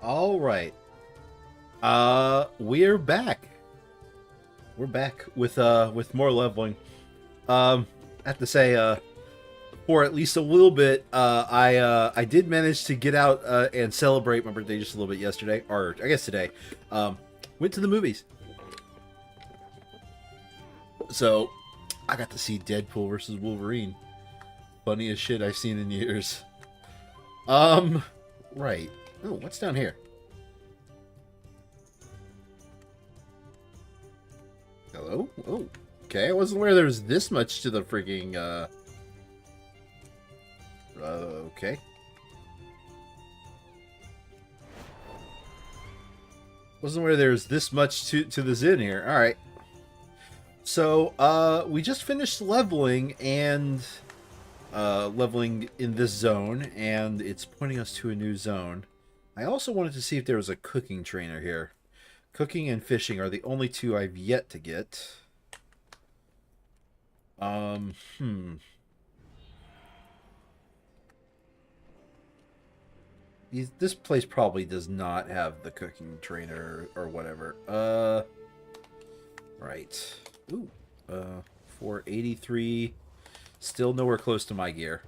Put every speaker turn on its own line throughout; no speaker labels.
All right. We're back. We're back with more leveling. I have to say, for at least a little bit, I did manage to get out and celebrate my birthday just a little bit yesterday, or I guess today. Went to the movies, so I got to see Deadpool versus Wolverine. Funniest shit I've seen in years. Right. Oh, what's down here? Hello? Oh, okay. I wasn't aware there was this much to the freaking, okay. Wasn't aware there was this much to this in here. Alright. So, we just finished leveling and, leveling in this zone, and it's pointing us to a new zone. I also wanted to see if there was a cooking trainer here. Cooking and fishing are the only two I've yet to get. This place probably does not have the cooking trainer or whatever. Right. Ooh. 483. Still nowhere close to my gear.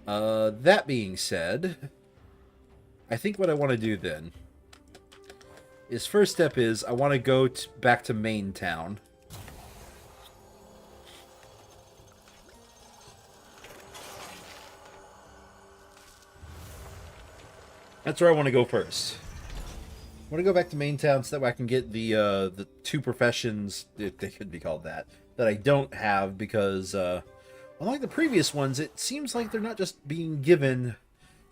That being said, I think what I want to do then is first step is I want to go back to main town. That's where I want to go first. I want to go back to main town so that way I can get the two professions, if they could be called that I don't have, because unlike the previous ones, it seems like they're not just being given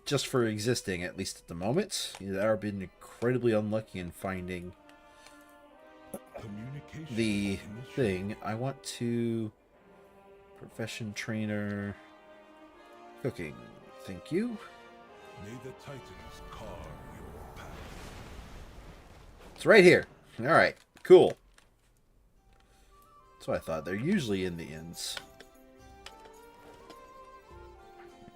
just for existing, at least at the moment. I've been incredibly unlucky in finding the thing. I want to... Profession trainer... Cooking. Thank you.
May the Titans carve your path.
It's right here. Alright, cool. That's what I thought. They're usually in the inns.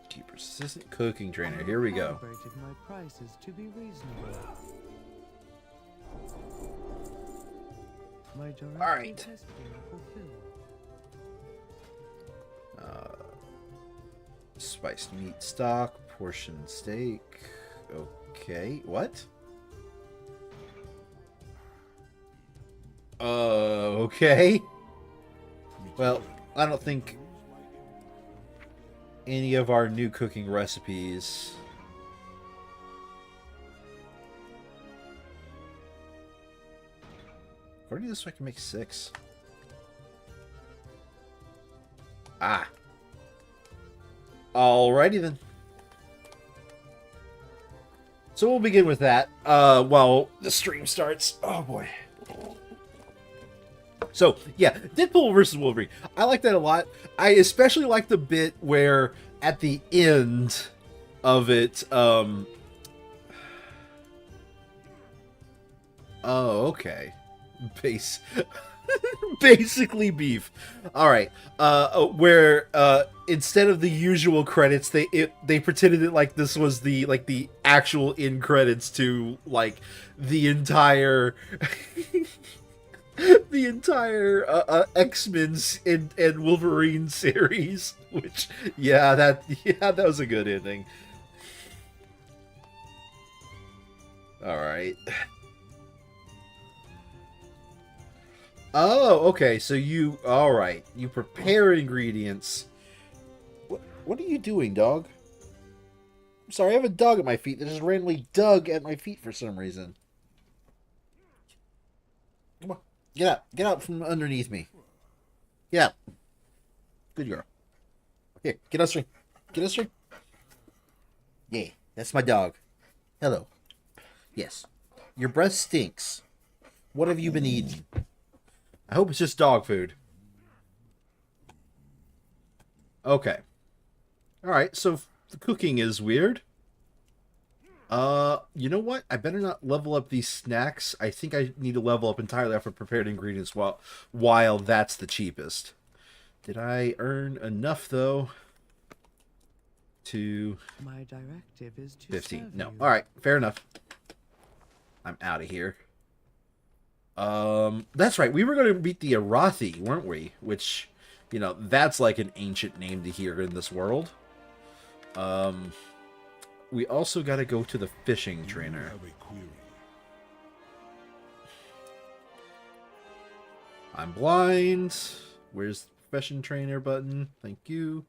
Keep persistent cooking trainer. Here we go.
My prices to be reasonable. My
Alright.
has been fulfilled.
Spiced meat stock, portion steak. Okay, what? Okay. Well, I don't think any of our new cooking recipes according to this, I can make 6. Ah. Alrighty then. So we'll begin with that while the stream starts. Oh boy. So, yeah, Deadpool versus Wolverine. I like that a lot. I especially like the bit where at the end of it, oh, okay. Basically beef. All right. Where instead of the usual credits, they pretended it like this was the actual end credits to like the entire the entire X-Men and Wolverine series. Which that was a good ending. All right. Oh, okay. So all right. You prepare ingredients. What are you doing, dog? I'm sorry, I have a dog at my feet that just randomly dug at my feet for some reason. Come on, get out from underneath me. Yeah, good girl. Here, get us string. Yeah, that's my dog. Hello. Yes, your breath stinks. What have you been eating? I hope it's just dog food. Okay. Alright, so the cooking is weird. You know what? I better not level up these snacks. I think I need to level up entirely off of prepared ingredients while that's the cheapest. Did I earn enough, though? to
My directive is to
15.
serve
No.
you.
All right, fair enough. I'm out of here. That's right. We were going to beat the Arathi, weren't we? Which, you know, that's like an ancient name to hear in this world. We also got to go to the fishing trainer.
Have a query.
I'm blind. Where's the profession trainer button? Thank you.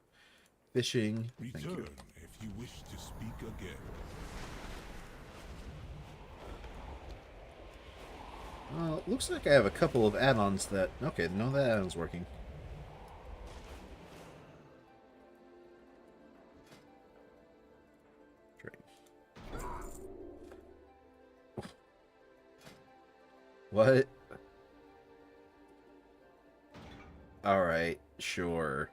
Fishing. Thank
Return
you.
if you wish to speak again.
It looks like I have a couple of add-ons that... Okay, no, that add-on's working. Trade. What? Alright, sure.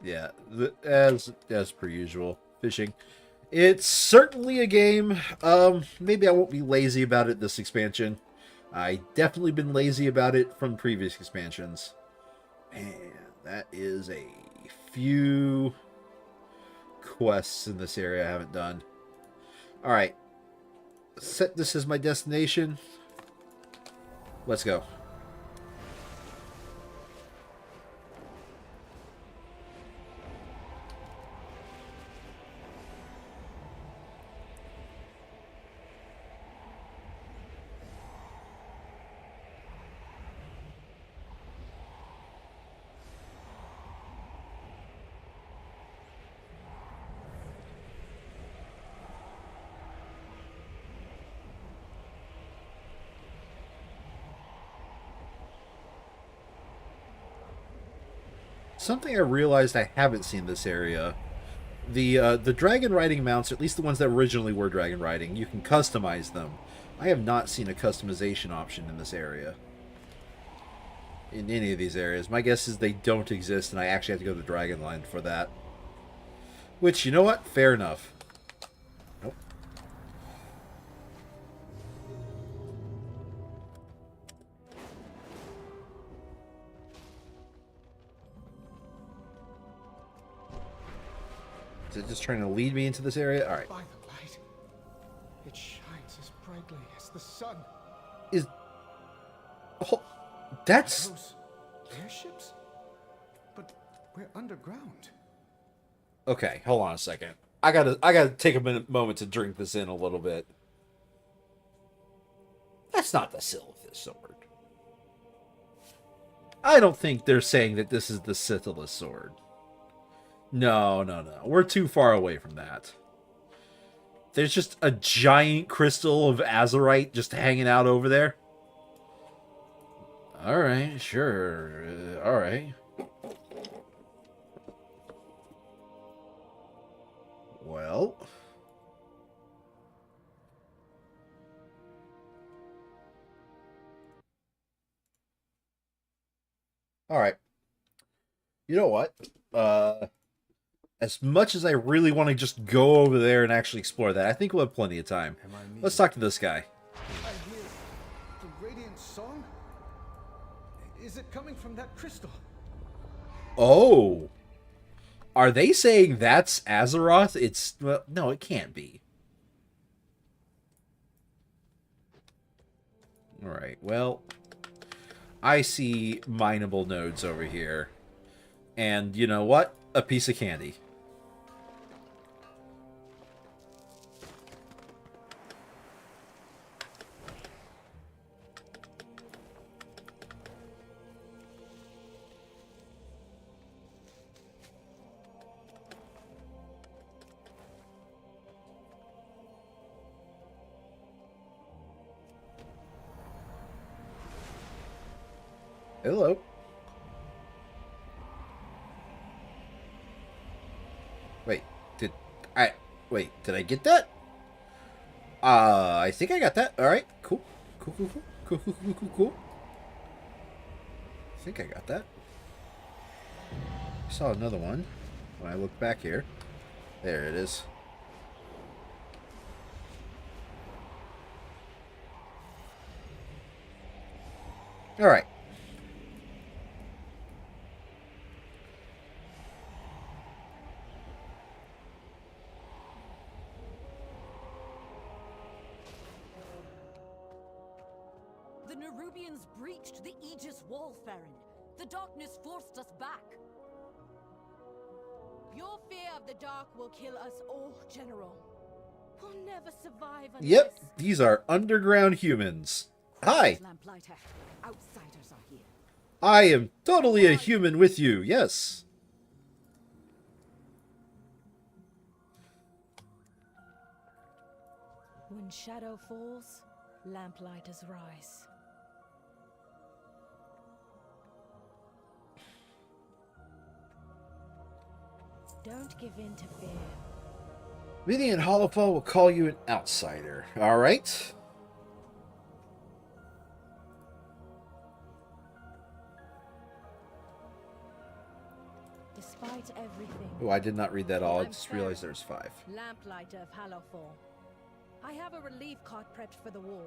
Yeah, as per usual, fishing. It's certainly a game. Maybe I won't be lazy about it this expansion. I definitely been lazy about it from previous expansions. Man, that is a few quests in this area I haven't done. All right, set this as my destination. Let's go. Something I realized I haven't seen this area. The dragon riding mounts, at least the ones that originally were dragon riding, you can customize them. I have not seen a customization option in this area. In any of these areas. My guess is they don't exist and I actually have to go to Dragonland for that. Which, you know what? Fair enough. Nope. Is it just trying to lead me into this area? Alright.
By the light, it shines as brightly as the sun.
Is... Oh, that's...
Those airships? But we're underground.
Okay, hold on a second. I gotta take a moment to drink this in a little bit. That's not the Silithus sword. I don't think they're saying that this is the Silithus sword. No. We're too far away from that. There's just a giant crystal of azurite just hanging out over there. Alright, sure. Alright. Well... Alright. You know what? As much as I really want to just go over there and actually explore that, I think we'll have plenty of time. Let's talk to this guy.
I hear the radiant song. Is it coming from that crystal?
Oh. Are they saying that's Azeroth? It's... Well, no, it can't be. Alright, well... I see mineable nodes over here. And you know what? A piece of candy. Hello. Wait, did I get that? I think I got that. Alright, cool. Cool. I think I got that. I saw another one when I look back here. There it is. All right.
The Nerubians breached the Aegis wall, Farron. The darkness forced us back.
Your fear of the dark will kill us all, General. We'll never survive unless...
Yep, these are underground humans. Hi.
Lamplighter, outsiders are here.
I am totally a human with you, yes.
When shadow falls, lamplighters rise. Don't give in to fear.
Vinny and Hollowfall will call you an outsider. All right.
Despite everything...
Oh, I did not read that all. I
I'm
just realized
Farron,
there's 5.
Lamplighter of Hallowfall. I have a relief cart prepped for the war.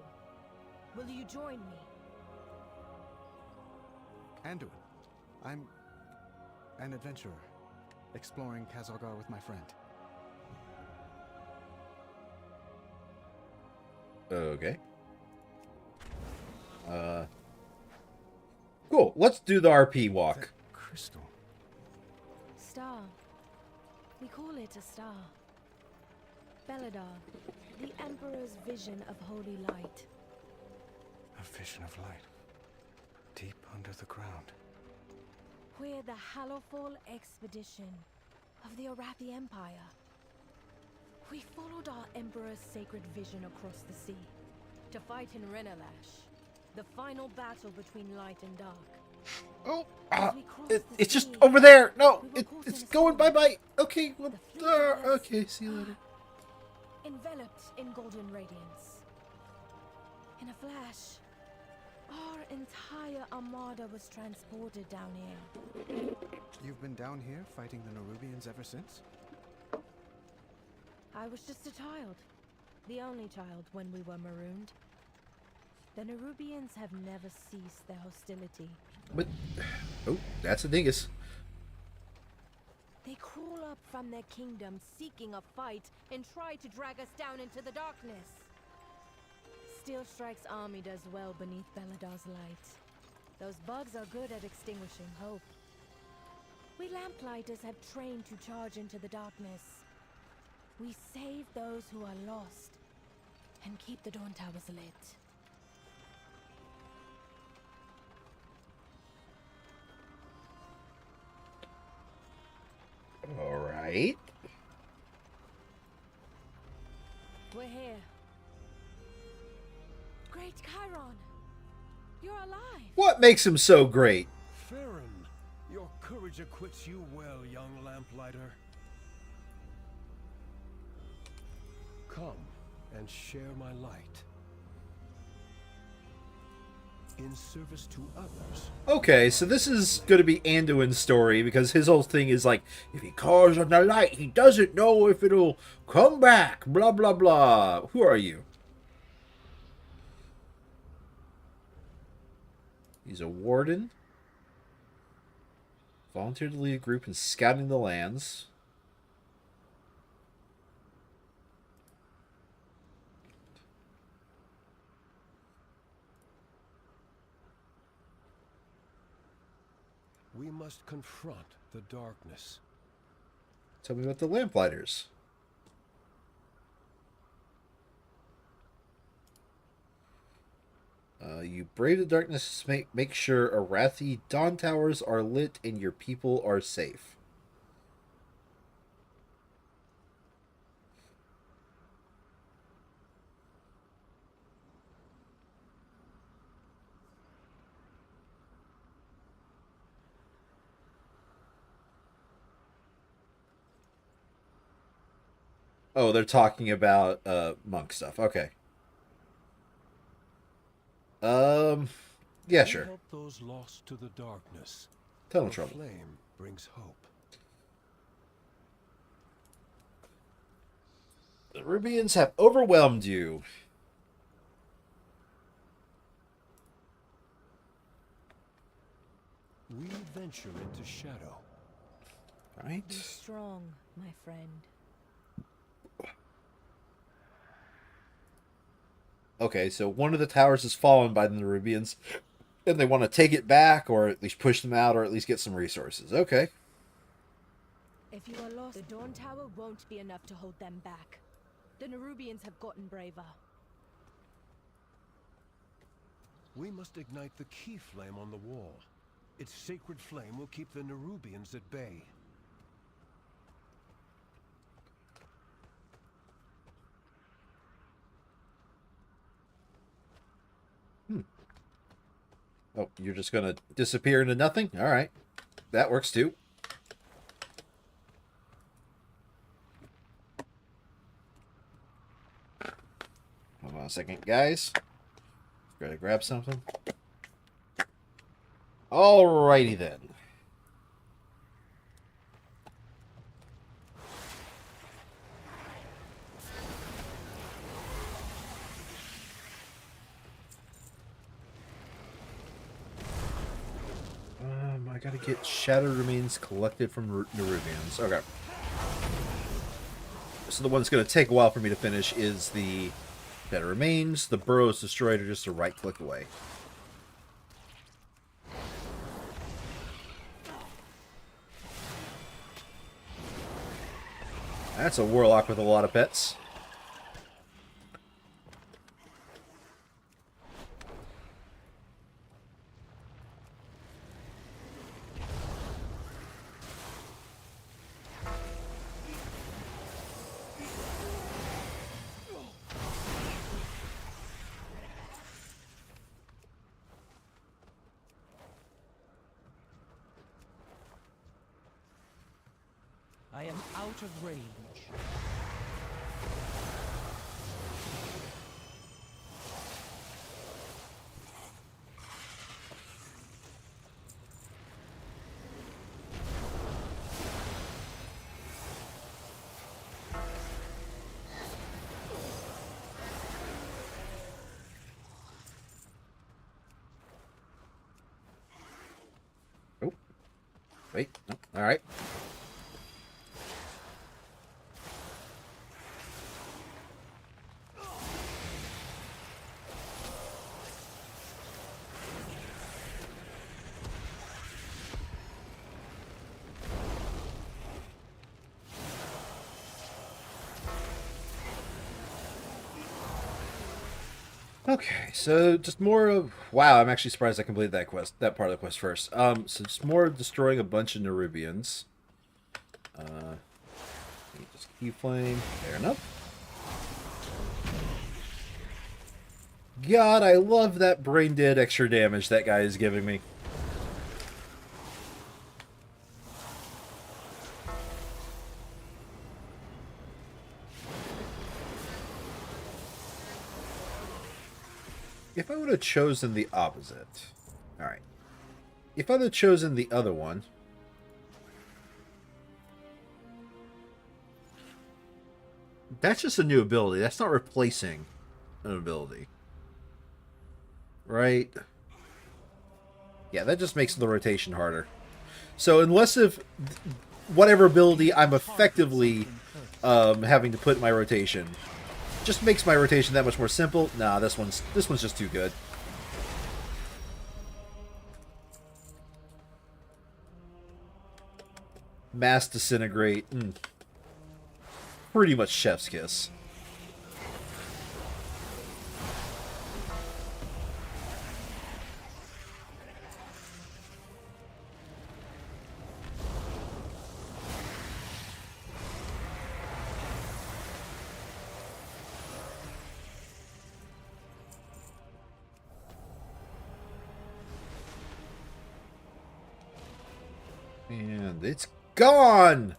Will you join me?
Anduin. I'm an adventurer, exploring Kazalgar with my friend.
Okay. Cool. Let's do the RP walk.
That crystal.
Star. We call it a star. Beladar, the Emperor's vision of holy light.
A vision of light. Deep under the ground.
We're the Hallowfall expedition of the Arathi Empire. We followed our Emperor's sacred vision across the sea to fight in Renalash, the final battle between light and dark.
Oh,
As we crossed the
it's just
sea,
over there. No,
we were caught
it's
in a
going
storm.
bye-bye. Okay, well,
The fleet of us,
okay, see you later.
enveloped in golden radiance. In a flash, our entire armada was transported down here.
You've been down here fighting the Nerubians ever since?
I was just a child. The only child when we were marooned. The Nerubians have never ceased their hostility.
But, oh, that's a dingus.
They crawl up from their kingdom seeking a fight and try to drag us down into the darkness. Steel Strike's army does well beneath Beladar's light. Those bugs are good at extinguishing hope. We Lamplighters have trained to charge into the darkness. We save those who are lost and keep the Dawn Towers lit.
All right.
We're here. Great Chiron! You're alive!
What makes him so great?
Farron, your courage acquits you well, young lamplighter. Come and share my light. In service to others.
Okay, so this is going to be Anduin's story, because his whole thing is like, if he calls on the light, he doesn't know if it'll come back, blah, blah, blah. Who are you? He's a warden. Volunteered to lead a group in scouting the lands.
We must confront the darkness.
Tell me about the Lamplighters. You brave the darkness to make sure Arathi Dawn Towers are lit and your people are safe. Oh, they're talking about monk stuff. Okay. Yeah,
We
sure.
help those lost to the darkness.
Tell no
The
trouble.
flame brings hope.
The Rubians have overwhelmed you.
venture into shadow.
Right?
Be strong, my friend.
Okay, so one of the towers has fallen by the Nerubians, and they want to take it back, or at least push them out, or at least get some resources. Okay.
If you are lost, the Dawn Tower won't be enough to hold them back. The Nerubians have gotten braver.
We must ignite the key flame on the wall. Its sacred flame will keep the Nerubians at bay.
Oh, you're just going to disappear into nothing? All right. That works too. Hold on a second, guys. Gotta grab something. Alrighty then. I gotta get shattered remains collected from Nerubians. Okay. So the one that's gonna take a while for me to finish is the Dead Remains. The Burrows Destroyed are just a right click away. That's a warlock with a lot of pets.
I am out of range.
Oh. Wait. No. All right. Okay, so just more of... Wow, I'm actually surprised I completed that quest, that part of the quest first. So just more of destroying a bunch of Nerubians. Just keyflame. Fair enough. God, I love that brain dead extra damage that guy is giving me. If I would have chosen the opposite... Alright. If I would have chosen the other one... That's just a new ability. That's not replacing an ability. Right? Yeah, that just makes the rotation harder. So unless if... whatever ability I'm effectively having to put in my rotation... just makes my rotation that much more simple. Nah, this one's just too good. Mass disintegrate. Pretty much chef's kiss. And it's gone!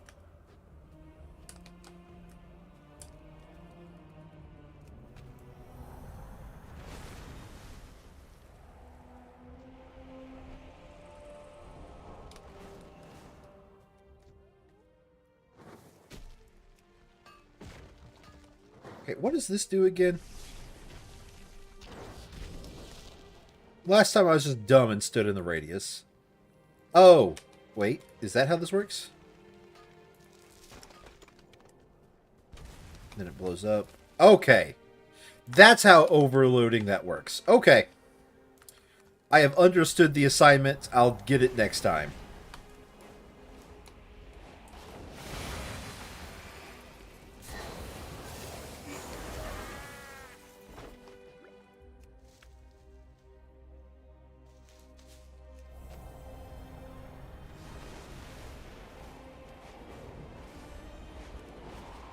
Okay, what does this do again? Last time I was just dumb and stood in the radius. Oh, wait. Is that how this works? Then it blows up. Okay. That's how overloading that works. Okay. I have understood the assignment. I'll get it next time.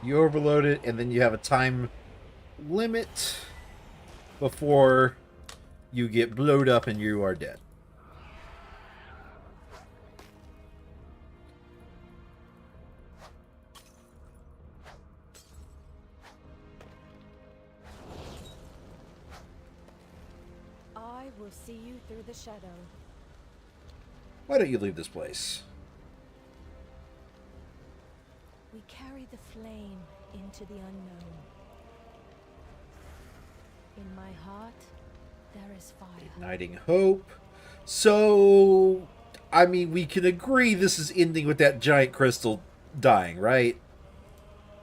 You overload it, and then you have a time limit before you get blowed up and you are dead.
I will see you through the shadow.
Why don't you leave this place?
We carry the flame into the unknown. In my heart, there is fire.
Igniting hope. So, I mean, we can agree this is ending with that giant crystal dying, right?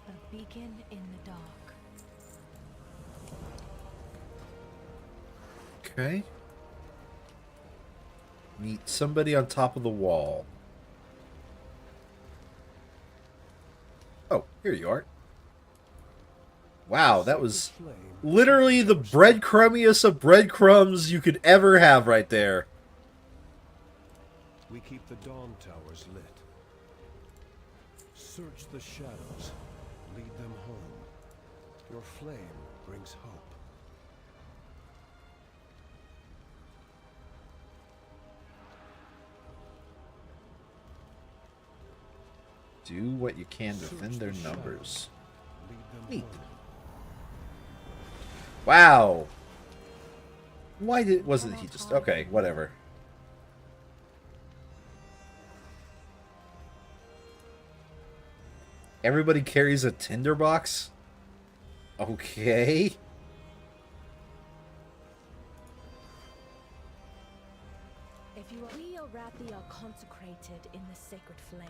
A beacon in the dark.
Okay. Meet somebody on top of the wall. Oh, here you are. Wow, that was literally the breadcrumbiest of breadcrumbs you could ever have right there.
We keep the dawn towers lit. Search the shadows. Lead them home. Your flame brings hope.
Do what you can to
Search
defend their
the
numbers.
shadows. Lead them
Neat.
home.
Wow. Why wasn't he just... Okay, whatever. Everybody carries a tinderbox? Okay.
We Arathi are consecrated in the sacred flame.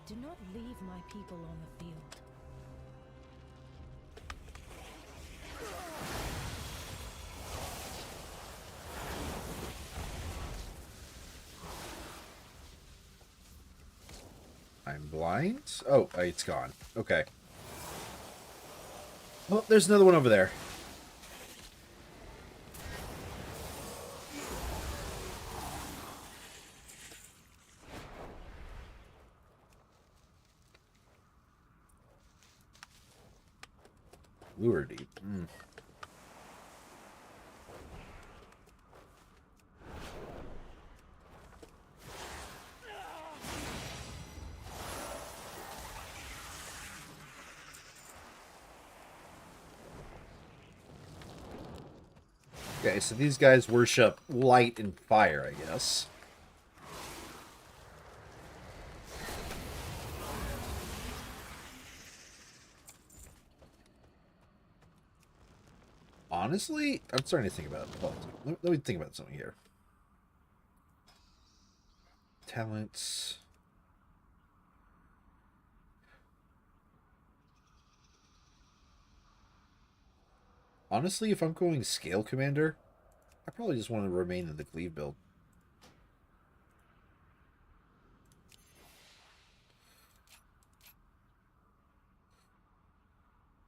Do not leave my people on the field.
I'm blind? Oh, it's gone. Okay. Well, there's another one over there. Lure deep. Okay, so these guys worship light and fire, I guess. Honestly, I'm starting to think about it. Hold on. Let me think about something here. Talents. Honestly, if I'm going Scale Commander, I probably just want to remain in the Cleave build.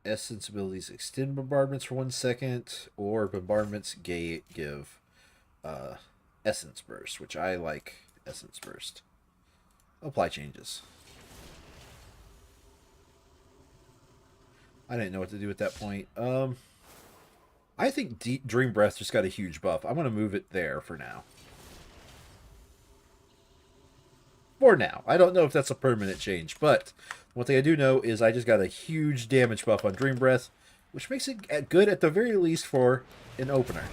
Essence abilities extend bombardments for 1 second, or bombardments give Essence Burst, which I like Essence Burst. Apply changes. I didn't know what to do at that point. I think Dream Breath just got a huge buff. I'm going to move it there for now. For now. I don't know if that's a permanent change, but one thing I do know is I just got a huge damage buff on Dream Breath, which makes it good at the very least for an opener.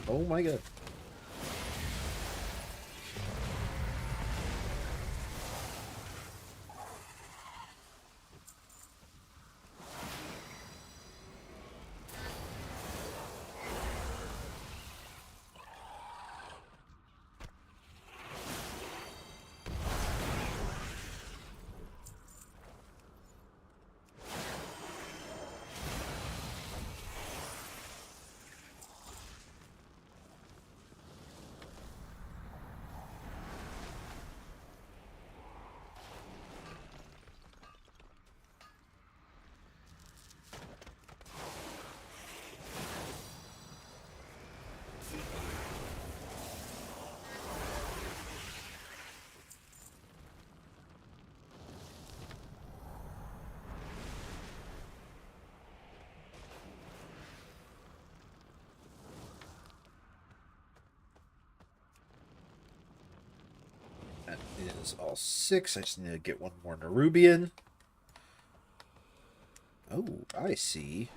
Oh my god. is all 6. I just need to get one more Nerubian. Oh, I see.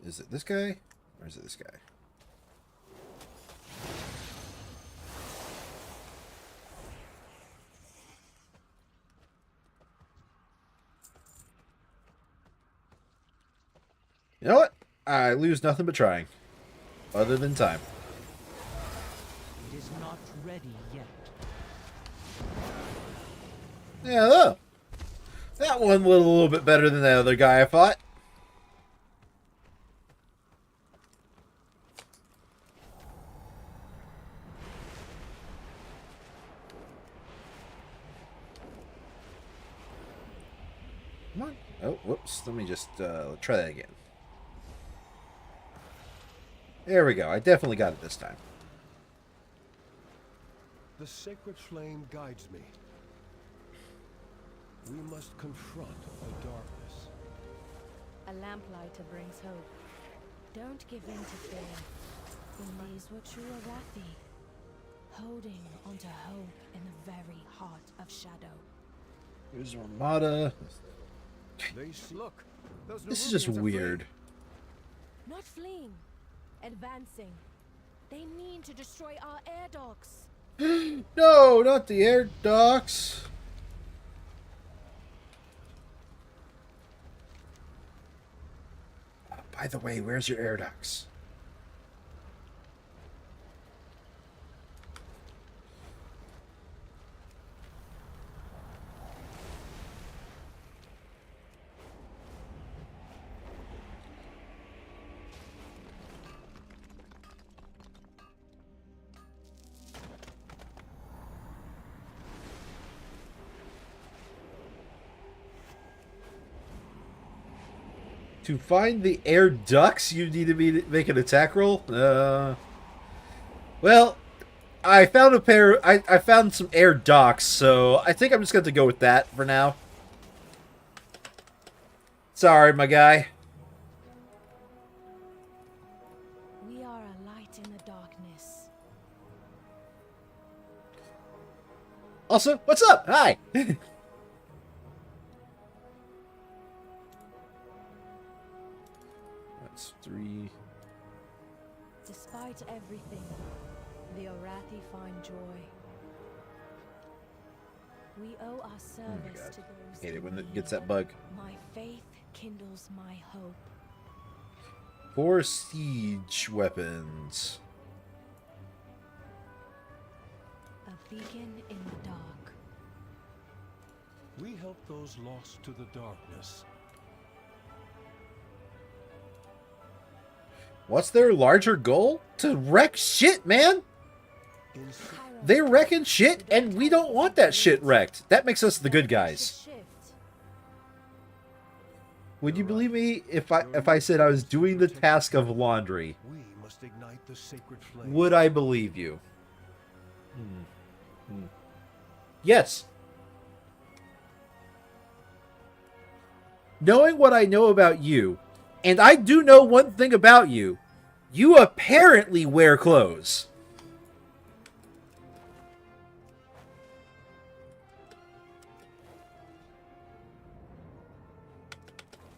Is it this guy? Or is it this guy? You know what? I lose nothing but trying. Other than time.
It is not ready yet.
Yeah, look. That one was a little bit better than the other guy I fought. Come on. Oh, whoops. Let me just try that again. There we go. I definitely got it this time.
The sacred flame guides me. We must confront the darkness.
A lamplighter brings hope. Don't give in to fear. These were true Arathi, holding onto hope in the very heart of shadow.
Here's Armada.
Look, those
This is just
Nerubians are
weird.
Not fleeing, advancing. They mean to destroy our air docks.
No, not the air docks. Oh, by the way, where's your air docks? To find the air ducts, you need to make an attack roll. Well, I found a pair. I found some air docks, so I think I'm just going to go with that for now. Sorry, my guy.
We are a light in the darkness.
Also, what's up? Hi. That's 3.
Despite everything, the Arathi find joy. We owe our service to those.
Hate it when
in
it gets
need.
that bug.
My faith kindles my hope.
4 siege weapons.
A beacon in the dark.
We help those lost to the darkness.
What's their larger goal? To wreck shit, man!
In
They're wrecking shit, and we don't want that shit wrecked. That makes us the good guys.
Shift.
Would you believe me if I said I was doing the task of laundry?
we must ignite the sacred flame.
Would I believe you? Yes. Knowing what I know about you, and I do know one thing about you, you apparently wear clothes.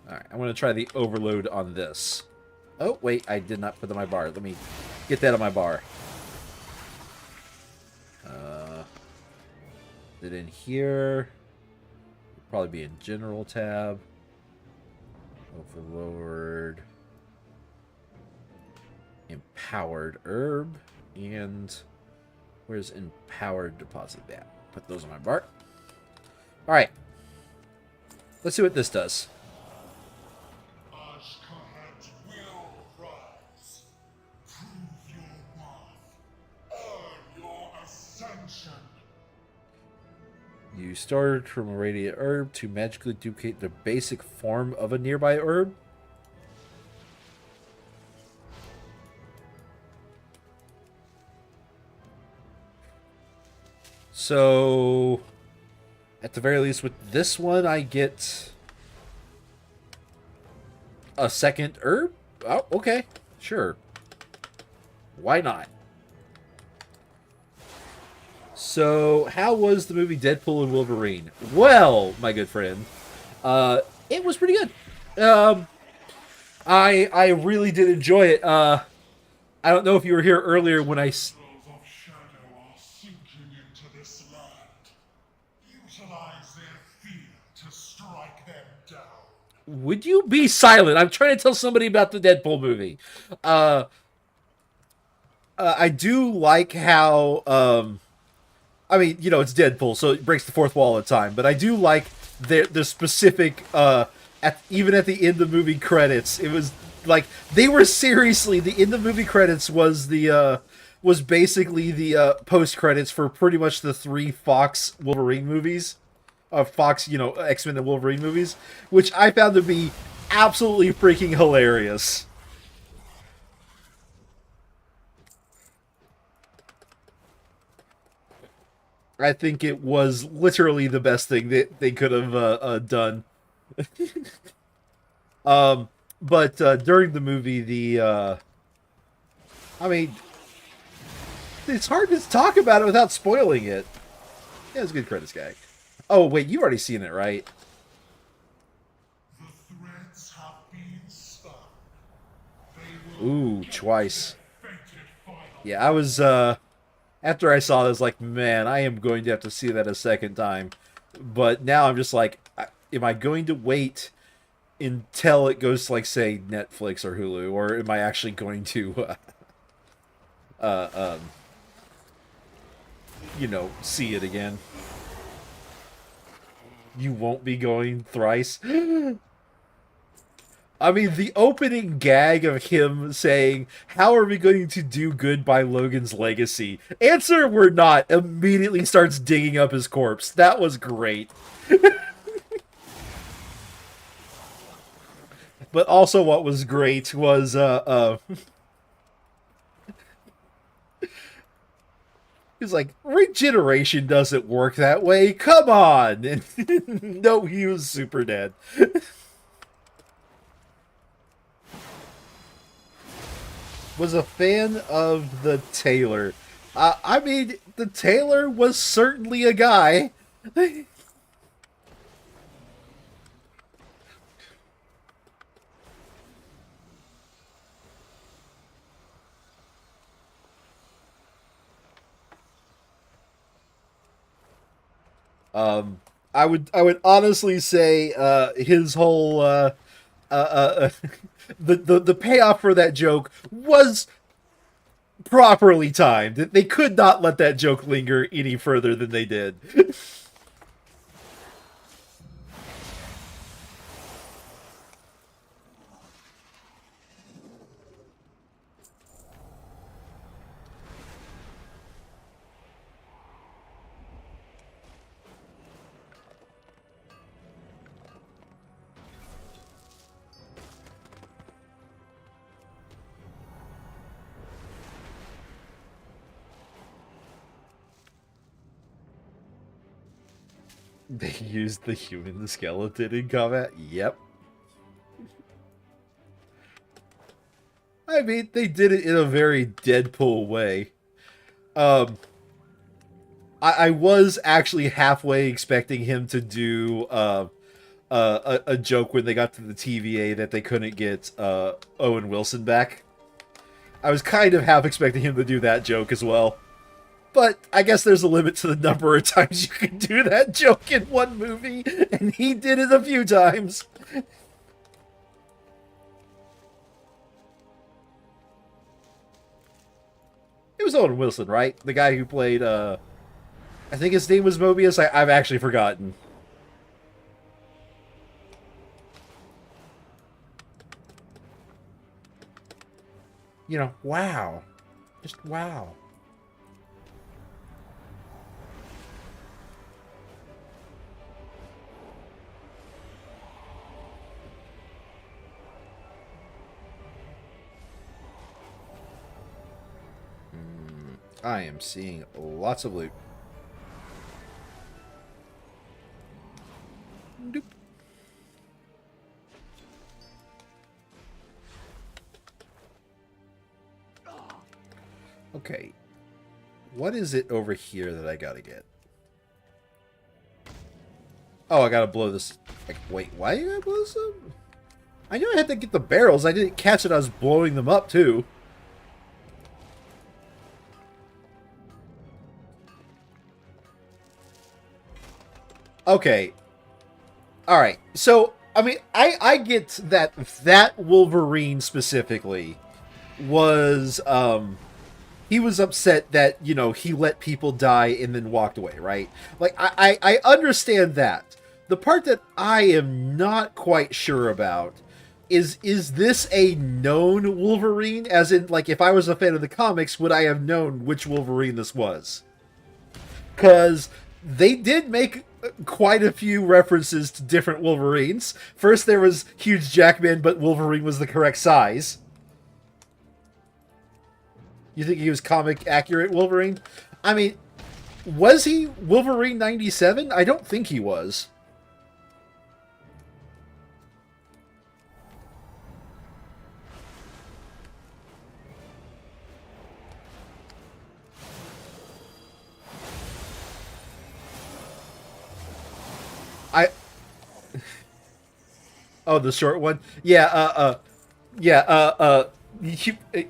Alright, I'm going to try the overload on this. Oh, wait, I did not put that on my bar. Let me get that on my bar. It in here. Probably be in General tab. Overlord. Empowered herb. And where's empowered deposit that? Put those on my bar. Alright. Let's see what this does.
Ashkahat will rise. Prove your worth. Earn your ascension.
You started from a radiant herb to magically duplicate the basic form of a nearby herb. So, at the very least, with this one, I get a second herb? Oh, okay. Sure. Why not? So, how was the movie Deadpool and Wolverine? Well, my good friend, it was pretty good. I really did enjoy it. I don't know if you were here earlier when
Those of shadow are sinking into this land. Utilize their fear to strike them down.
would you be silent? I'm trying to tell somebody about the Deadpool movie. I do like how, I mean, you know, it's Deadpool, so it breaks the fourth wall all the time. But I do like the specific, even at the end of the movie credits, it was like they were seriously the end of the movie credits was basically the post credits for pretty much the 3 Fox Wolverine movies, Fox, you know, X-Men and Wolverine movies, which I found to be absolutely freaking hilarious. I think it was literally the best thing that they could have done. But during the movie, I mean, it's hard to talk about it without spoiling it. Yeah, it's a good credits gag. Oh, wait, you've already seen it, right?
The threads have been spun. They will
Ooh, twice.
fated final.
Yeah, I was, after I saw this, like, man, I am going to have to see that a second time. But now I'm just like, am I going to wait until it goes to, like, say, Netflix or Hulu, or am I actually going to, you know, see it again? You won't be going thrice? I mean, the opening gag of him saying, "How are we going to do good by Logan's legacy?" Answer, we're not. Immediately starts digging up his corpse. That was great. But also what was great was, he's like, regeneration doesn't work that way. Come on. And no, he was super dead. Was a fan of the tailor. I mean, the tailor was certainly a guy. I would honestly say his whole the payoff for that joke was properly timed. They could not let that joke linger any further than they did. They used the human and the skeleton in combat? Yep. I mean, they did it in a very Deadpool way. I was actually halfway expecting him to do a joke when they got to the TVA that they couldn't get Owen Wilson back. I was kind of half expecting him to do that joke as well. But I guess there's a limit to the number of times you can do that joke in one movie, and he did it a few times. It was Owen Wilson, right? The guy who played, I think his name was Mobius? I've actually forgotten. You know, wow. Just wow. I am seeing lots of loot. Doop. Okay. What is it over here that I gotta get? Oh, I gotta blow this. Like, wait, why do I blow this up? I knew I had to get the barrels. I didn't catch it. I was blowing them up, too. Okay. Alright. So, I mean, I get that Wolverine specifically was, he was upset that, you know, he let people die and then walked away, right? Like, I understand that. The part that I am not quite sure about is this a known Wolverine? As in, like, if I was a fan of the comics, would I have known which Wolverine this was? Because they did make quite a few references to different Wolverines. First, there was Hugh Jackman, but Wolverine was the correct size. You think he was comic accurate Wolverine? I mean, was he Wolverine 97? I don't think he was. Oh, the short one? Yeah,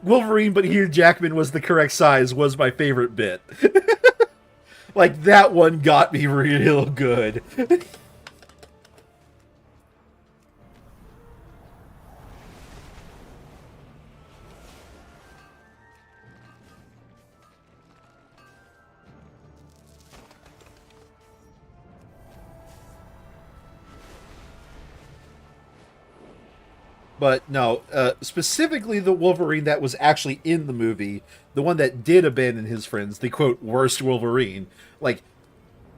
Wolverine, but Hugh Jackman was the correct size, was my favorite bit. Like, that one got me real good. But no, specifically the Wolverine that was actually in the movie, the one that did abandon his friends, the quote worst Wolverine, like,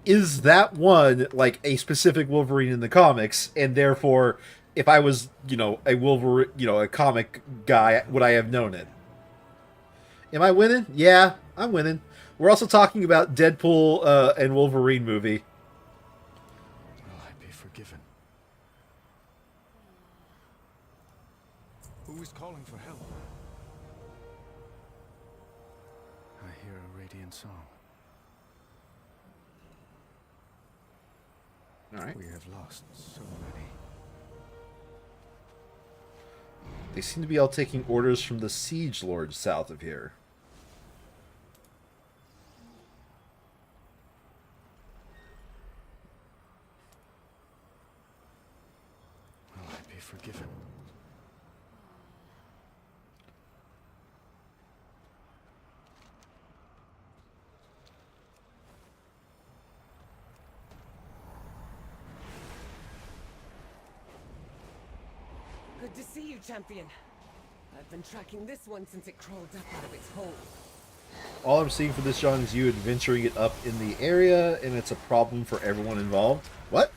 is that one like a specific Wolverine in the comics? And therefore, if I was, you know, a Wolverine, you know, a comic guy, would I have known it? Am I winning? Yeah, I'm winning. We're also talking about Deadpool and Wolverine movie.
Will I be forgiven? Who is calling for help? I hear a radiant song.
All right.
We have lost so many.
They seem to be all taking orders from the Siege Lord south of here.
Will I be forgiven?
Good to see you, champion. I've been tracking this one since it crawled up out of its hole.
All I'm seeing for this, John, is you adventuring it up in the area, and it's a problem for everyone involved. What?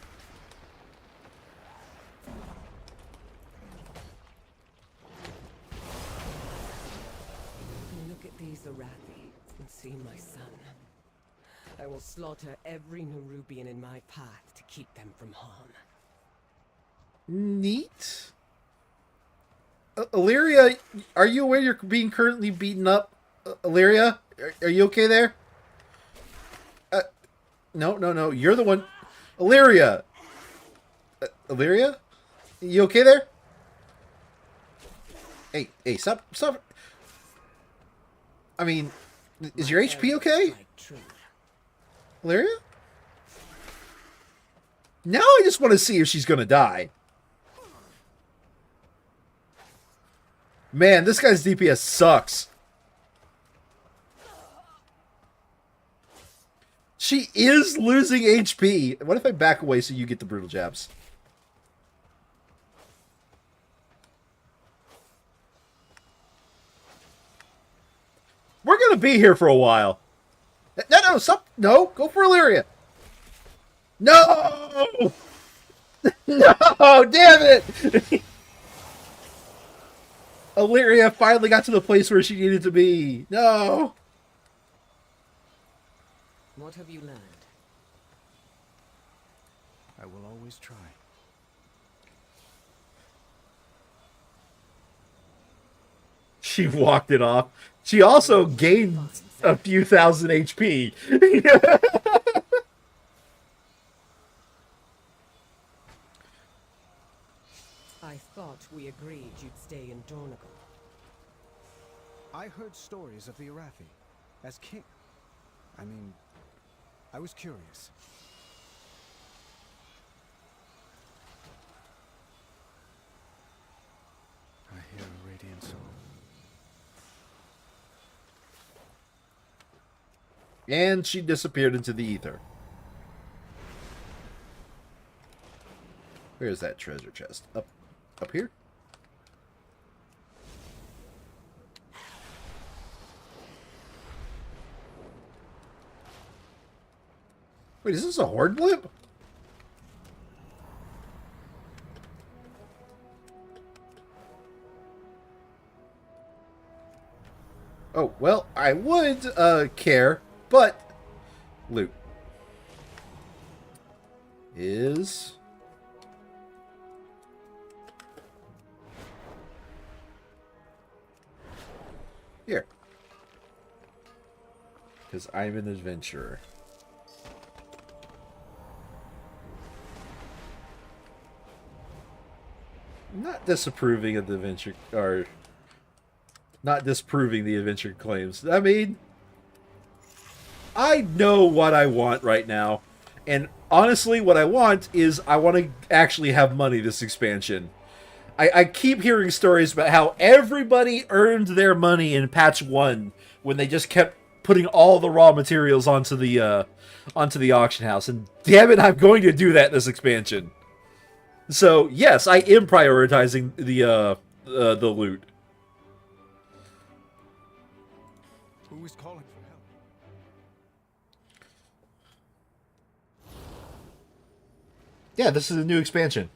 Look at these Arathi and see my son. I will slaughter every Nerubian in my path to keep them from harm.
Neat. Illyria, are you aware you're being currently beaten up? Illyria, are you okay there? No. You're the one. Illyria. Illyria? You okay there? Hey, stop. I mean, is your HP okay? Illyria? Now I just want to see if she's gonna die. Man, this guy's DPS sucks. She is losing HP. What if I back away so you get the brutal jabs? We're gonna be here for a while. No, stop. No, go for Illyria. No! No, damn it! Illyria finally got to the place where she needed to be. No!
What have you learned?
I will always try.
She walked it off. She also gained a few thousand HP.
I thought we agreed you'd stay in Dornigal.
I heard stories of the Arathi as king. I mean, I was curious. I hear a radiant song.
And she disappeared into the ether. Where is that treasure chest? Up here? Wait, is this a horde blimp? Oh, well, I would care, but loot is here. Because I'm an adventurer. Not disapproving of the adventure, or not disproving the adventure claims. I mean, I know what I want right now. And honestly, what I want is I want to actually have money this expansion. I keep hearing stories about how everybody earned their money in patch 1 when they just kept putting all the raw materials onto the auction house. And damn it, I'm going to do that this expansion. So yes, I am prioritizing the loot.
Who is calling for help?
Yeah, this is a new expansion.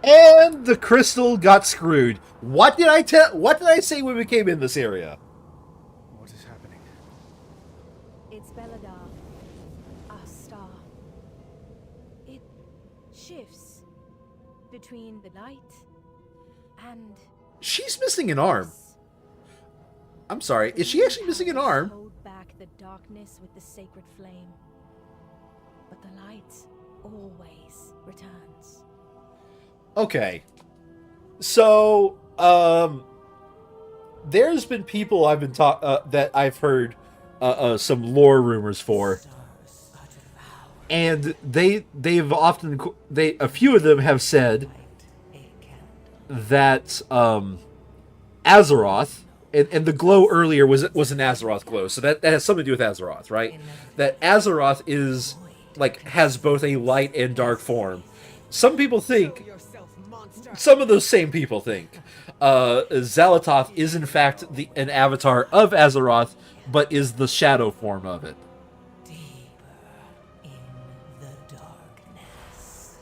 And the crystal got screwed. What did I say when we came in this area?
What is happening?
It's Beladar, our star. It shifts between the light and...
She's missing an arm. I'm sorry, is she actually missing an arm?
Hold back the darkness with the sacred flame, but the light always returns.
Okay. So, there's been people I've been that I've heard some lore rumors for, and they've often a few of them have said that Azeroth and the glow earlier was an Azeroth glow, so that has something to do with Azeroth, right? That Azeroth is has both a light and dark form. Some people think. Some of those same people think Xalatoth is in fact an avatar of Azeroth, but is the shadow form of it.
Deeper in the darkness.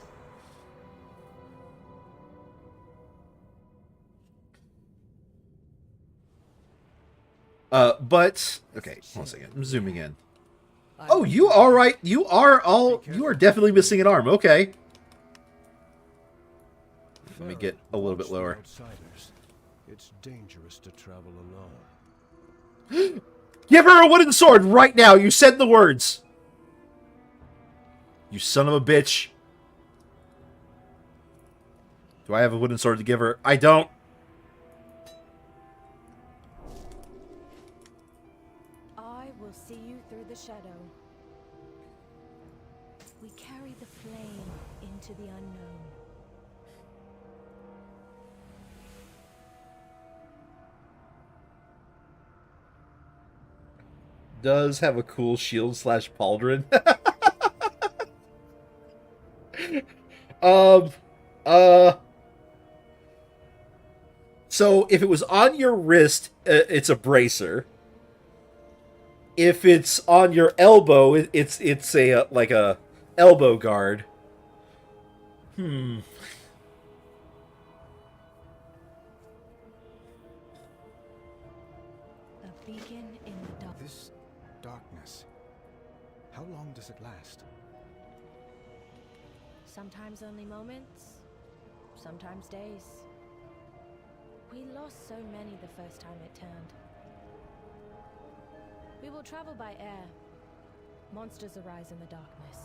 But okay, one second. I'm zooming in. Oh, you all right? You are definitely missing an arm. Okay. Let me get a little bit lower.
It's dangerous to travel alone.
Give her a wooden sword right now. You said the words. You son of a bitch. Do I have a wooden sword to give her? I don't.
I will see you through the shadow. We carry the flame into the unknown.
Does have a cool shield / pauldron. So if it was on your wrist, it's a bracer. If it's on your elbow, it's a like a elbow guard. Hmm.
A beacon in the dark.
This darkness. How long does it last?
Sometimes only moments, sometimes days. We lost so many the first time it turned. We will travel by air. Monsters arise in the darkness.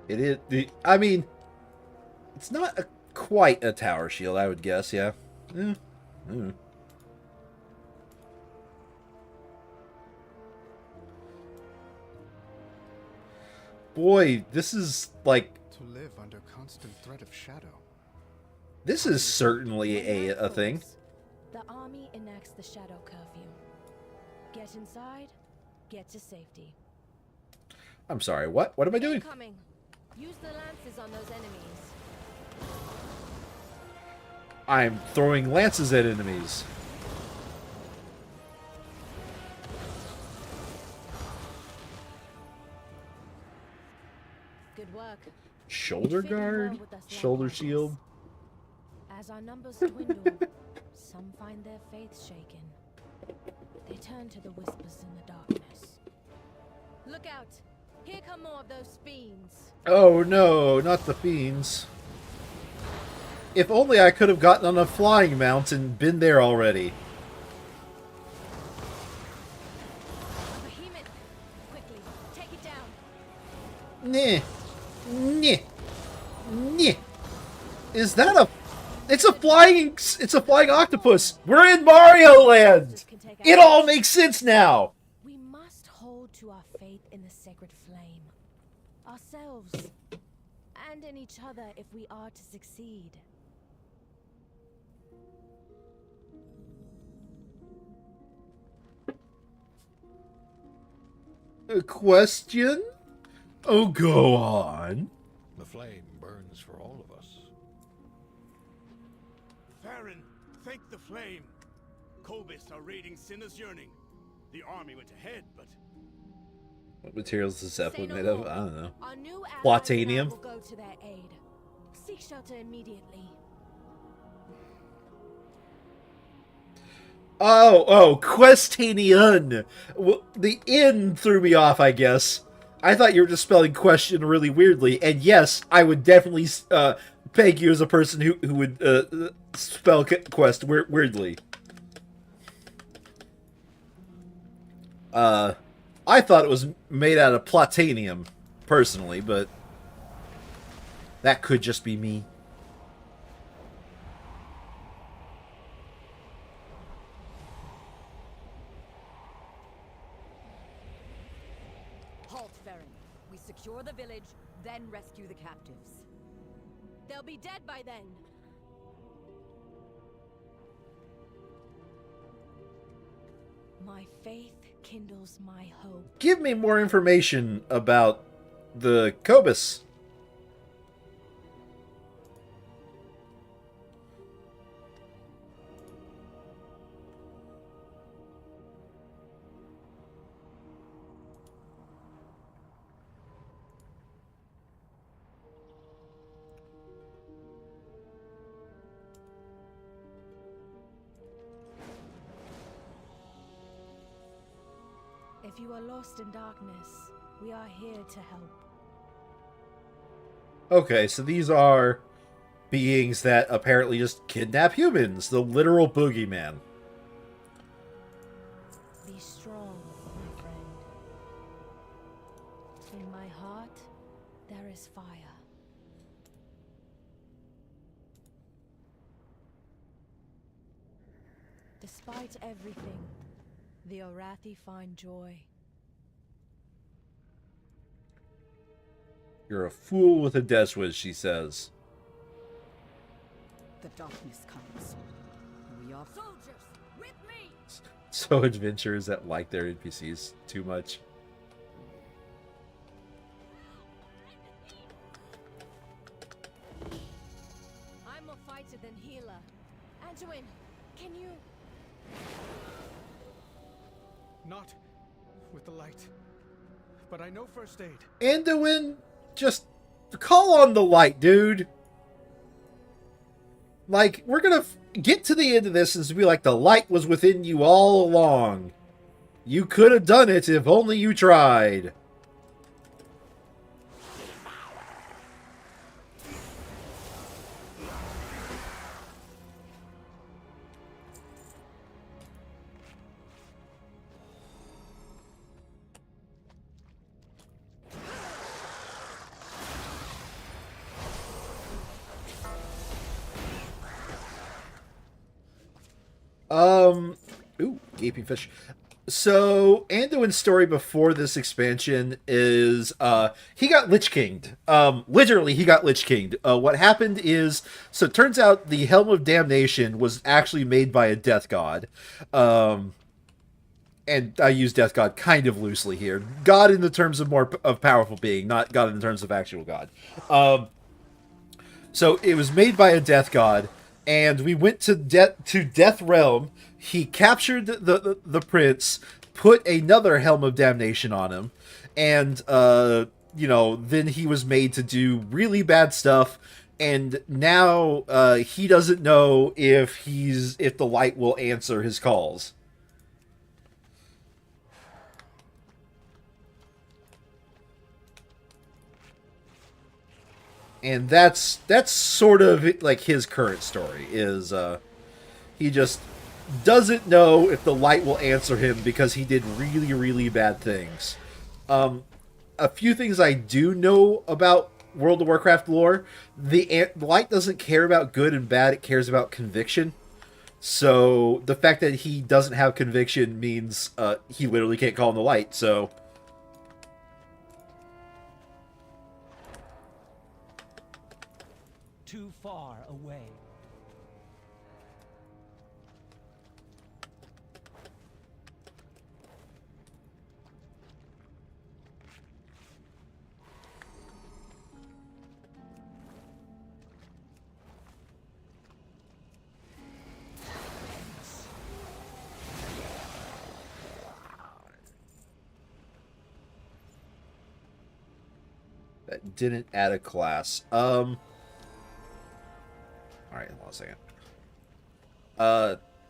It is. I mean, it's not quite a tower shield, I would guess. Yeah. Boy, this is like.
To live under constant threat of shadow.
This is certainly a thing.
The army enacts the shadow curfew. Get inside, get to safety.
I'm sorry, what? What am I doing?
Incoming. Use the lances on those enemies.
I'm throwing lances at enemies.
Good work.
Shoulder guard? Shoulder shield?
As our numbers dwindle, some find their faith shaken. They turn to the whispers in the darkness. Look out! Here come more of those fiends.
Oh no, not the fiends. If only I could have gotten on a flying mount and been there already.
Behemoth! Quickly, take it down.
Nyeh. Nyeh. Nyeh. Is that a... It's a flying octopus! We're in Mario Land! It all makes sense now!
We must hold to our faith in the sacred flame. Ourselves. And in each other if we are to succeed.
A question? Oh, go on.
The flame burns for all of us.
Farron, thank the flame. Kobis are raiding Sinner's Yearning. The army went ahead, but...
What materials is this zeppelin
Say
made
no
of?
more.
I don't know.
Our new allies
Platinum?
will go to their aid. Seek shelter immediately.
Oh, Questanian. Well, the N threw me off, I guess. I thought you were just spelling question really weirdly. And yes, I would definitely peg you as a person who would spell quest weirdly. I thought it was made out of platinum, personally, but that could just be me.
Halt, Farron. We secure the village, then rescue the captives.
They'll be dead by then. My faith kindles my hope.
Give me more information about the Kobis.
If you are lost in darkness, we are here to help.
Okay, so these are beings that apparently just kidnap humans. The literal boogeyman.
Be strong, my friend. In my heart, there is fire. Despite everything, the Orathi find joy.
You're a fool with a Deswiz, she says.
The darkness comes. We are
Soldiers, with me!
So adventurers that like their NPCs too much.
I'm more fighter than healer. Anduin, can you...
Not with the light. But I know first aid.
Anduin, just call on the light, dude. Like, we're gonna get to the end of this and be like, the light was within you all along. You could have done it if only you tried. Ooh, gaping fish. So, Anduin's story before this expansion is, he got Lich Kinged. Literally, he got Lich Kinged. What happened is, so it turns out the Helm of Damnation was actually made by a death god. And I use death god kind of loosely here. God in the terms of more of powerful being, not God in the terms of actual god. So it was made by a death god, and we went to Death Realm. He captured the prince, put another Helm of Damnation on him, and you know, then he was made to do really bad stuff. And now he doesn't know if the light will answer his calls. And that's sort of like his current story is he just doesn't know if the light will answer him because he did really, really bad things. A few things I do know about World of Warcraft lore: the light doesn't care about good and bad; it cares about conviction. So the fact that he doesn't have conviction means he literally can't call on the light. So.
Too far away.
That didn't add a class. Alright, hold on a second.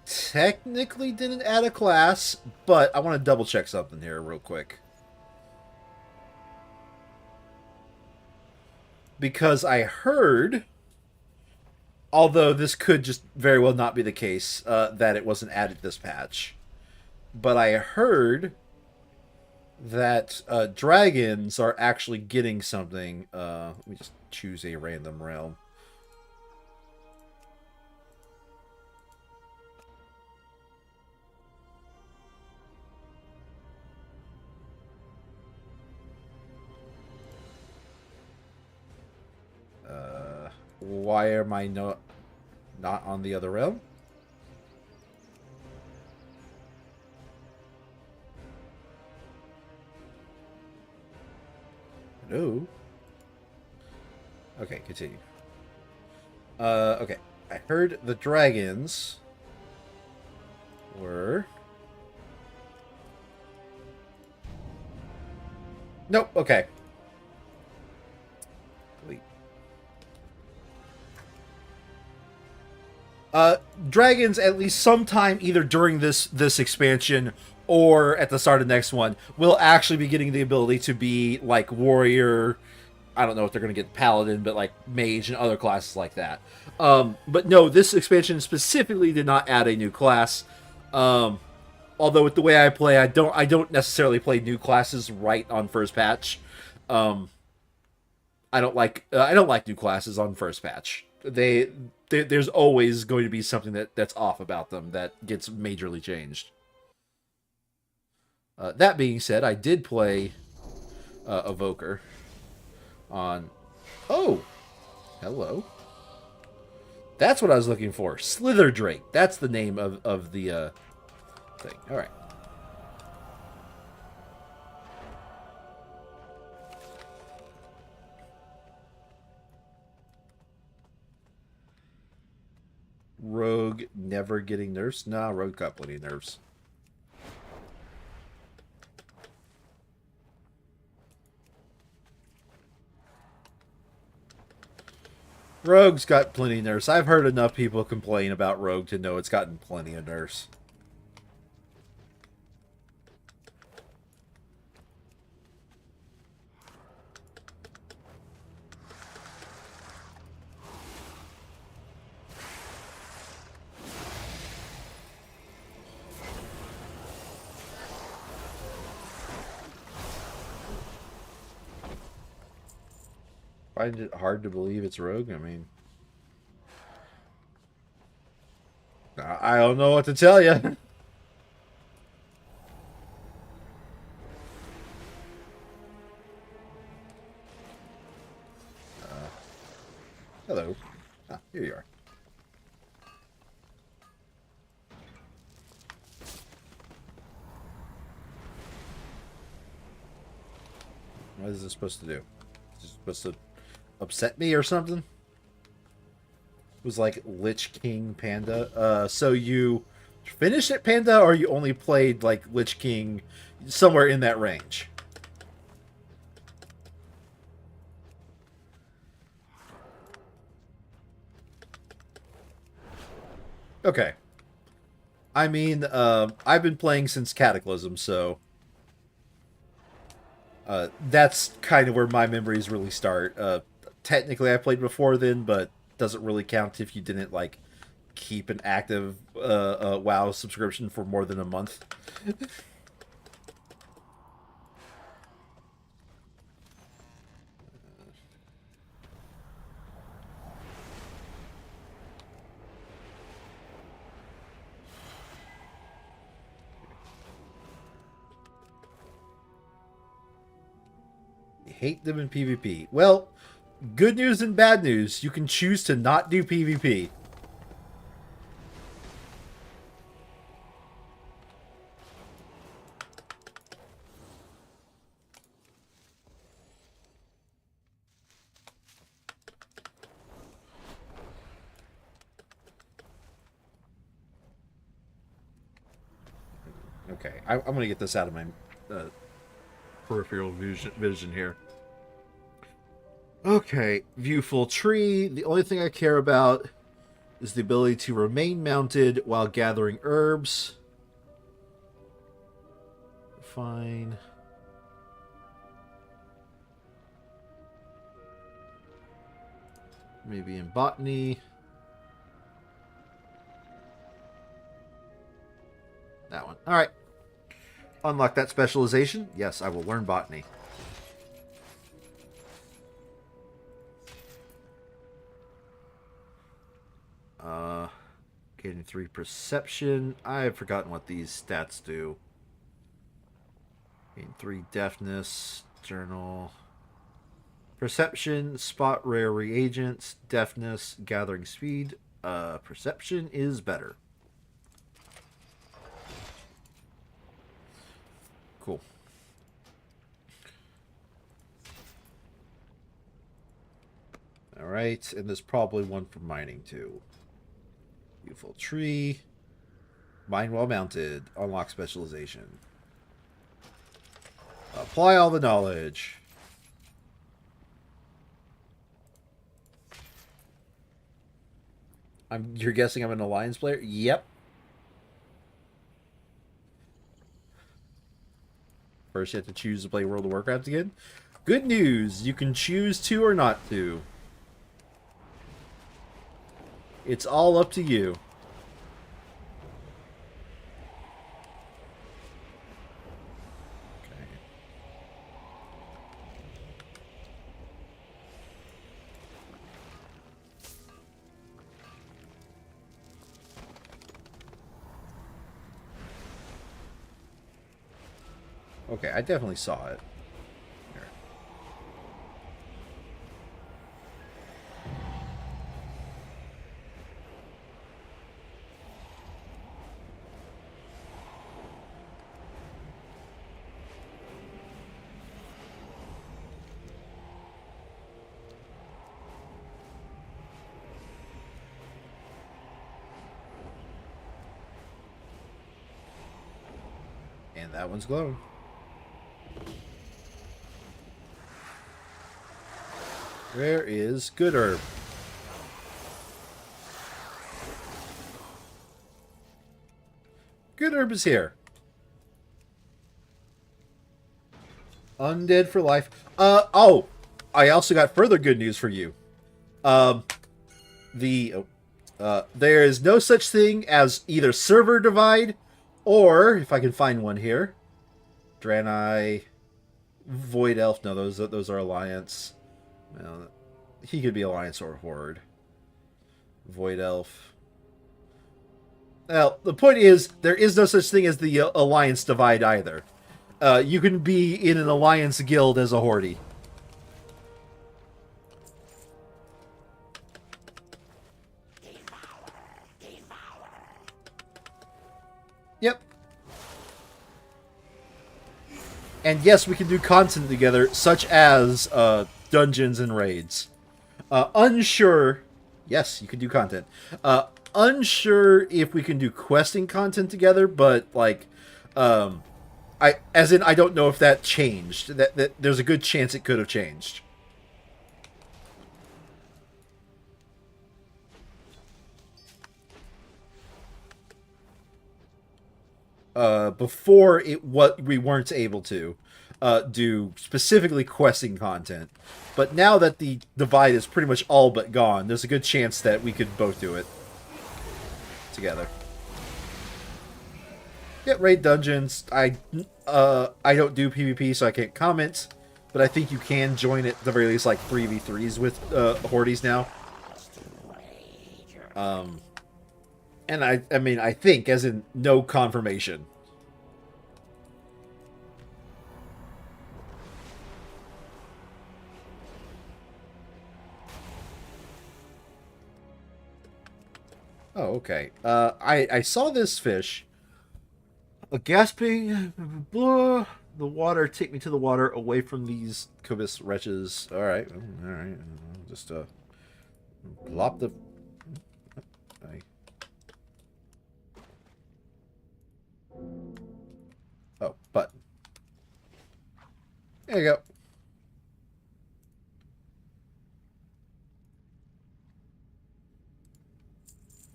Technically didn't add a class, but I want to double check something here real quick. Because I heard, although this could just very well not be the case, that it wasn't added this patch. But I heard that dragons are actually getting something. Let me just choose a random realm. Why am I not on the other realm? Hello? Okay, continue. Okay. I heard the dragons were... Nope, okay. Delete. Dragons, at least sometime either during this expansion or at the start of the next one, will actually be getting the ability to be like warrior. I don't know if they're going to get paladin, but like mage and other classes like that. But no, this expansion specifically did not add a new class. Although with the way I play, I don't necessarily play new classes right on first patch. I don't like new classes on first patch. There's always going to be something that's off about them that gets majorly changed. That being said, I did play Evoker on... Oh! Hello. That's what I was looking for. Slither Drake. That's the name of the thing. Alright. Rogue never getting nerfs? Nah, Rogue got plenty of nerfs. Rogue's got plenty of nerfs. I've heard enough people complain about Rogue to know it's gotten plenty of nerfs. Find it hard to believe it's Rogue. I mean, I don't know what to tell you. Hello. Ah, here you are. What is this supposed to do? Is this supposed to upset me or something? It was like Lich King Panda. So you finished it, Panda, or you only played like Lich King somewhere in that range? Okay. I mean, I've been playing since Cataclysm, so that's kind of where my memories really start. Technically, I played before then, but doesn't really count if you didn't like keep an active WoW subscription for more than a month. Hate them in PvP. Well, good news and bad news. You can choose to not do PvP. Okay, I'm going to get this out of my peripheral vision here. Okay, view full tree. The only thing I care about is the ability to remain mounted while gathering herbs. Fine. Maybe in botany. That one. Alright. Unlock that specialization. Yes, I will learn botany. Getting 3 perception. I've forgotten what these stats do. Gain 3 deafness. Journal. Perception. Spot rare reagents. Deafness. Gathering speed. Perception is better. Cool. Alright, and there's probably one for mining too. Beautiful tree. Mine while mounted. Unlock specialization. Apply all the knowledge. You're guessing I'm an Alliance player? Yep. First, you have to choose to play World of Warcraft again. Good news! You can choose to or not to. It's all up to you. Okay, I definitely saw it. Here. And that one's glowing. Where is good herb? herb is here. Undead for life. Oh, I also got further good news for you. There is no such thing as either server divide or, if I can find one here, Draenei, Void Elf. No, those are Alliance. Well, he could be Alliance or Horde. Void Elf. Well, the point is, there is no such thing as the Alliance divide either. You can be in an Alliance guild as a Horde. Yep. And yes, we can do content together, such as dungeons and raids. Unsure. Yes, you can do content. Unsure if we can do questing content together, but like, I don't know if that changed. That there's a good chance it could have changed. Before we weren't able to do specifically questing content, but now that the divide is pretty much all but gone, there's a good chance that we could both do it together. Yeah, raid dungeons. I don't do PvP, so I can't comment, but I think you can join at the very least like 3v3s with Hordes now. And I mean, I think, as in no confirmation. Oh, okay. I saw this fish. A gasping, blah, the water, take me to the water, away from these Cobus wretches. Alright, alright. Just, plop the... Oh, button. There you go.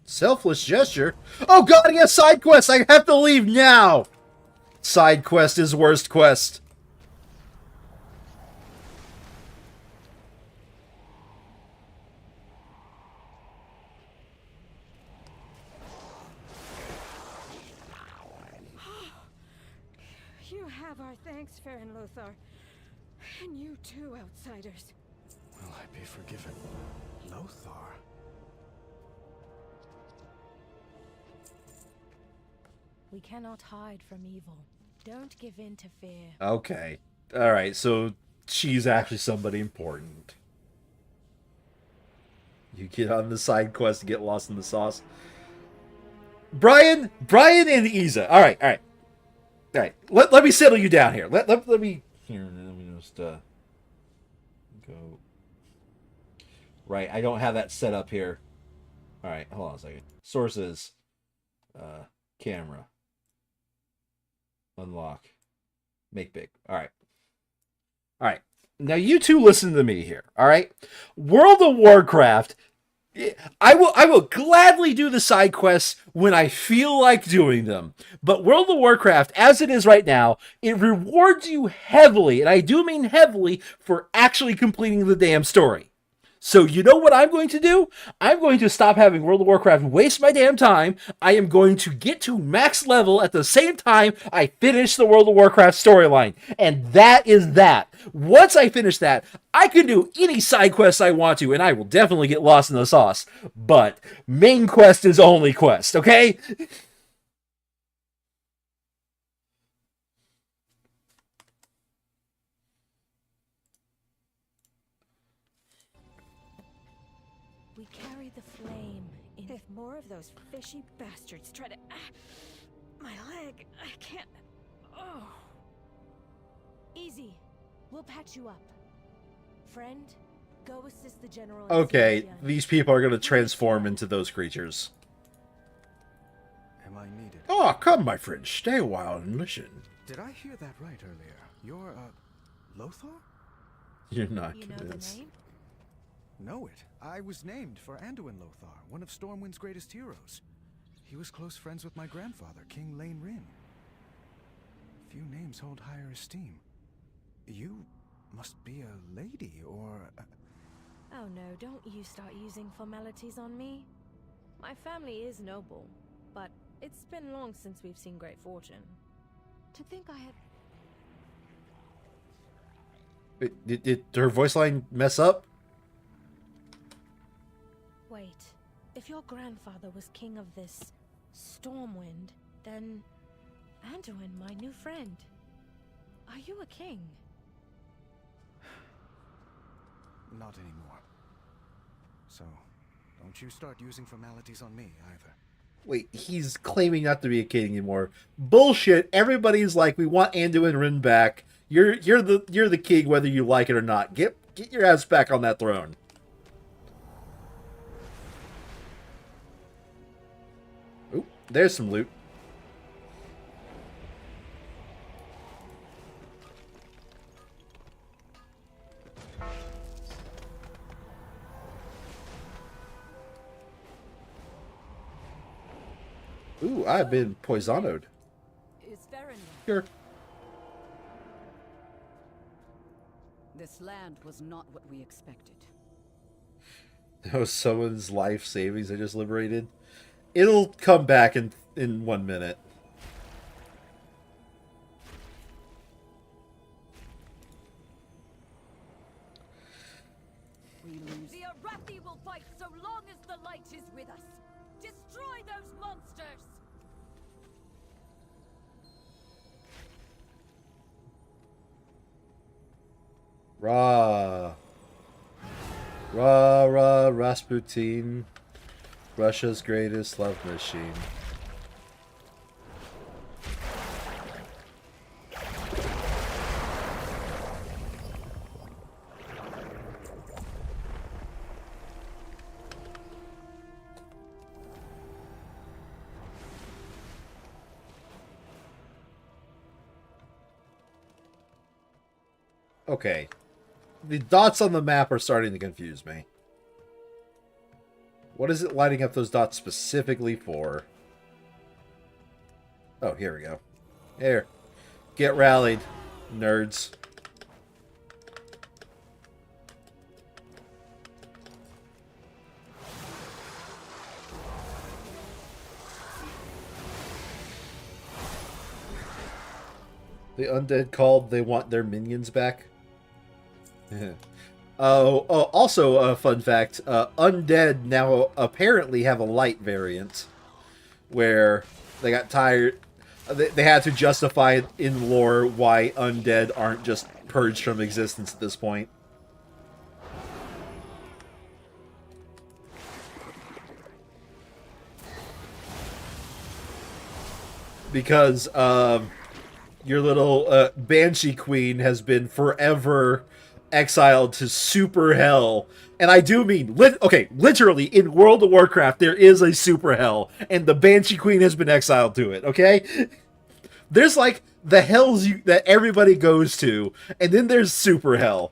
Selfless gesture? Oh god, I got side quest! I have to leave now! Side quest is worst quest.
You have our thanks, Fair and Lothar. And you too, outsiders.
Will I be forgiven? Lothar?
We cannot hide from evil. Don't give in to fear.
Okay. Alright, so she's actually somebody important. You get on the side quest to get lost in the sauce. Brian and Isa. Alright. Alright. Let me settle you down here. Let me here, let me just go. Right, I don't have that set up here. Alright, hold on a second. Sources. Camera. Unlock. Make big. Alright. Alright. Now you two listen to me here. Alright? World of Warcraft, I will gladly do the side quests when I feel like doing them. But World of Warcraft, as it is right now, it rewards you heavily, and I do mean heavily, for actually completing the damn story. So you know what I'm going to do? I'm going to stop having World of Warcraft waste my damn time. I am going to get to max level at the same time I finish the World of Warcraft storyline. And that is that. Once I finish that, I can do any side quest I want to, and I will definitely get lost in the sauce. But main quest is only quest, okay?
We carry the flame. If more of those fishy bastards try to... my leg, I can't... Oh. Easy. We'll patch you up. Friend, go assist the general.
Okay, these people are going to transform into those creatures.
Am I needed?
Oh, come, my friend. Stay a while and listen.
Did I hear that right earlier? You're, Lothar?
You're not
You know
convinced.
the name?
Know it. I was named for Anduin Lothar, one of Stormwind's greatest heroes. He was close friends with my grandfather, King Lane Rin. Few names hold higher esteem. You must be a lady, or...
Oh no, don't you start using formalities on me. My family is noble, but it's been long since we've seen great fortune. To think I had...
Did her voice line mess up?
Wait, if your grandfather was king of this Stormwind, then Anduin, my new friend, are you a king?
Not anymore. So, don't you start using formalities on me, either.
Wait, he's claiming not to be a king anymore. Bullshit! Everybody's like, we want Anduin Rin back. You're the king whether you like it or not. Get your ass back on that throne. Oop, there's some loot. Ooh, I've been poisoned.
Is Farron?
Sure.
This land was not what we expected.
That was someone's life savings I just liberated. It'll come back in 1 minute.
We lose. The Arathi will fight so long as the light is with us. Destroy those monsters!
Rah. Rah, rah, Rasputin. Russia's greatest love machine. Okay. The dots on the map are starting to confuse me. What is it lighting up those dots specifically for? Oh, here we go. Here. Get rallied, nerds. The undead called, they want their minions back. Also a fun fact, undead now apparently have a light variant where they got tired, they had to justify in lore why undead aren't just purged from existence at this point. Because your little Banshee Queen has been forever exiled to super hell. And I do mean, literally, in World of Warcraft, there is a super hell, and the Banshee Queen has been exiled to it, okay? There's, like, the hells that everybody goes to, and then there's super hell.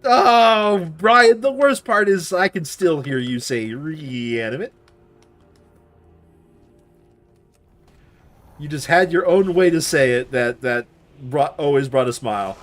Oh, Brian, the worst part is I can still hear you say reanimate. You just had your own way to say it that always brought a smile.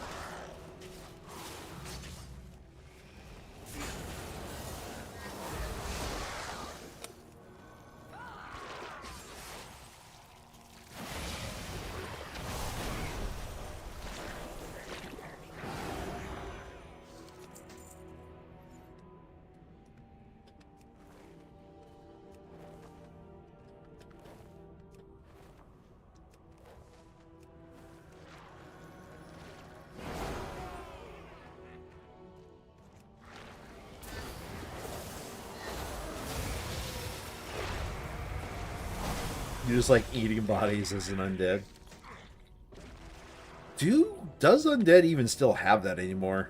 You just like eating bodies as an undead. Does undead even still have that anymore?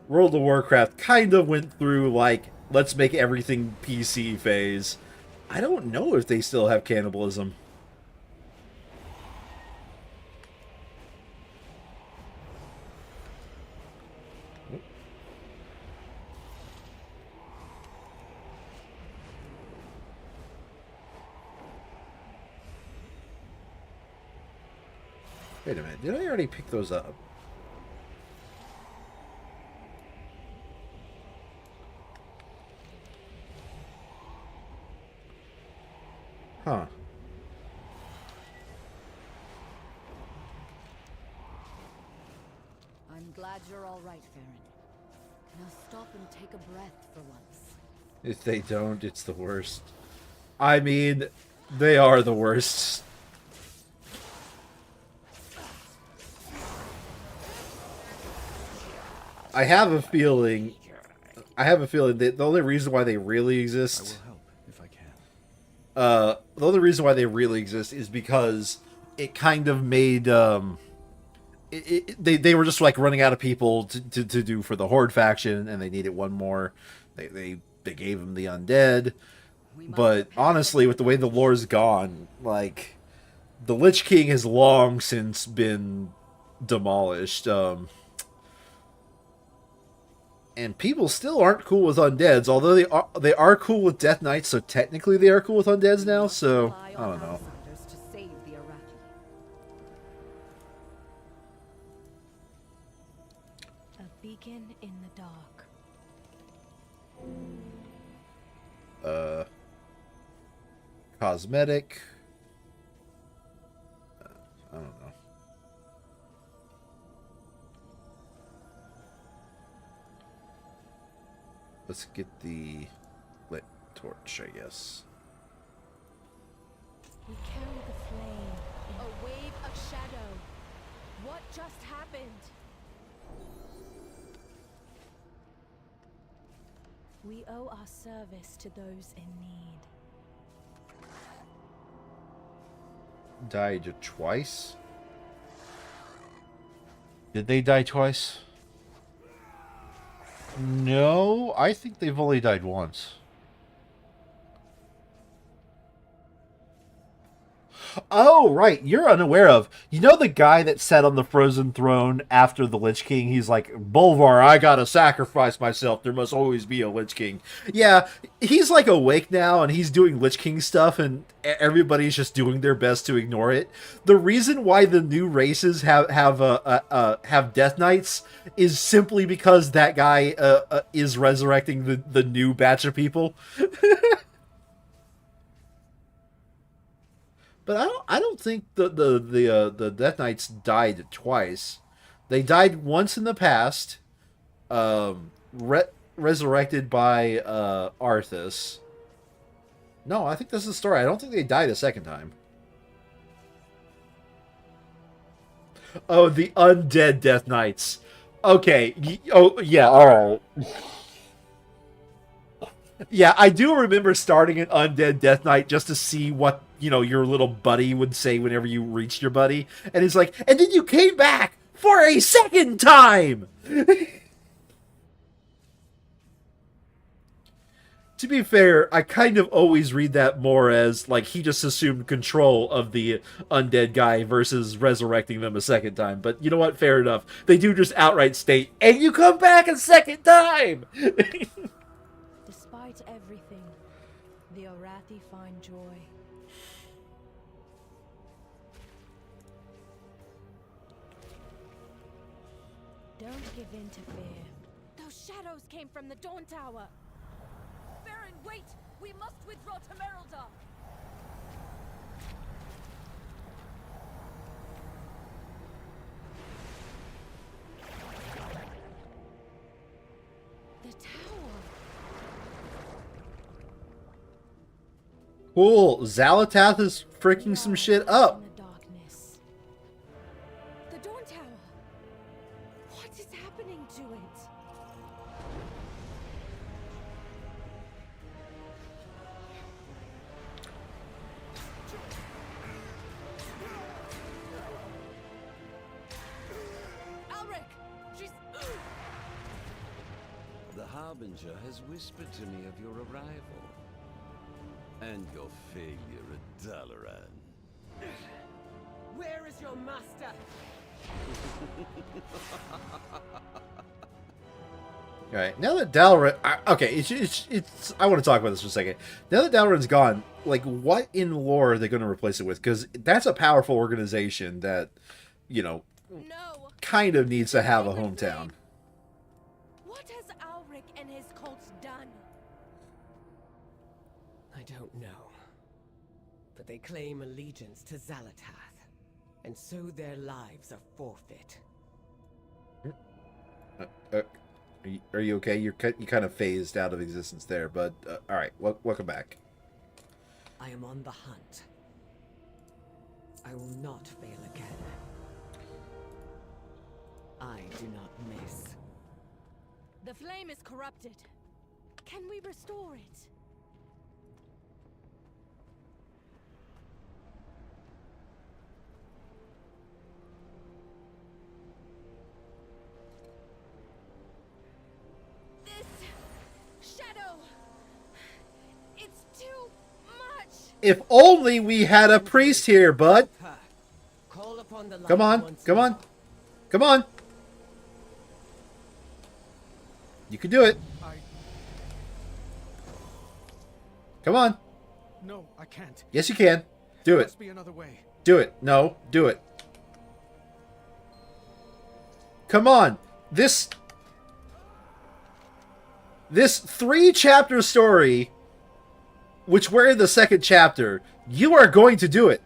World of Warcraft kind of went through, like, let's make everything PC phase. I don't know if they still have cannibalism. Wait a minute. Did I already pick those up? Huh.
I'm glad you're all right, Farron. Now stop and take a breath for once.
If they don't, it's the worst. I mean, they are the worst. I have a feeling that the only reason why they really exist,
I will help if I can.
the only reason why they really exist is because it kind of made they were just like running out of people to do for the Horde faction, and they needed one more. They gave them the undead, but honestly, with the way the lore's gone, like the Lich King has long since been demolished. And people still aren't cool with undeads, although they are cool with Death Knights, so technically they are cool with undeads now, so I don't know.
To save the Arathi.
A beacon in the dark.
Cosmetic. I don't know. Let's get the lit torch, I guess.
We carry the flame. A wave of shadow. What just happened? We owe our service to those in need.
Died twice? Did they die twice? No, I think they've only died once. Oh, right. You're unaware of. You know the guy that sat on the frozen throne after the Lich King? He's like, Bolvar, I gotta sacrifice myself. There must always be a Lich King. Yeah, he's like awake now and he's doing Lich King stuff and everybody's just doing their best to ignore it. The reason why the new races have Death Knights is simply because that guy is resurrecting the new batch of people. But I don't think the Death Knights died twice. They died once in the past, resurrected by Arthas. No, I think this is the story. I don't think they died a second time. Oh, the undead Death Knights. Okay. Oh, yeah, alright. Yeah, I do remember starting an undead Death Knight just to see what, you know, your little buddy would say whenever you reached your buddy. And it's like, and then you came back for a second time! To be fair, I kind of always read that more as, like, he just assumed control of the undead guy versus resurrecting them a second time. But you know what? Fair enough. They do just outright state, and you come back a second time!
Despite everything, the Arathi find joy. Don't give in to fear. Those shadows came from the Dawn Tower.
Farron, wait! We must withdraw to Merildar!
The tower.
Cool. Zalatath is freaking some shit up.
In the darkness. The Dawn Tower. What is happening to it?
Alric! She's...
The Harbinger has whispered to me of your arrival. And your failure at Dalaran.
Where is your master?
Alright, now that Dalaran... Okay, it's I want to talk about this for a second. Now that Dalaran's gone, like, what in lore are they going to replace it with? Because that's a powerful organization that you know,
No.
kind of needs to have a
Sacred
hometown.
flame. What has Alric and his cults done?
I don't know. But they claim allegiance to Xalatath, and so their lives are forfeit.
Are you okay? You kind of phased out of existence there, but all right. Welcome back.
I am on the hunt. I will not fail again. I do not miss.
The flame is corrupted. Can we restore it? This shadow. It's too much.
If only we had a priest here, bud.
Call upon the
Come
light
on,
once
come on,
more.
come on. You can do it. Come on.
No, I can't.
Yes, you can. Do
There
it.
must be another way.
Do it. No, do it. Come on. This 3-chapter story, which we're in the 2nd chapter, you are going to do it.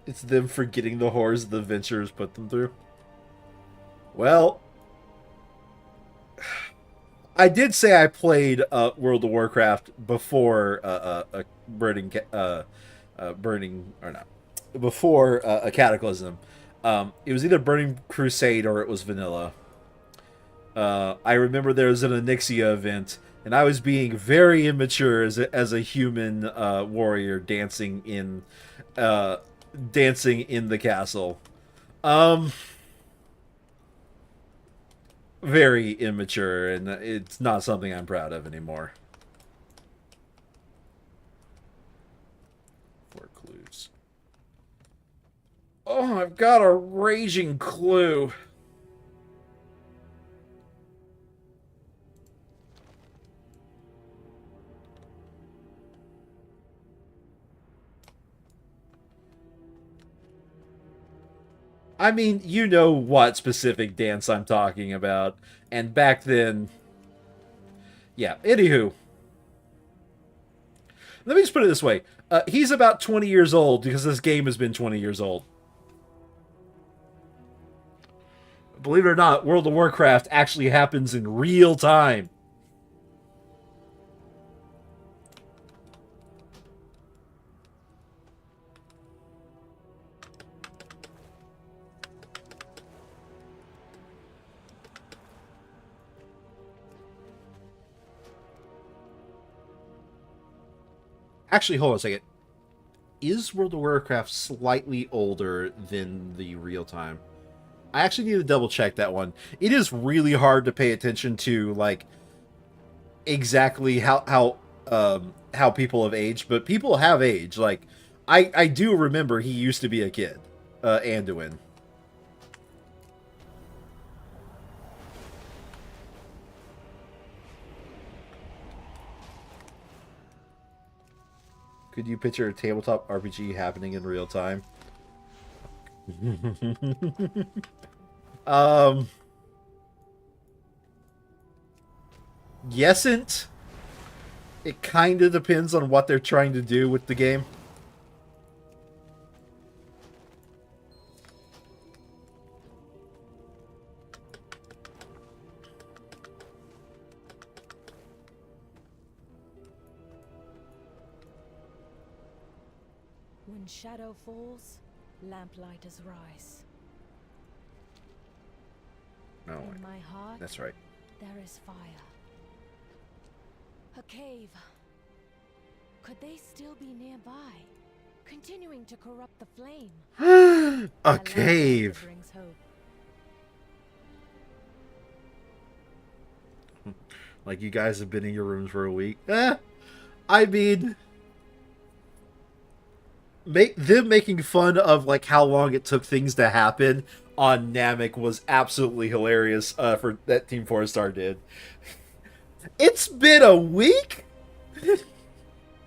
It's them forgetting the horrors the adventurers put them through. Well, I did say I played World of Warcraft before before a Cataclysm. It was either Burning Crusade or it was vanilla. I remember there was an Onyxia event, and I was being very immature as a human warrior dancing in the castle. Very immature, and it's not something I'm proud of anymore. 4 clues. Oh, I've got a raging clue. I mean, you know what specific dance I'm talking about. And back then... Yeah, anywho. Let me just put it this way. He's about 20 years old because this game has been 20 years old. Believe it or not, World of Warcraft actually happens in real time. Actually, hold on a second. Is World of Warcraft slightly older than the real time? I actually need to double check that one. It is really hard to pay attention to, like, exactly how people have aged, but people have aged. Like, I do remember he used to be a kid, Anduin. Could you picture a tabletop RPG happening in real time? Yesn't. It kind of depends on what they're trying to do with the game.
When shadow falls, lamplighters rise.
No,
In my heart,
that's right.
there is fire. A cave. Could they still be nearby, continuing to corrupt the flame?
A cave.
Brings hope.
Like, you guys have been in your rooms for a week. I mean, them making fun of, like, how long it took things to happen on Namek was absolutely hilarious for that Team 4 Star did. It's been a week?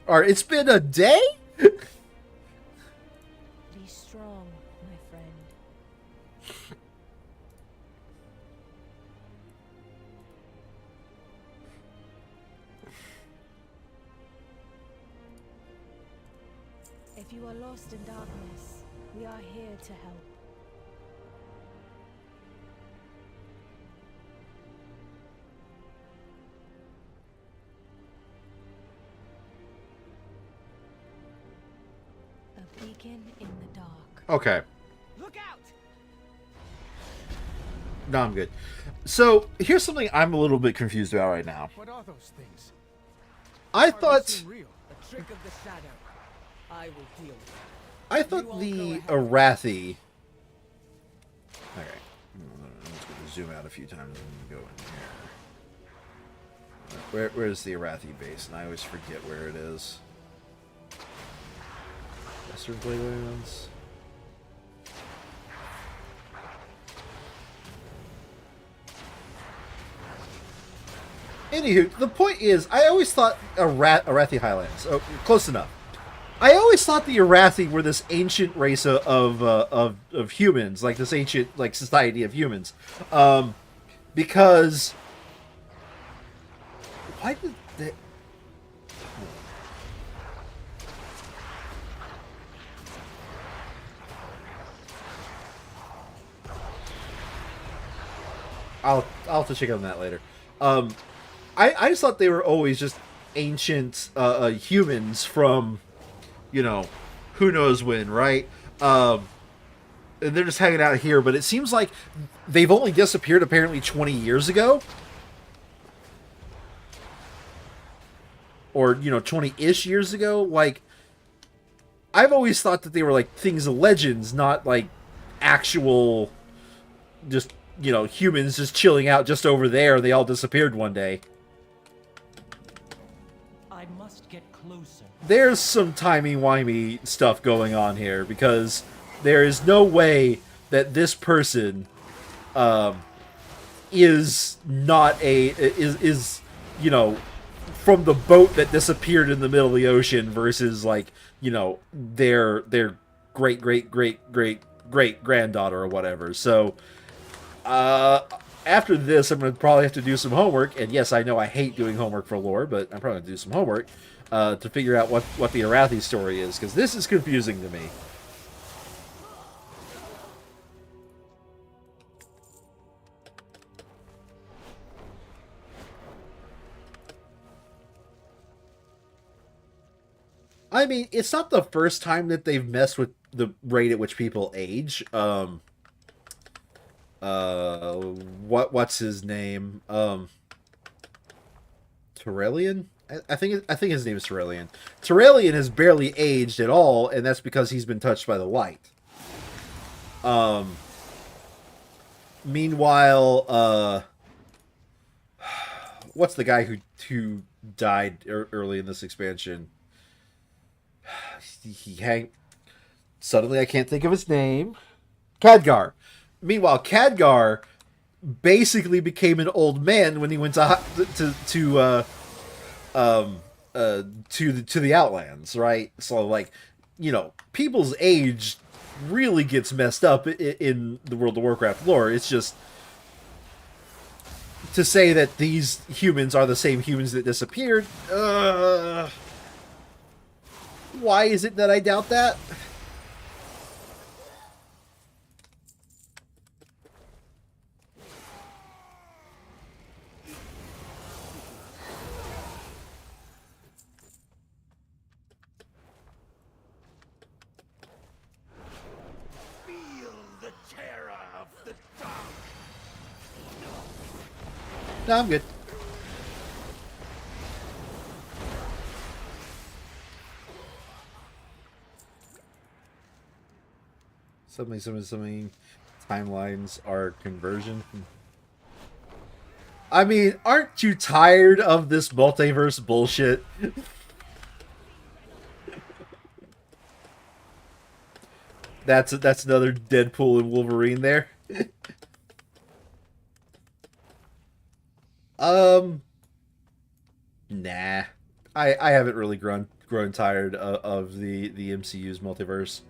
Or it's been a day?
Be strong, my friend. If you are lost in darkness, we are here to help. A beacon in the dark.
Okay.
Look out!
No, I'm good. So, here's something I'm a little bit confused about right now.
What are those things?
I
Hardly
thought...
seem real.
A trick of the shadow. I will deal with it.
I thought the Arathi... Okay. I'm just going to zoom out a few times and go in here. Where's the Arathi base? And I always forget where it is. Western Playlands. Anywho, the point is, I always thought Arathi Highlands. Oh, close enough. I always thought the Arathi were this ancient race of humans, like this ancient like society of humans, because why did they? I'll have to check on that later. I just thought they were always just ancient humans from, you know, who knows when, right? And they're just hanging out here, but it seems like they've only disappeared apparently 20 years ago. Or, you know, 20-ish years ago. Like, I've always thought that they were like things of legends, not like actual, just, you know, humans just chilling out just over there. They all disappeared one day.
I must get closer.
There's some timey-wimey stuff going on here, because there is no way that this person is not is you know, from the boat that disappeared in the middle of the ocean versus, like, you know, their great granddaughter or whatever. So after this, I'm going to probably have to do some homework. And yes, I know I hate doing homework for lore, but I'm probably going to do some homework to figure out what the Arathi story is, because this is confusing to me. I mean, it's not the first time that they've messed with the rate at which people age. What's his name? Terrellian? I think his name is Terrellian. Terrellian has barely aged at all, and that's because he's been touched by the light. Meanwhile, what's the guy who died early in this expansion? Suddenly I can't think of his name. Khadgar. Meanwhile, Khadgar basically became an old man when he went to the Outlands, right? So, like, you know, people's age really gets messed up in the World of Warcraft lore. It's just to say that these humans are the same humans that disappeared. Why is it that I doubt that?
Feel the terror of the dark.
No, I'm good. Something. Timelines are conversion. I mean, aren't you tired of this multiverse bullshit? That's another Deadpool and Wolverine there. Nah. I haven't really grown growing tired of the MCU's multiverse.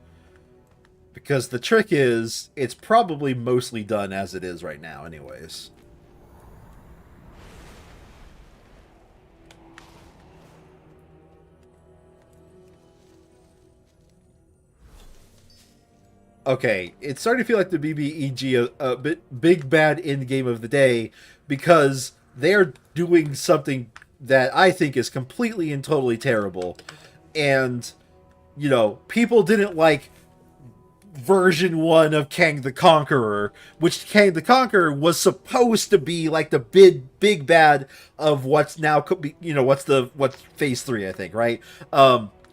Because the trick is, it's probably mostly done as it is right now anyways. Okay, it's starting to feel like the BBEG a big bad end game of the day, because they're doing something that I think is completely and totally terrible. And, you know, people didn't like version 1 of Kang the Conqueror, which Kang the Conqueror was supposed to be like the big bad of what's now, you know, what's phase 3, I think, right?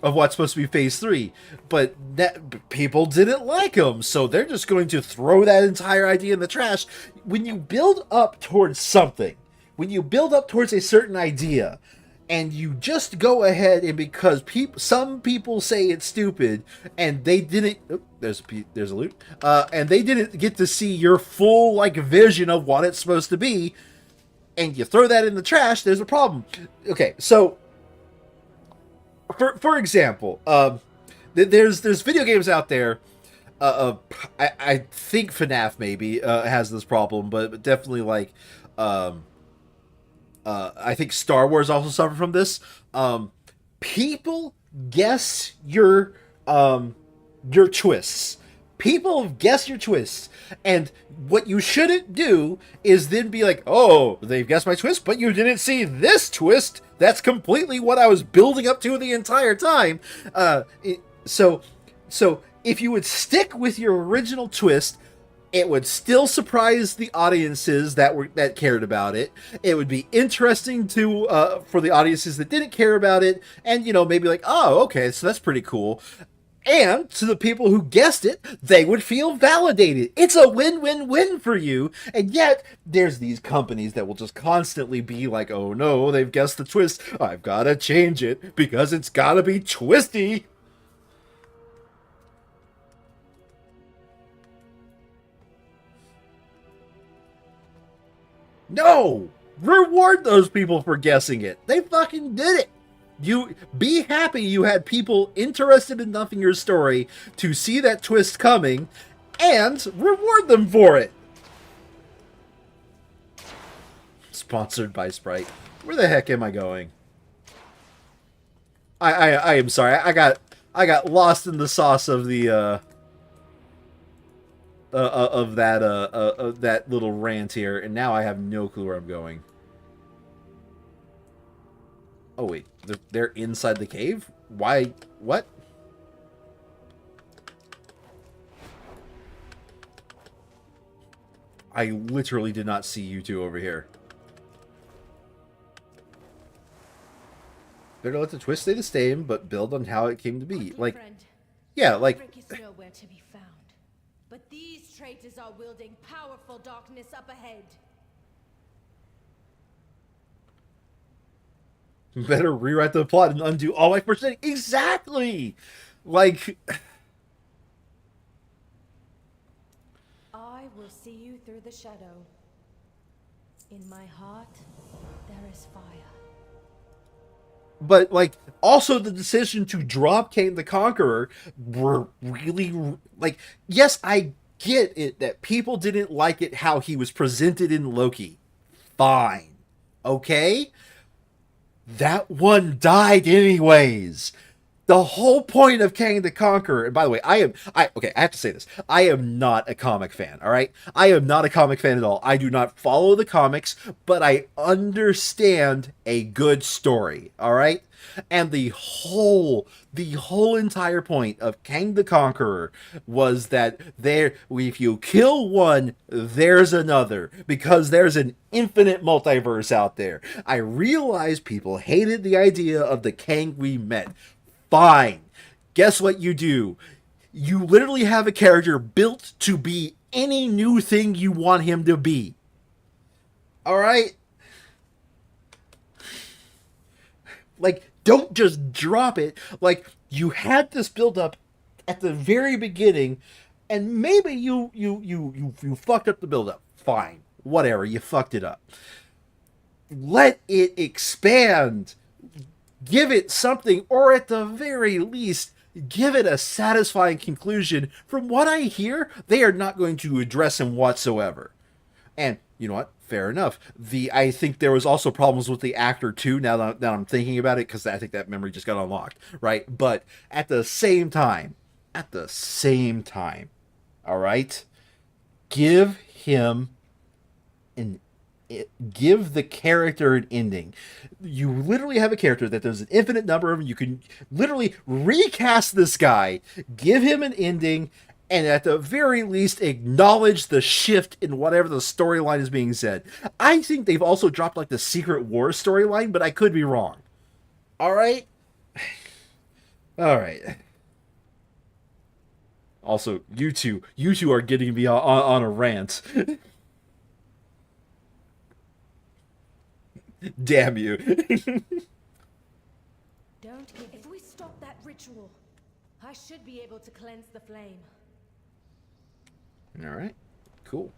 Of what's supposed to be phase 3, but that people didn't like him, so they're just going to throw that entire idea in the trash. When you build up towards something, when you build up towards a certain idea, and you just go ahead and because some people say it's stupid, and they didn't. Oh, there's a loot, and they didn't get to see your full like vision of what it's supposed to be, and you throw that in the trash. There's a problem. Okay, so. For example, there's video games out there. I think FNAF maybe has this problem, but definitely like I think Star Wars also suffer from this. People guess your twists. People guess your twists, and what you shouldn't do is then be like, oh, they've guessed my twist, but you didn't see this twist. That's completely what I was building up to the entire time. So if you would stick with your original twist, it would still surprise the audiences that cared about it. It would be interesting to for the audiences that didn't care about it, and you know, maybe like, oh, okay, so that's pretty cool. And to the people who guessed it, they would feel validated. It's a win-win-win for you. And yet, there's these companies that will just constantly be like, oh no, they've guessed the twist. I've got to change it because it's got to be twisty. No! Reward those people for guessing it. They fucking did it. You be happy you had people interested enough in your story to see that twist coming, and reward them for it. Sponsored by Sprite. Where the heck am I going? I am sorry. I got lost in the sauce of the of that little rant here, and now I have no clue where I'm going. Oh wait, they're inside the cave? Why? What? I literally did not see you two over here. Better let the twist stay the same, but build on how it came to be. Like,
Friend,
yeah, like.
Rick is nowhere to be found, but these traitors are wielding powerful darkness up ahead.
Better rewrite the plot and undo all my percent. Exactly! Like...
I will see you through the shadow. In my heart, there is fire.
But, like, also the decision to drop Kang the Conqueror were really... Like, yes, I get it that people didn't like it how he was presented in Loki. Fine. Okay? That one died anyways. The whole point of Kang the Conqueror, and by the way, I have to say this. I am not a comic fan, all right? I am not a comic fan at all. I do not follow the comics, but I understand a good story, all right? And the whole entire point of Kang the Conqueror was that if you kill one, there's another, because there's an infinite multiverse out there. I realize people hated the idea of the Kang we met. Fine. Guess what you do? You literally have a character built to be any new thing you want him to be. Alright? Like, don't just drop it. Like, you had this build up at the very beginning, and maybe you fucked up the build up. Fine. Whatever, you fucked it up. Let it expand. give it something, or at the very least, give it a satisfying conclusion. From what I hear, they are not going to address him whatsoever. And you know what? Fair enough. I think there was also problems with the actor too. Now that I'm thinking about it, because I think that memory just got unlocked, right? But at the same time, all right, give him give the character an ending. You literally have a character that there's an infinite number of them. You can literally recast this guy, give him an ending, and at the very least acknowledge the shift in whatever the storyline is being said. I think they've also dropped like the Secret Wars storyline, but I could be wrong. All right? All right. Also, you two are getting me on a rant. Damn you.
Don't give. If we stop that ritual, I should be able to cleanse the flame.
All right, cool.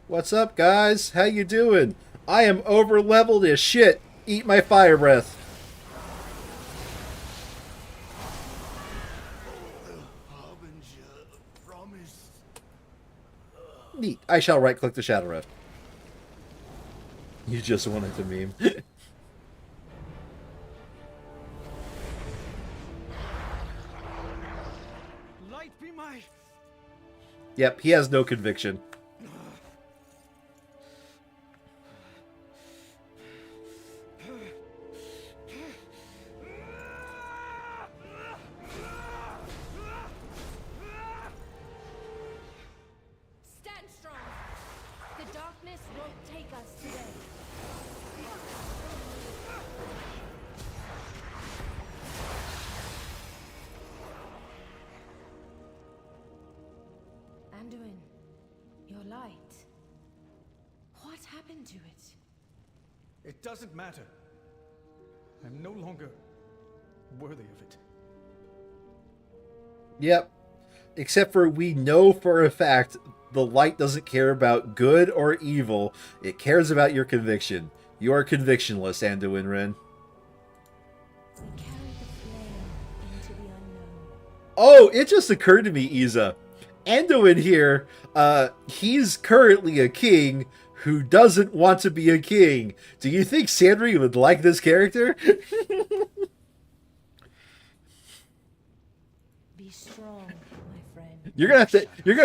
What's up, guys? How you doing? I am over leveled as shit. Eat my fire breath. Neat. I shall right-click the shadow ref. You just wanted to meme.
Light be my...
Yep, he has no conviction.
Stand strong. The darkness won't take us today. Anduin, your light. What happened to it?
It doesn't matter. I'm no longer worthy of it.
Yep. Except for we know for a fact the light doesn't care about good or evil. It cares about your conviction. You are convictionless, Anduin Ren.
We carry the flame into the unknown.
Oh, it just occurred to me, Isa. Anduin here, he's currently a king who doesn't want to be a king. Do you think Sandry would like this character?
Be strong, my friend.
You're gonna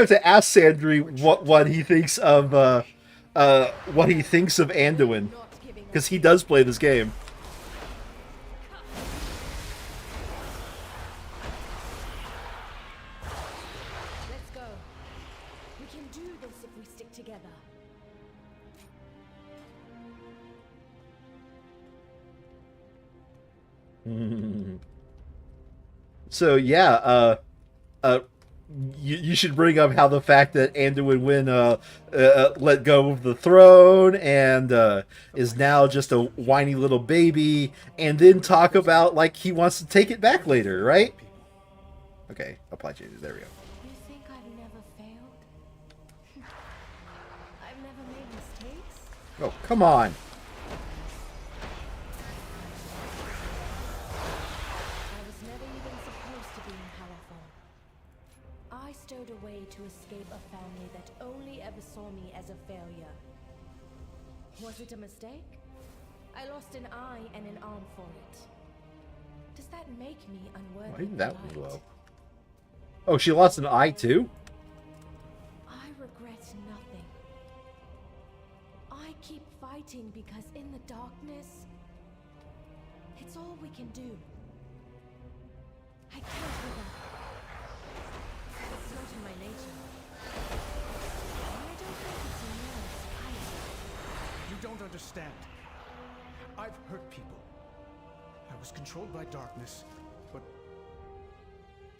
have to ask Sandry what he thinks of Anduin, because he does play this game.
Let's go. We can do this if we stick together.
So yeah, you should bring up how the fact that Anduin Wynn let go of the throne and is now just a whiny little baby, and then talk about like he wants to take it back later, right? Okay, apply changes. There we go.
You think I've never failed? I've never made mistakes?
Oh, come on.
I was never even supposed to be powerful. I stowed away to escape a family that only ever saw me as a failure. Was it a mistake? I lost an eye and an arm for it. Does that make me unworthy?
Why did
of
that
light?
one blow? Oh, she lost an eye too?
I regret nothing. I keep fighting because in the darkness, it's all we can do. I can't give up. It's not in my nature. And I don't think it's in yours either.
You don't understand. I've hurt people. I was controlled by darkness, but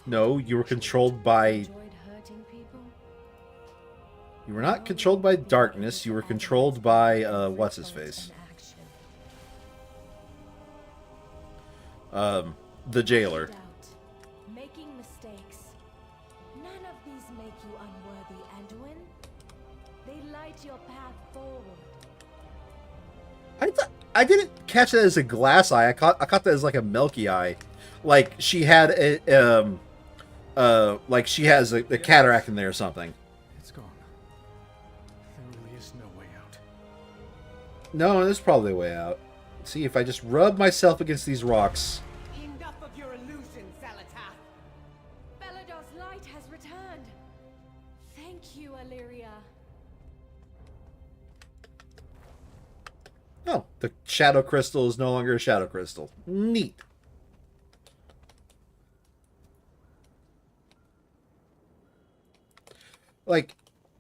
No, you were controlled by...
Enjoyed hurting people?
You were not controlled by darkness, you were controlled by, what's-his-face? The jailer.
Doubt. Making mistakes. None of these make you unworthy, Anduin. They light your path forward.
I didn't catch that as a glass eye. I caught that as like a milky eye, like she had like she has a cataract in there or something.
It's gone. There really is no way out.
No, there's probably a way out. See, if I just rub myself against these rocks.
Enough of your illusions, Zalatath.
Belador's light has returned. Thank you, Illyria.
Oh, the shadow crystal is no longer a shadow crystal. Neat. Like,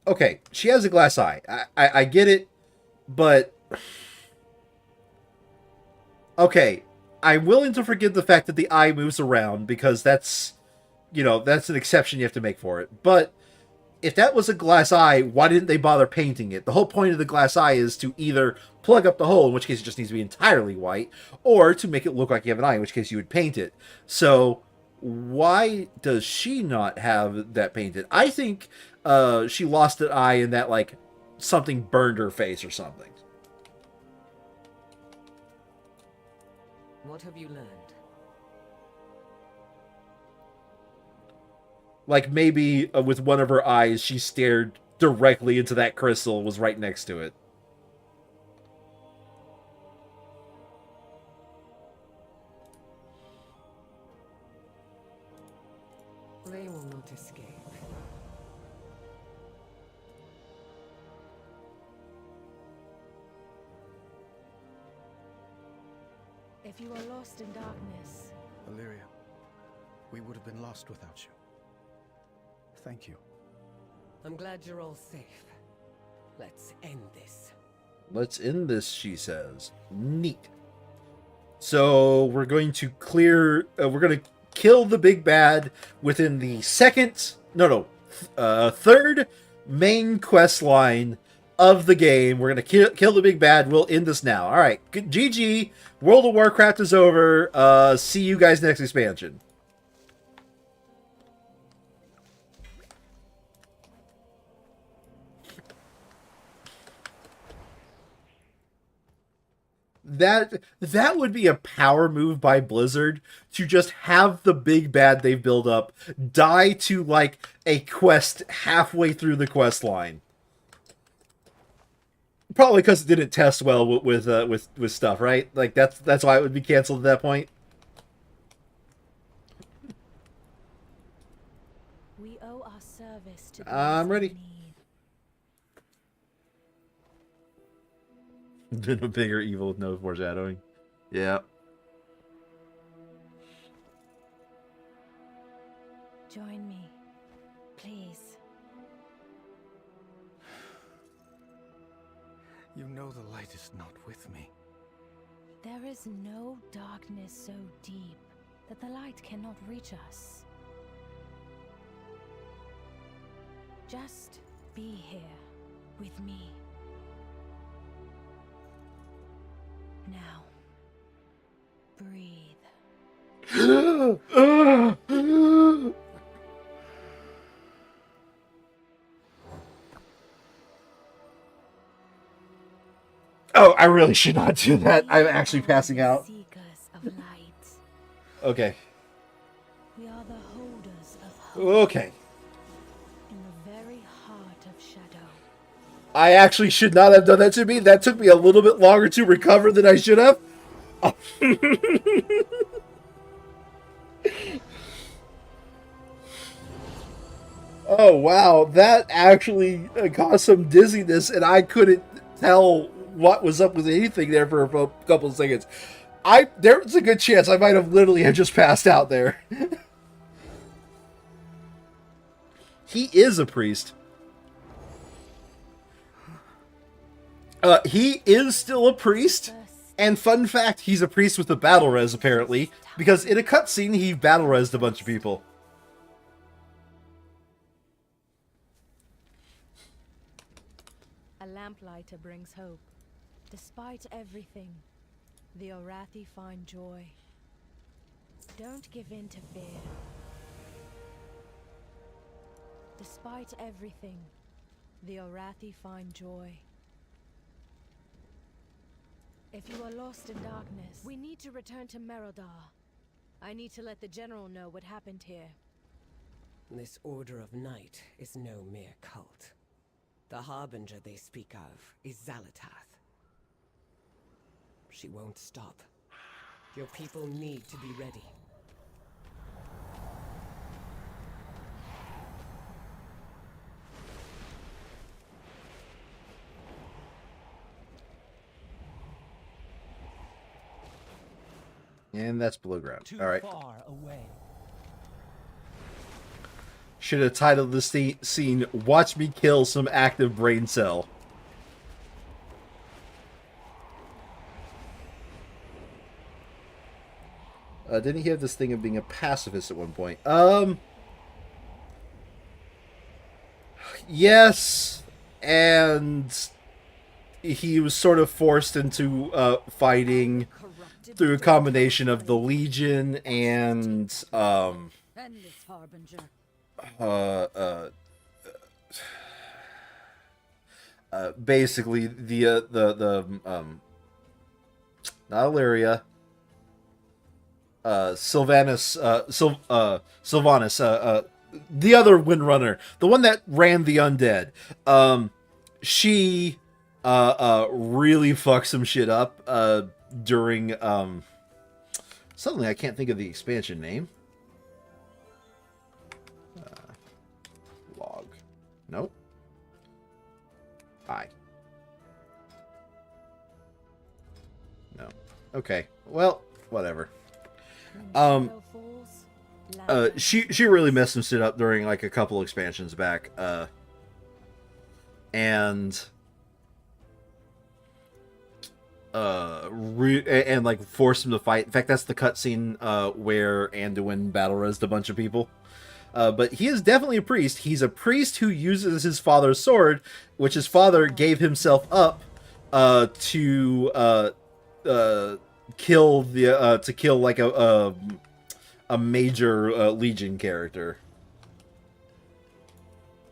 okay, she has a glass eye. I get it, but okay, I'm willing to forgive the fact that the eye moves around because that's, you know, that's an exception you have to make for it. But if that was a glass eye, why didn't they bother painting it? The whole point of the glass eye is to either plug up the hole, in which case it just needs to be entirely white, or to make it look like you have an eye, in which case you would paint it. So why does she not have that painted? I think she lost an eye in that, like, something burned her face or something.
What have you learned?
Like, maybe with one of her eyes, she stared directly into that crystal and was right next to it.
They will not escape.
If you are lost in darkness,
Illyria, we would have been lost without you. Thank you.
I'm glad you're all safe. Let's end this.
Let's end this, she says. Neat. So we're going to clear... we're going to kill the big bad within the third main quest line of the game. We're going to kill the big bad. We'll end this now. All right. GG. World of Warcraft is over. See you guys next expansion. That would be a power move by Blizzard, to just have the big bad they've built up die to, like, a quest halfway through the quest line. Probably because it didn't test well with stuff, right? Like, that's why it would be canceled at that point.
we owe our service to those
I'm
in
ready.
need.
Been a bigger evil with no foreshadowing. Yeah.
Join me, please.
You know the light is not with me.
There is no darkness so deep that the light cannot reach us. Just be here with me. Now, breathe.
Oh, I really should not do that. I'm actually passing out.
Seekers of light.
Okay.
We are the holders of hope
Okay.
in the very heart of shadow.
I actually should not have done that to me. That took me a little bit longer to recover than I should have. Oh, wow. That actually caused some dizziness, and I couldn't tell what was up with anything there for a couple of seconds. There's a good chance I might have literally have just passed out there. He is a priest. He is still a priest. And fun fact, he's a priest with a battle res, apparently. Because in a cutscene, he battle resed a bunch of people.
A lamplighter brings hope. Despite everything, the Orathi find joy. Don't give in to fear. Despite everything, the Orathi find joy. If you are lost in darkness, we need to return to Merodar. I need to let the General know what happened here.
This Order of Night is no mere cult. The Harbinger they speak of is Xalatath. She won't stop. Your people need to be ready.
And that's below ground.
Too
All right.
far away.
Should have titled this scene, "Watch Me Kill Some Active Brain Cell." Didn't he have this thing of being a pacifist at one point? Yes, and he was sort of forced into fighting through a combination of the Legion and
Endless Harbinger.
Basically not Illyria, Sylvanus, the other Windrunner, the one that ran the undead. She really fucked some shit up during suddenly I can't think of the expansion name. Log. Nope. I. No. Okay. Well, whatever. She really messed some shit up during like a couple expansions back. And like forced him to fight. In fact, that's the cutscene where Anduin battle-resed a bunch of people. But he is definitely a priest. He's a priest who uses his father's sword, which his father gave himself up to kill like a major Legion character.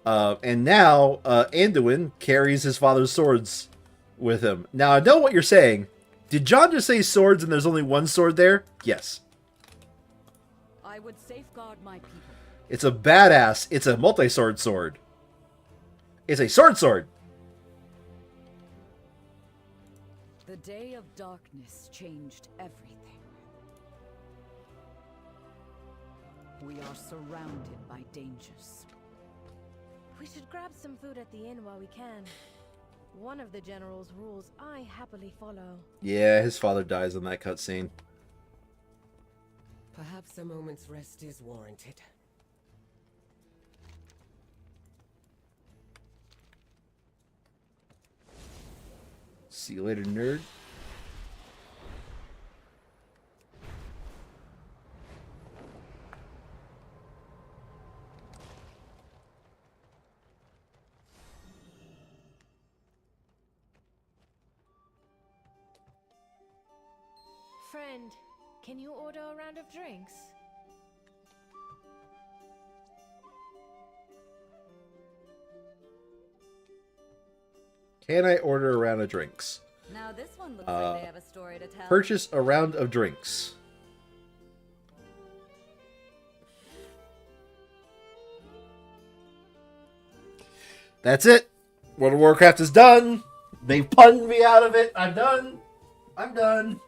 And now Anduin carries his father's swords with him. Now I know what you're saying. Did John just say swords and there's only one sword there? Yes.
I would safeguard my people.
It's a badass. It's a multi-sword sword. It's a sword.
The day of darkness changed everything. We are surrounded by dangers.
We should grab some food at the inn while we can. One of the General's rules I happily follow.
Yeah, his father dies in that cutscene.
Perhaps a moment's rest is warranted.
See you later, nerd.
Friend, can you order a round of drinks?
Can I order a round of drinks?
Now this one looks like they have a story to tell.
Purchase a round of drinks. That's it. World of Warcraft is done. They punned me out of it. I'm done. I'm done.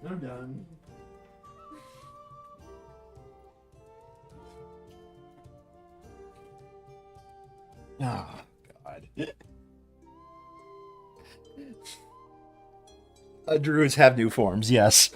I'm done. Oh, God. Druids have new forms, yes.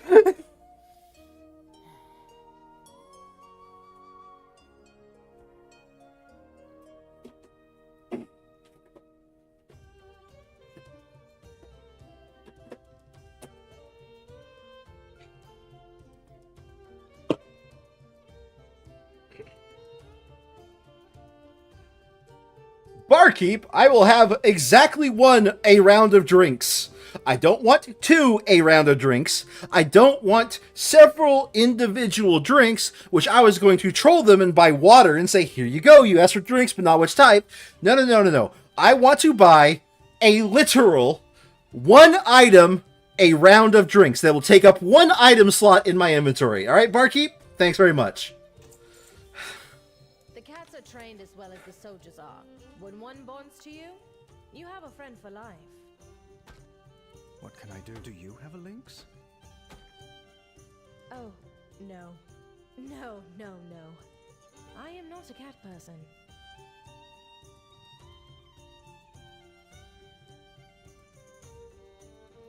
Barkeep, I will have exactly a round of drinks. I don't want a round of drinks. I don't want several individual drinks, which I was going to troll them and buy water and say, here you go, you asked for drinks, but not which type. No. I want to buy a literal one item a round of drinks that will take up 1 item slot in my inventory. All right, barkeep? Thanks very much.
The cats are trained as well as the soldiers are. When one bonds to you, you have a friend for life.
What can I do? Do you have a lynx?
Oh, no. No. I am not a cat person.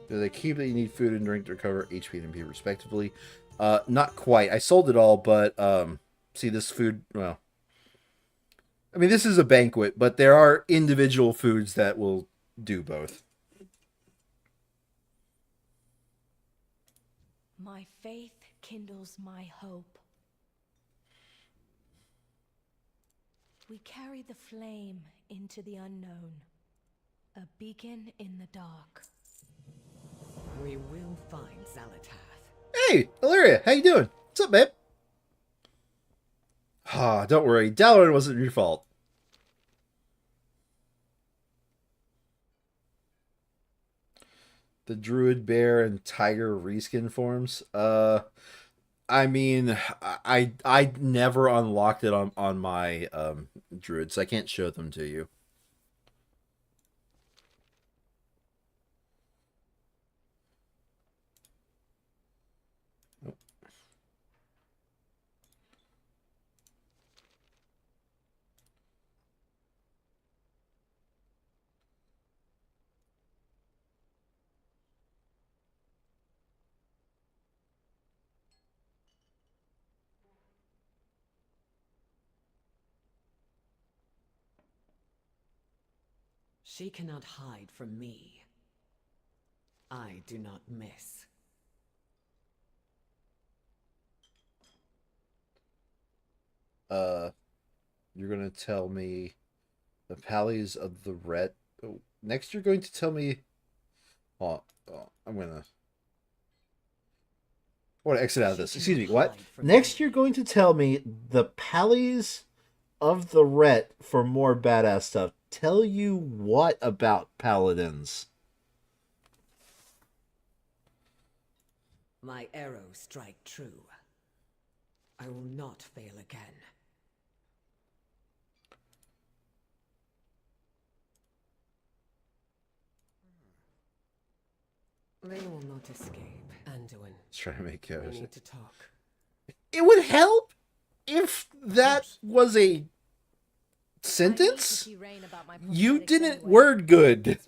Do they keep that you need food and drink to recover HP and MP respectively? Not quite. I sold it all, but see this food, well, I mean, this is a banquet, but there are individual foods that will do both.
My faith kindles my hope. We carry the flame into the unknown, a beacon in the dark.
We will find Zalatath.
Hey, Illyria, how you doing? What's up, babe? Ah, don't worry. Dalaran wasn't your fault. The druid, bear, and tiger reskin forms. I mean, I never unlocked it on my druid, so I can't show them to you.
She cannot hide from me. I do not miss.
You're gonna tell me the pallies of the red. Oh, next, you're going to tell me. Oh, I'm gonna. I want to exit out of this. Excuse me. What? Next, you're going to tell me the pallies of the ret for more badass stuff. Tell you what about paladins?
My arrows strike true. I will not fail again. They will not escape. Anduin,
Let's try to make
we need to talk.
It would help if that was a sentence. You didn't word good.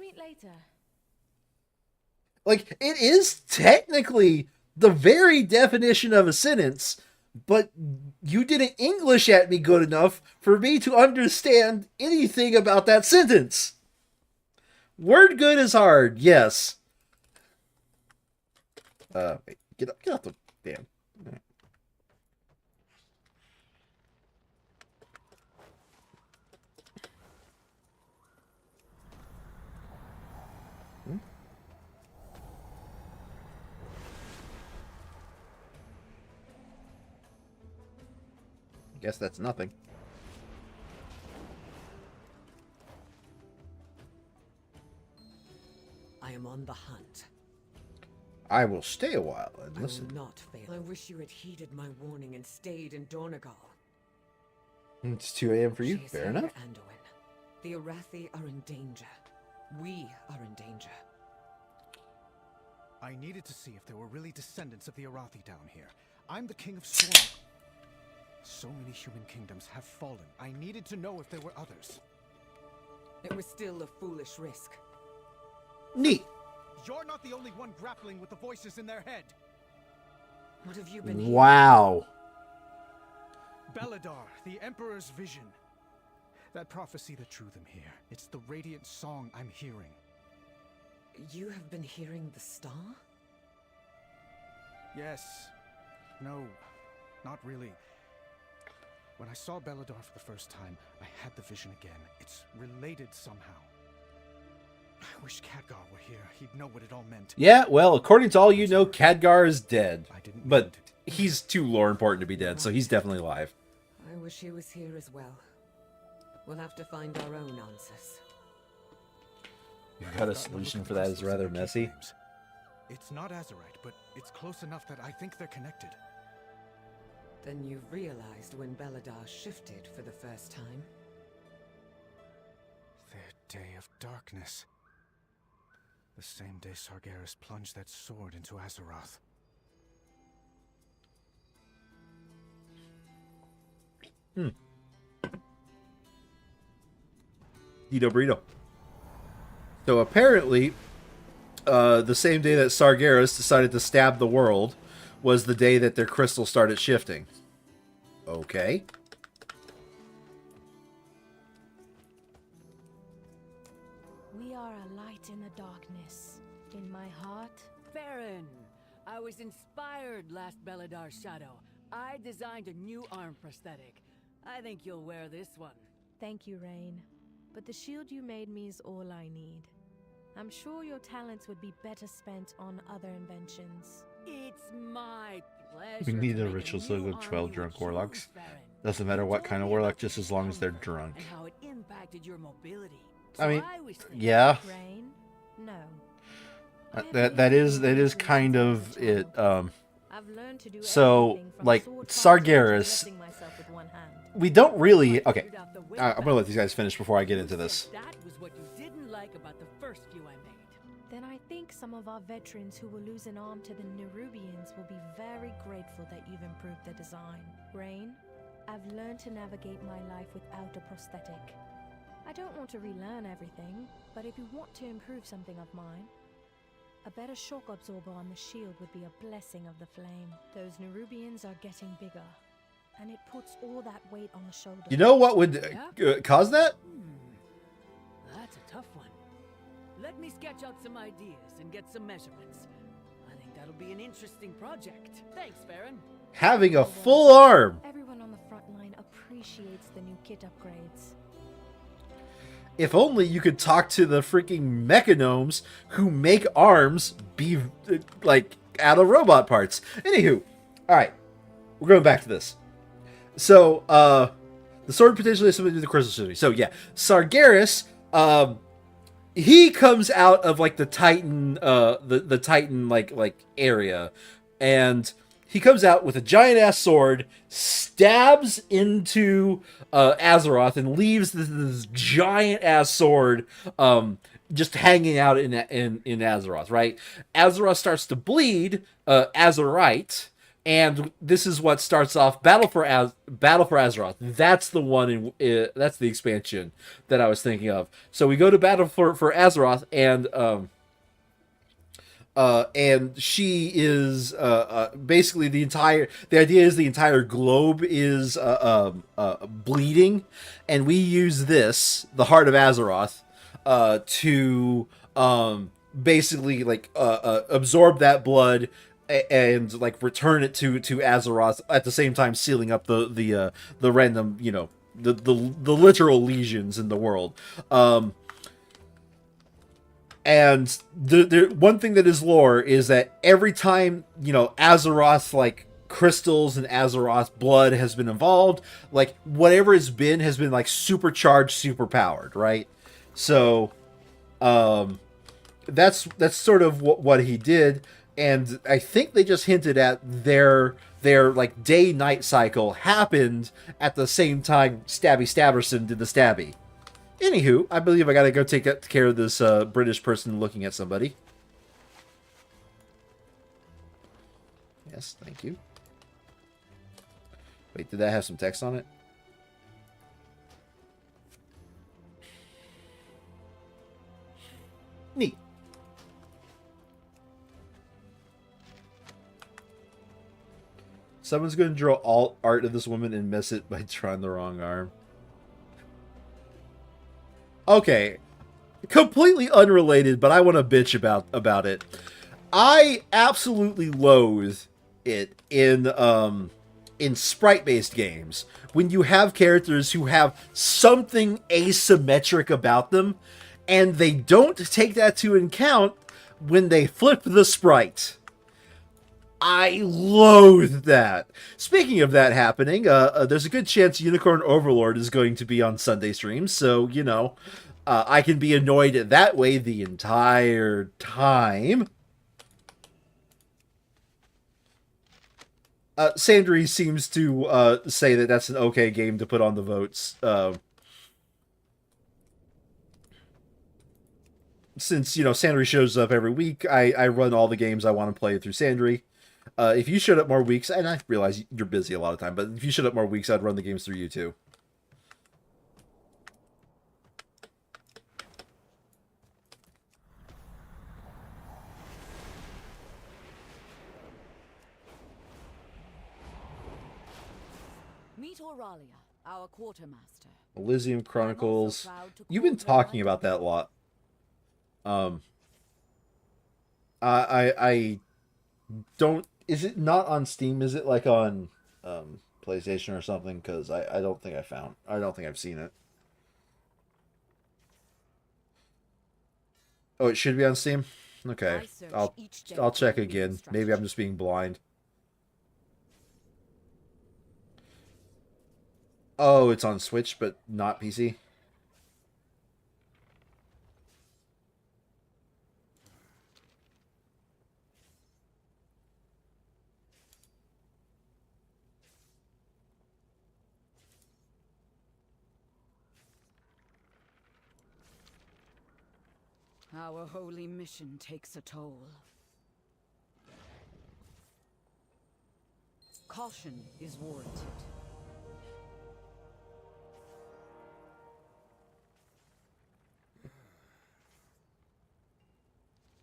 Like, it is technically the very definition of a sentence, but you didn't English at me good enough for me to understand anything about that sentence. Word good is hard, yes. Wait, get off the damn. Guess that's nothing.
I am on the hunt.
I will stay a while and
I
listen.
will not fail. I wish you had heeded my warning and stayed in Dornegal.
It's 2 a.m. for you.
She is
Fair
here,
enough.
Anduin. The Arathi are in danger. We are in danger.
I needed to see if there were really descendants of the Arathi down here. I'm the king of Storm. So many human kingdoms have fallen. I needed to know if there were others.
It was still a foolish risk.
Neat.
You're not the only one grappling with the voices in their head.
What have you been hearing?
Wow.
Beladar, the Emperor's vision. That prophecy that drew them here. It's the radiant song I'm hearing.
You have been hearing the star?
Yes. No. Not really. When I saw Beladar for the first time, I had the vision again. It's related somehow. I wish Khadgar were here. He'd know what it all meant.
Yeah, well, according to all you know, Khadgar is dead.
I didn't
But
mean it.
he's too lore important to be dead, so he's definitely alive.
I wish he was here as well. We'll have to find our own answers.
You got a solution for that is rather messy.
It's not Azurite, but it's close enough that I think they're connected.
Then you've realized when Beladar shifted for the first time?
Their day of darkness. The same day Sargeras plunged that sword into Azeroth.
Dito burrito. So apparently, the same day that Sargeras decided to stab the world was the day that their crystal started shifting. Okay.
We are a light in the darkness. In my heart,
Farron, I was inspired last Beladar's shadow. I designed a new arm prosthetic. I think you'll wear this one.
thank you, Rain. But the shield you made me is all I need. I'm sure your talents would be better spent on other inventions.
It's my pleasure.
We need
to
a
make
ritual
new
circle of
arm
12
you
drunk
would
warlocks.
choose, Farron.
Doesn't matter what kind of warlock, just as long as they're drunk.
And how it impacted your mobility.
I mean,
was thinking,
yeah.
Rain? No.
That is kind of it.
I've learned to do
So,
everything from
like,
sword
Sargeras,
fighting to dressing myself with one hand.
we don't really... Okay, I'm gonna let these guys finish before I get into this.
That was what you didn't like about the first few I made.
Then I think some of our veterans who will lose an arm to the Nerubians will be very grateful that you've improved the design. Rain, I've learned to navigate my life without a prosthetic. I don't want to relearn everything, but if you want to improve something of mine, a better shock absorber on the shield would be a blessing of the flame. Those Nerubians are getting bigger, and it puts all that weight on the shoulder.
You know what would cause that?
That's a tough one. Let me sketch out some ideas and get some measurements. I think that'll be an interesting project. Thanks, Farron.
Having a full arm.
Everyone on the front line appreciates the new kit upgrades.
If only you could talk to the freaking mechanomes who make arms be, like, out of robot parts. Anywho, alright. We're going back to this. So, the sword potentially has something to do with the crystal city. So, yeah. Sargeras, he comes out of, like, the Titan, the Titan, like, area. And he comes out with a giant-ass sword, stabs into Azeroth, and leaves this giant-ass sword just hanging out in Azeroth, right? Azeroth starts to bleed Azerite, and this is what starts off Battle for Azeroth. That's the one. That's the expansion that I was thinking of. So we go to Battle for Azeroth, and she is basically the idea is the entire globe is bleeding, and we use this, the Heart of Azeroth, to basically like absorb that blood and like return it to Azeroth, at the same time sealing up the random, you know, the literal lesions in the world. And the one thing that is lore is that every time, you know, Azeroth, like, crystals and Azeroth blood has been involved, like, whatever has been like supercharged, superpowered, right? So, that's sort of what he did, and I think they just hinted at their like day-night cycle happened at the same time Stabby Stabberson did the stabby. Anywho, I believe I gotta go take care of this British person looking at somebody. Yes, thank you. Wait, did that have some text on it? Neat. Someone's gonna draw all art of this woman and miss it by drawing the wrong arm. Okay, completely unrelated, but I want to bitch about it. I absolutely loathe it in sprite-based games when you have characters who have something asymmetric about them, and they don't take that to account when they flip the sprite. I loathe that. Speaking of that happening, there's a good chance Unicorn Overlord is going to be on Sunday streams, so, you know, I can be annoyed that way the entire time. Sandry seems to say that that's an okay game to put on the votes. Since, Sandry shows up every week, I run all the games I want to play through Sandry. If you showed up more weeks, and I realize you're busy a lot of time, but if you showed up more weeks, I'd run the games through you too.
Meet Auralia, our quartermaster.
Elysium Chronicles. You've been talking about that a lot. I don't. Is it not on Steam? Is it like on PlayStation or something? Because I don't think I don't think I've seen it. Oh, it should be on Steam. Okay, I'll check again. Maybe I'm just being blind. Oh, it's on Switch, but not PC.
Our holy mission takes a toll. Caution is warranted.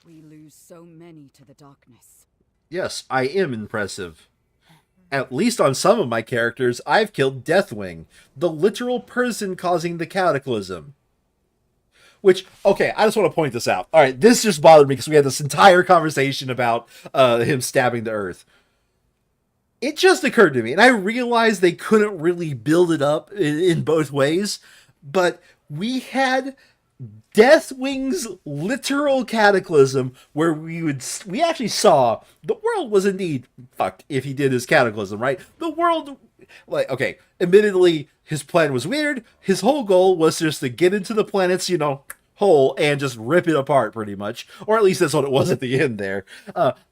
We lose so many to the darkness.
Yes, I am impressive. At least on some of my characters, I've killed Deathwing, the literal person causing the cataclysm. Which, okay, I just want to point this out. Alright, this just bothered me because we had this entire conversation about him stabbing the earth. It just occurred to me, and I realized they couldn't really build it up in both ways, but we had Deathwing's literal cataclysm where we actually saw the world was indeed fucked if he did his cataclysm, right? The world, like, okay, admittedly, his plan was weird. His whole goal was just to get into the planet's, hole and just rip it apart pretty much. Or at least that's what it was at the end there.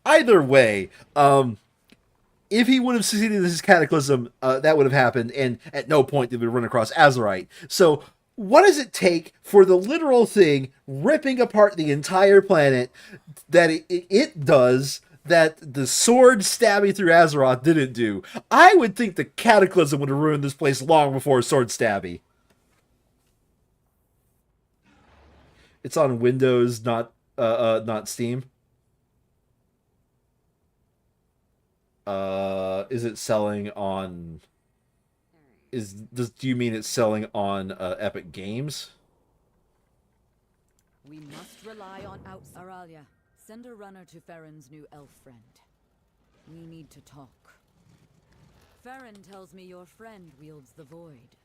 Either way, if he would have succeeded in his cataclysm, that would have happened, and at no point did we run across Azerite. So, what does it take for the literal thing ripping apart the entire planet that it does that the sword stabbing through Azeroth didn't do? I would think the cataclysm would have ruined this place long before sword stabby. It's on Windows, not Steam. Is it selling on? Do you mean it's selling on Epic Games?
We must rely on Auralia. Send a runner to Farron's new elf friend. We need to talk. Farron tells me your friend wields the void.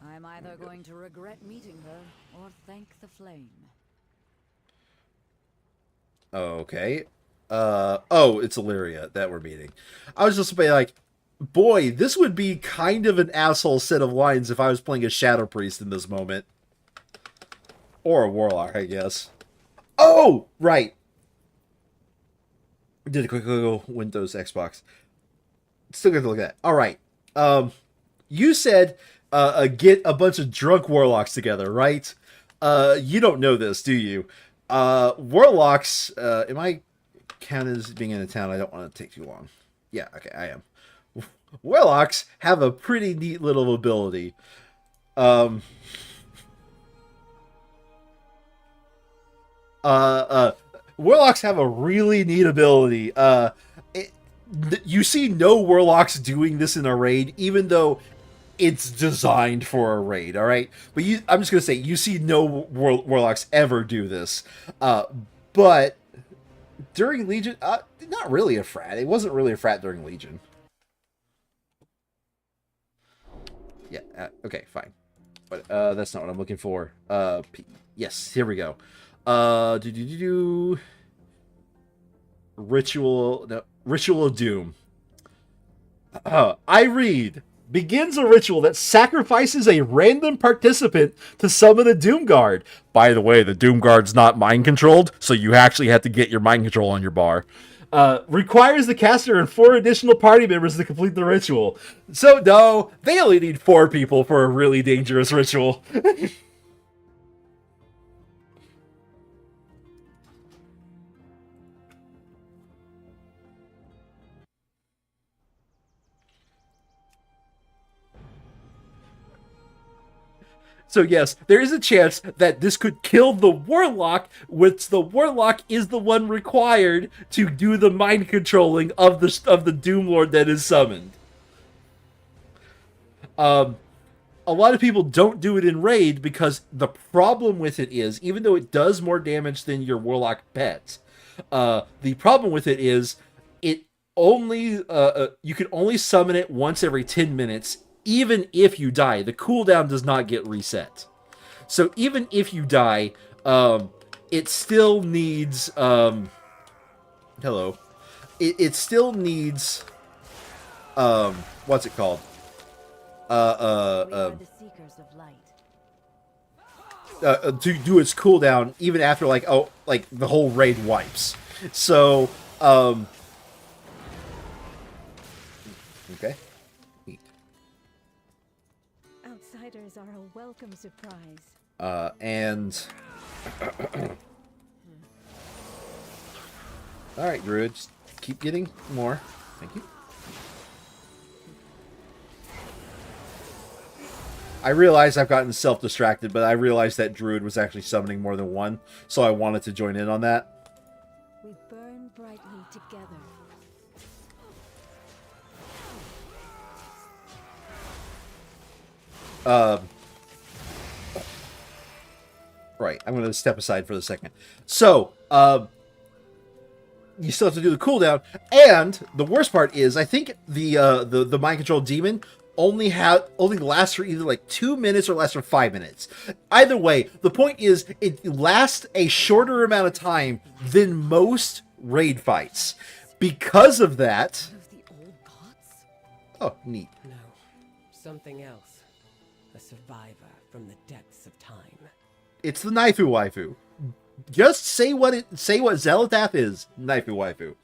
I'm either going to regret meeting her or thank the flame.
Okay. Oh, it's Illyria that we're meeting. I was just like, boy, this would be kind of an asshole set of lines if I was playing a Shadow Priest in this moment. Or a Warlock, I guess. Oh, right. Did a quick Google Windows, Xbox. Still got to look at that. All right. You said get a bunch of drunk Warlocks together, right? You don't know this, do you? Warlocks, am I count as being in a town? I don't want to take too long. Yeah, okay, I am. Warlocks have a pretty neat little ability. Warlocks have a really neat ability. You see no Warlocks doing this in a raid, even though it's designed for a raid, alright? But I'm just going to say, you see no Warlocks ever do this. But during Legion, not really a frat. It wasn't really a frat during Legion. Yeah, okay, fine. But that's not what I'm looking for. Yes, here we go. Ritual of Doom. I read, begins a ritual that sacrifices a random participant to summon a Doomguard. By the way, the Doomguard's not mind controlled, so you actually have to get your mind control on your bar. Requires the caster and 4 additional party members to complete the ritual. So no, they only need 4 people for a really dangerous ritual. So yes, there is a chance that this could kill the warlock, which the warlock is the one required to do the mind controlling of the Doom Lord that is summoned. A lot of people don't do it in raid because the problem with it is, even though it does more damage than your warlock pet, the problem with it is it only you can only summon it once every 10 minutes. Even if you die, the cooldown does not get reset. So even if you die, it still needs hello. It still needs what's it called?
The seekers of light.
To do its cooldown even after like the whole raid wipes. So okay.
Outsiders are a welcome surprise.
And all right, Druid, just keep getting more. Thank you. I realize I've gotten self-distracted, but I realized that Druid was actually summoning more than one, so I wanted to join in on that.
We burn brightly together.
Right, I'm going to step aside for a second. So, you still have to do the cooldown, and the worst part is, I think the mind control demon only lasts for either like 2 minutes or lasts for 5 minutes. Either way, the point is it lasts a shorter amount of time than most raid fights. Because of that.
The old gods?
Oh, neat.
No, something else. A survivor from the depths of time.
It's the Naifu waifu. Just say what Zelatath is. Naifu waifu.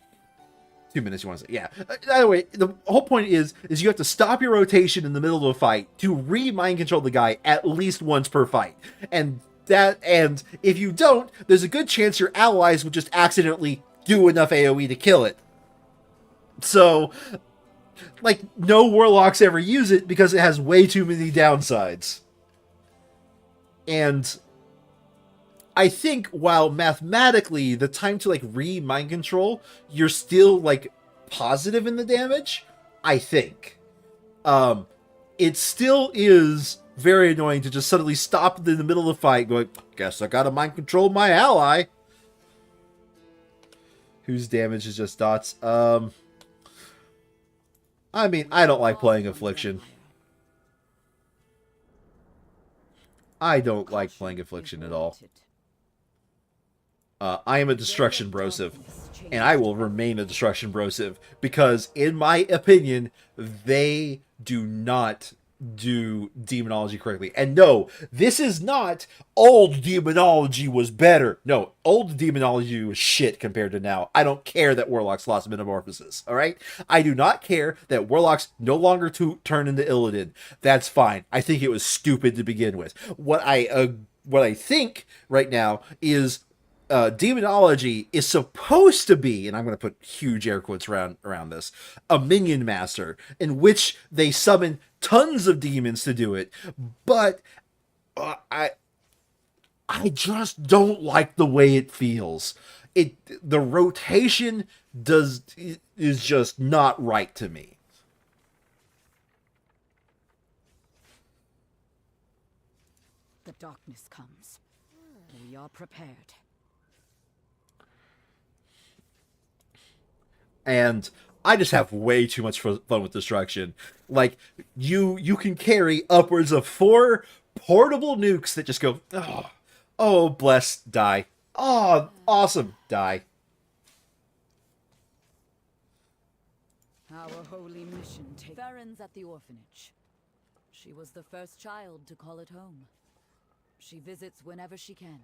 2 minutes, you want to say. Yeah. Either way, the whole point is you have to stop your rotation in the middle of a fight to re-mind control the guy at least once per fight. And if you don't, there's a good chance your allies will just accidentally do enough AoE to kill it. So, like, no warlocks ever use it because it has way too many downsides. And I think while mathematically the time to like re-mind control, you're still like positive in the damage, I think. It still is very annoying to just suddenly stop in the middle of the fight going, guess I gotta mind control my ally. Whose damage is just dots. I mean, I don't like playing Affliction. I don't like playing Affliction at all. I am a Destruction Brosive, and I will remain a Destruction Brosive, because, in my opinion, they do not do Demonology correctly. And no, this is not old Demonology was better. No, old Demonology was shit compared to now. I don't care that Warlocks lost Metamorphosis, alright? I do not care that Warlocks no longer turn into Illidan. That's fine. I think it was stupid to begin with. What I think right now is Demonology is supposed to be, and I'm going to put huge air quotes around this, a minion master in which they summon tons of demons to do it, but I just don't like the way it feels. The rotation is just not right to me.
The darkness comes. We are prepared.
And I just have way too much fun with Destruction. Like, you can carry upwards of 4 portable nukes that just go, oh, bless, die. Oh, awesome, die.
Our holy mission takes Farron's at the orphanage. She was the first child to call it home. She visits whenever she can.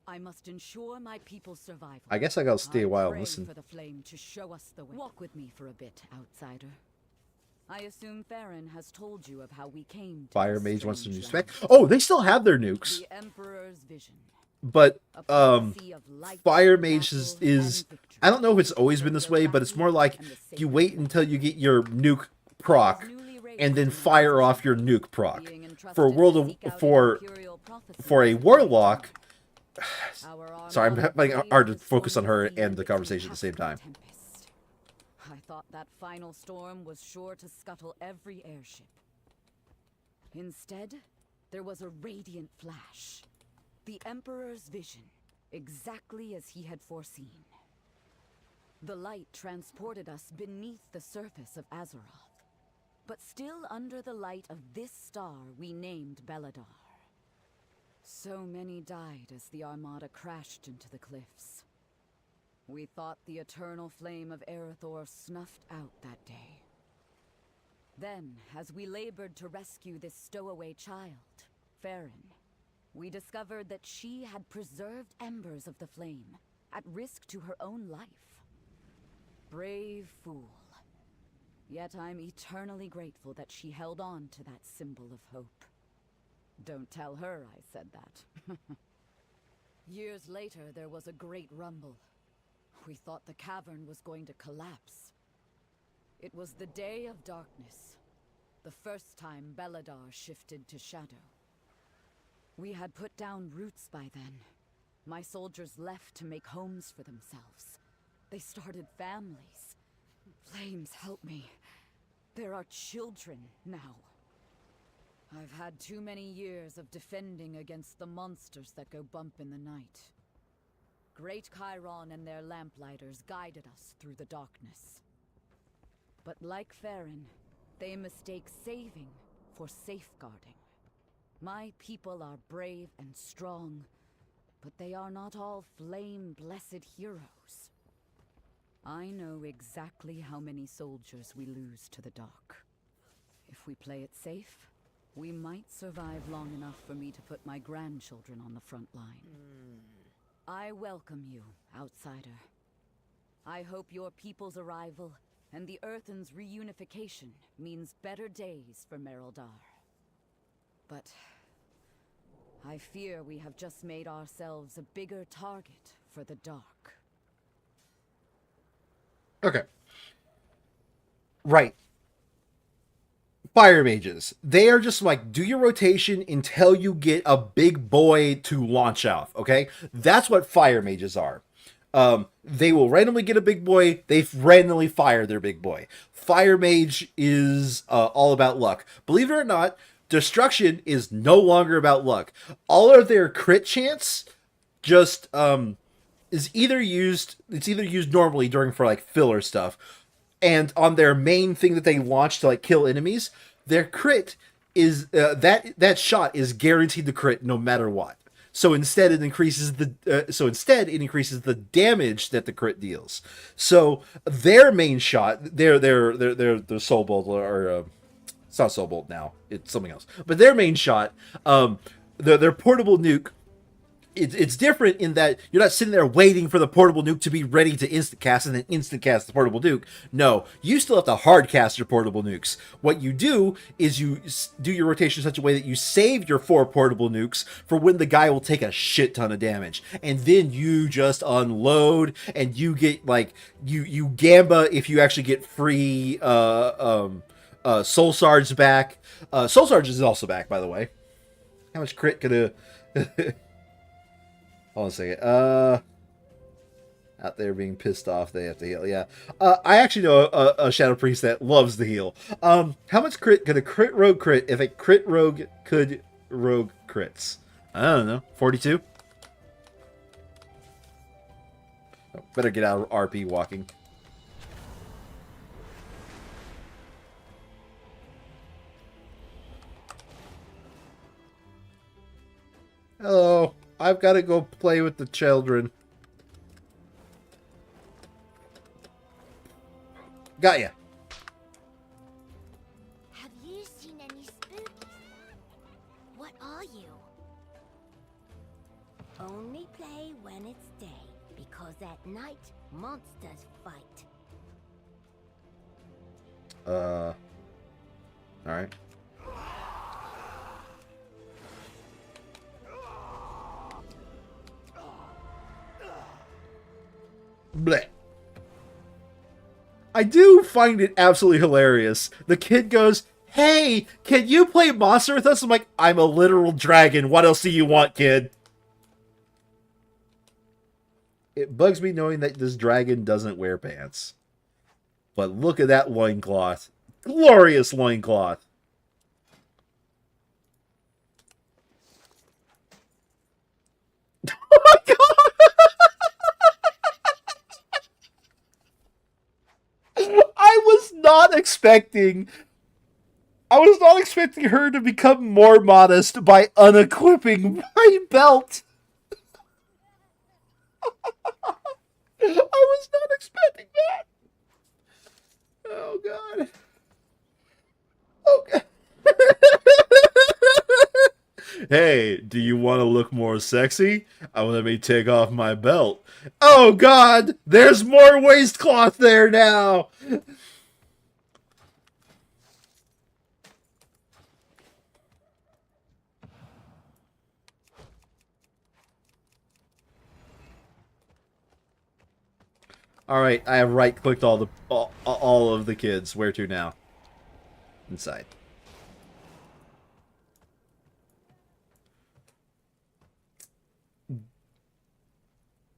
I must ensure my people's survival.
I guess I gotta stay a while and
pray
listen.
for the flame to show us the way. Walk with me for a bit, outsider. I assume Farron has told you of how we came to
Fire
this
Mage wants to
strange
use
land.
spec. Oh, they still have their nukes.
The Emperor's vision.
But
A prophecy of light,
Fire Mage
battle,
is
and victory.
I don't know if it's always been this way, but it's more like you wait until you get your nuke proc and then fire off your nuke proc. For a world of for a warlock, sorry, I'm finding it hard to focus on her and the conversation at the same time.
I thought that final storm was sure to scuttle every airship. Instead, there was a radiant flash. The Emperor's vision, exactly as he had foreseen. The light transported us beneath the surface of Azeroth, but still under the light of this star we named Belladar. So many died as the Armada crashed into the cliffs. We thought the eternal flame of Erethdor snuffed out that day. Then, as we labored to rescue this stowaway child, Farron, we discovered that she had preserved embers of the flame, at risk to her own life. Brave fool. Yet I'm eternally grateful that she held on to that symbol of hope. Don't tell her I said that. Years later, there was a great rumble. We thought the cavern was going to collapse. It was the Day of Darkness, the first time Belladar shifted to shadow. We had put down roots by then. My soldiers left to make homes for themselves. They started families. Flames, help me. There are children now. I've had too many years of defending against the monsters that go bump in the night. Great Chiron and their lamplighters guided us through the darkness. But like Farron, they mistake saving for safeguarding. My people are brave and strong, but they are not all flame-blessed heroes. I know exactly how many soldiers we lose to the dark. If we play it safe, we might survive long enough for me to put my grandchildren on the front line. I welcome you, outsider. I hope your people's arrival and the Earthen's reunification means better days for Mereldar. But I fear we have just made ourselves a bigger target for the dark.
Okay. Right. Fire mages. They are just like, do your rotation until you get a big boy to launch off, okay? That's what fire mages are. They will randomly get a big boy, they randomly fire their big boy. Fire mage is all about luck. Believe it or not, destruction is no longer about luck. All of their crit chance just is either used normally during for like filler stuff, and on their main thing that they launch to like kill enemies, their crit is that shot is guaranteed to crit no matter what. So instead it increases the damage that the crit deals. So their main shot, their soul bolt, or it's not soul bolt now, it's something else. But their main shot, their portable nuke. It's different in that you're not sitting there waiting for the portable nuke to be ready to instant cast and then instant cast the portable nuke. No, you still have to hard cast your portable nukes. What you do is you do your rotation in such a way that you save your 4 portable nukes for when the guy will take a shit ton of damage, and then you just unload and you get like you gamba if you actually get free soul sarge back. Soul sarge is also back, by the way. How much crit could a hold on a second. Out there being pissed off, they have to heal. Yeah. I actually know a Shadow Priest that loves the heal. How much crit could a crit rogue crit if a crit rogue could rogue crits? I don't know. 42? Oh, better get out of RP walking. Hello. I've got to go play with the children. Got ya.
Have you seen any spookies? What are you? Only play
it's day, because at night, monsters fight.
Alright. Bleh. I do find it absolutely hilarious. The kid goes, "Hey, can you play Monster with us?" I'm like, "I'm a literal dragon. What else do you want, kid?" It bugs me knowing that this dragon doesn't wear pants. But look at that loincloth. Glorious loincloth. Oh my god! I was not expecting her to become more modest by unequipping my belt. I was not expecting that. Oh god. Oh god. Hey, do you want to look more sexy? Let me take off my belt. Oh god, there's more waistcloth there now. All right, I have right-clicked all of the kids. Where to now? Inside.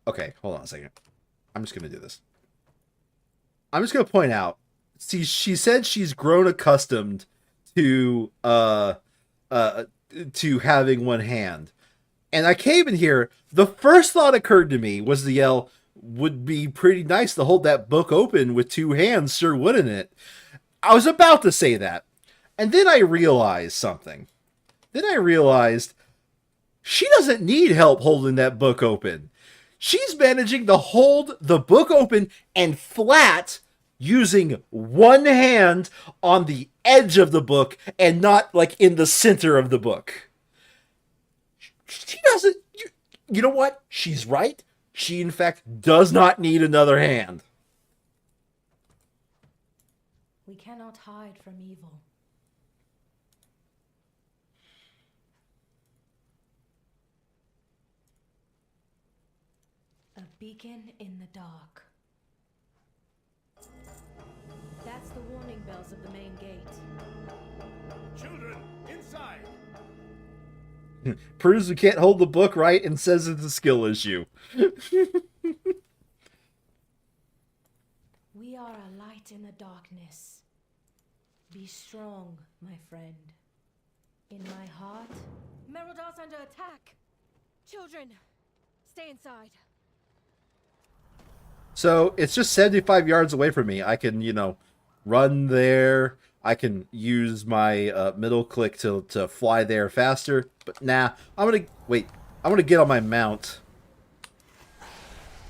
Okay, hold on a second. I'm just gonna do this. I'm just gonna point out. See, she said she's grown accustomed to having one hand, and I came in here. The first thought occurred to me was to yell, "Would be pretty nice to hold that book open with two hands, sure wouldn't it?" I was about to say that, and then I realized something. Then I realized she doesn't need help holding that book open. She's managing to hold the book open and flat using one hand on the edge of the book and not like in the center of the book. She doesn't... You know what? She's right. She, in fact, does not need another hand.
We cannot hide from evil. A beacon in the dark. That's the warning bells of the main gate.
Children, inside!
Proves we can't hold the book right and says it's a skill issue.
We are a light in the darkness. Be strong, my friend. In my heart, Merodal's under attack. Children, stay inside.
So it's just 75 yards away from me. I can, you know, run there. I can use my middle click to fly there faster. But nah, I'm going to get on my mount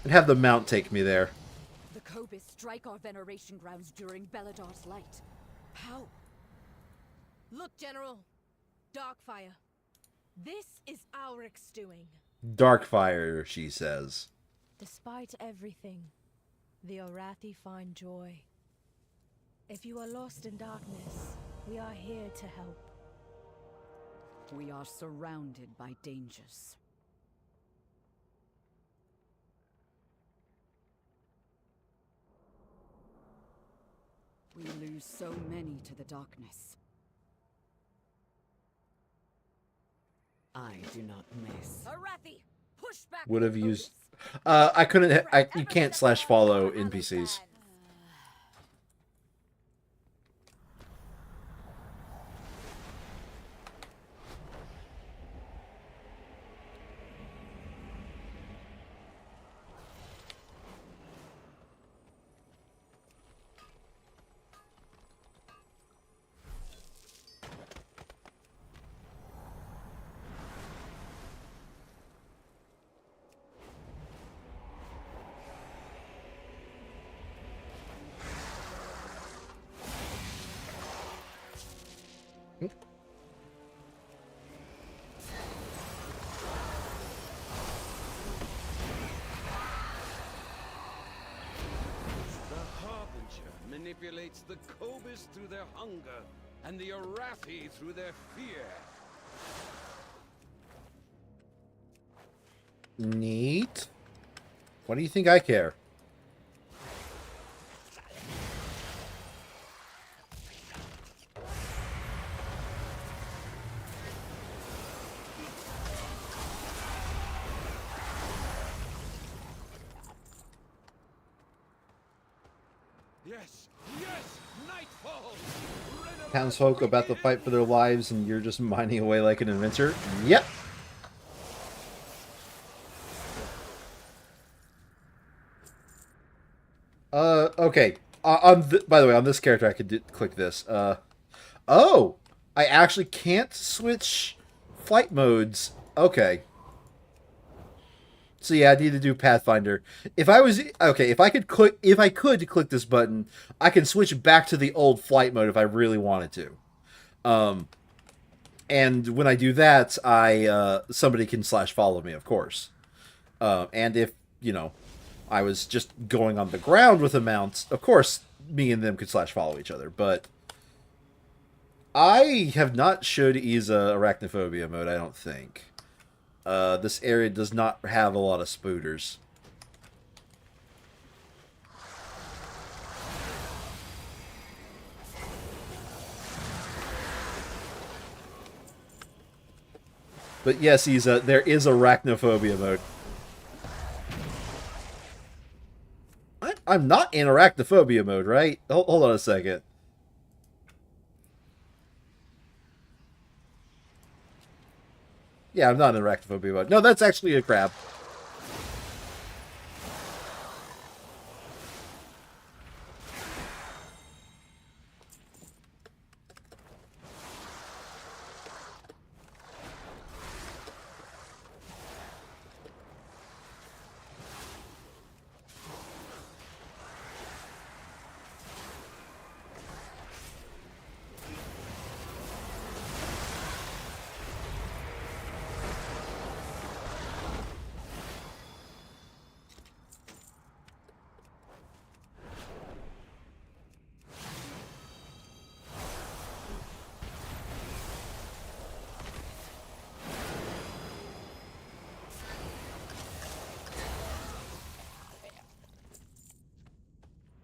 and have the mount take me there.
The Cobus strike our veneration grounds during Beladar's light. How?
Look, General. Darkfire. This is Auric's doing.
Darkfire, she says.
Despite everything, the Orathi find joy. If you are lost in darkness, we are here to help.
We are surrounded by dangers. We lose so many to the darkness.
I do not miss.
Arathi, push back.
Would have used... I couldn't... you can't /follow NPCs.
manipulates the Cobus through their hunger and the Arathi through their fear.
Neat. What do you think I care?
Yes, yes, nightfall.
Townsfolk about to fight for their lives, and you're just mining away like an inventor? Yep. Okay. By the way, on this character, I could click this. Oh! I actually can't switch flight modes. Okay. So yeah, I need to do Pathfinder. If I could click this button, I can switch back to the old flight mode if I really wanted to. And when I do that, somebody can /follow me, of course. And if, I was just going on the ground with a mount, of course, me and them could /follow each other. But I have not showed Isa Arachnophobia mode, I don't think. This area does not have a lot of spooters. But yes, Isa, there is Arachnophobia mode. I'm not in Arachnophobia mode, right? Hold on a second. Yeah, I'm not in Arachnophobia mode. No, that's actually a crab.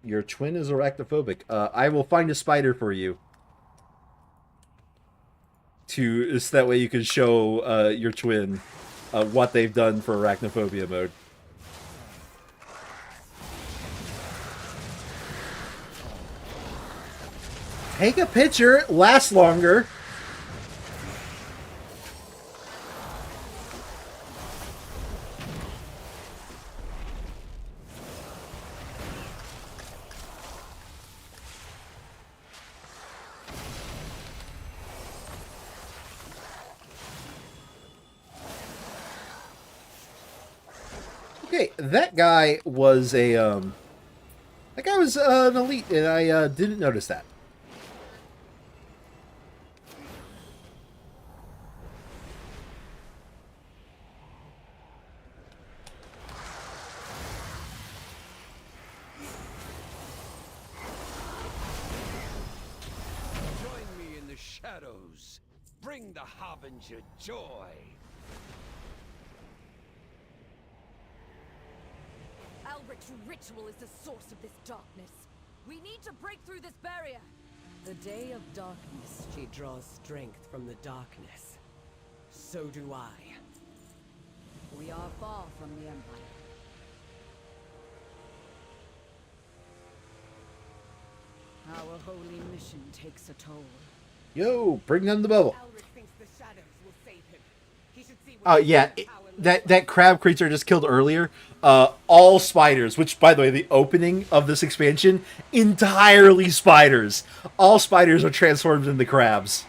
Your twin is arachnophobic. I will find a spider for you. So that way you can show your twin what they've done for arachnophobia mode. Take a picture, it lasts longer. Okay, that guy was an elite, and I didn't notice that.
Join me in the shadows. Bring the Harbinger joy.
Alberic's ritual is the source of this darkness. We need to break through this barrier. The day of darkness.
She draws strength from the darkness. So do I.
We are far from the Empire. Our holy mission takes a toll.
Yo, bring them the bubble.
Alric thinks the shadows will save him. He should see what
Yeah, that crab creature I just killed earlier, all spiders, which, by the way, the opening of this expansion, entirely spiders. All spiders are transformed into crabs.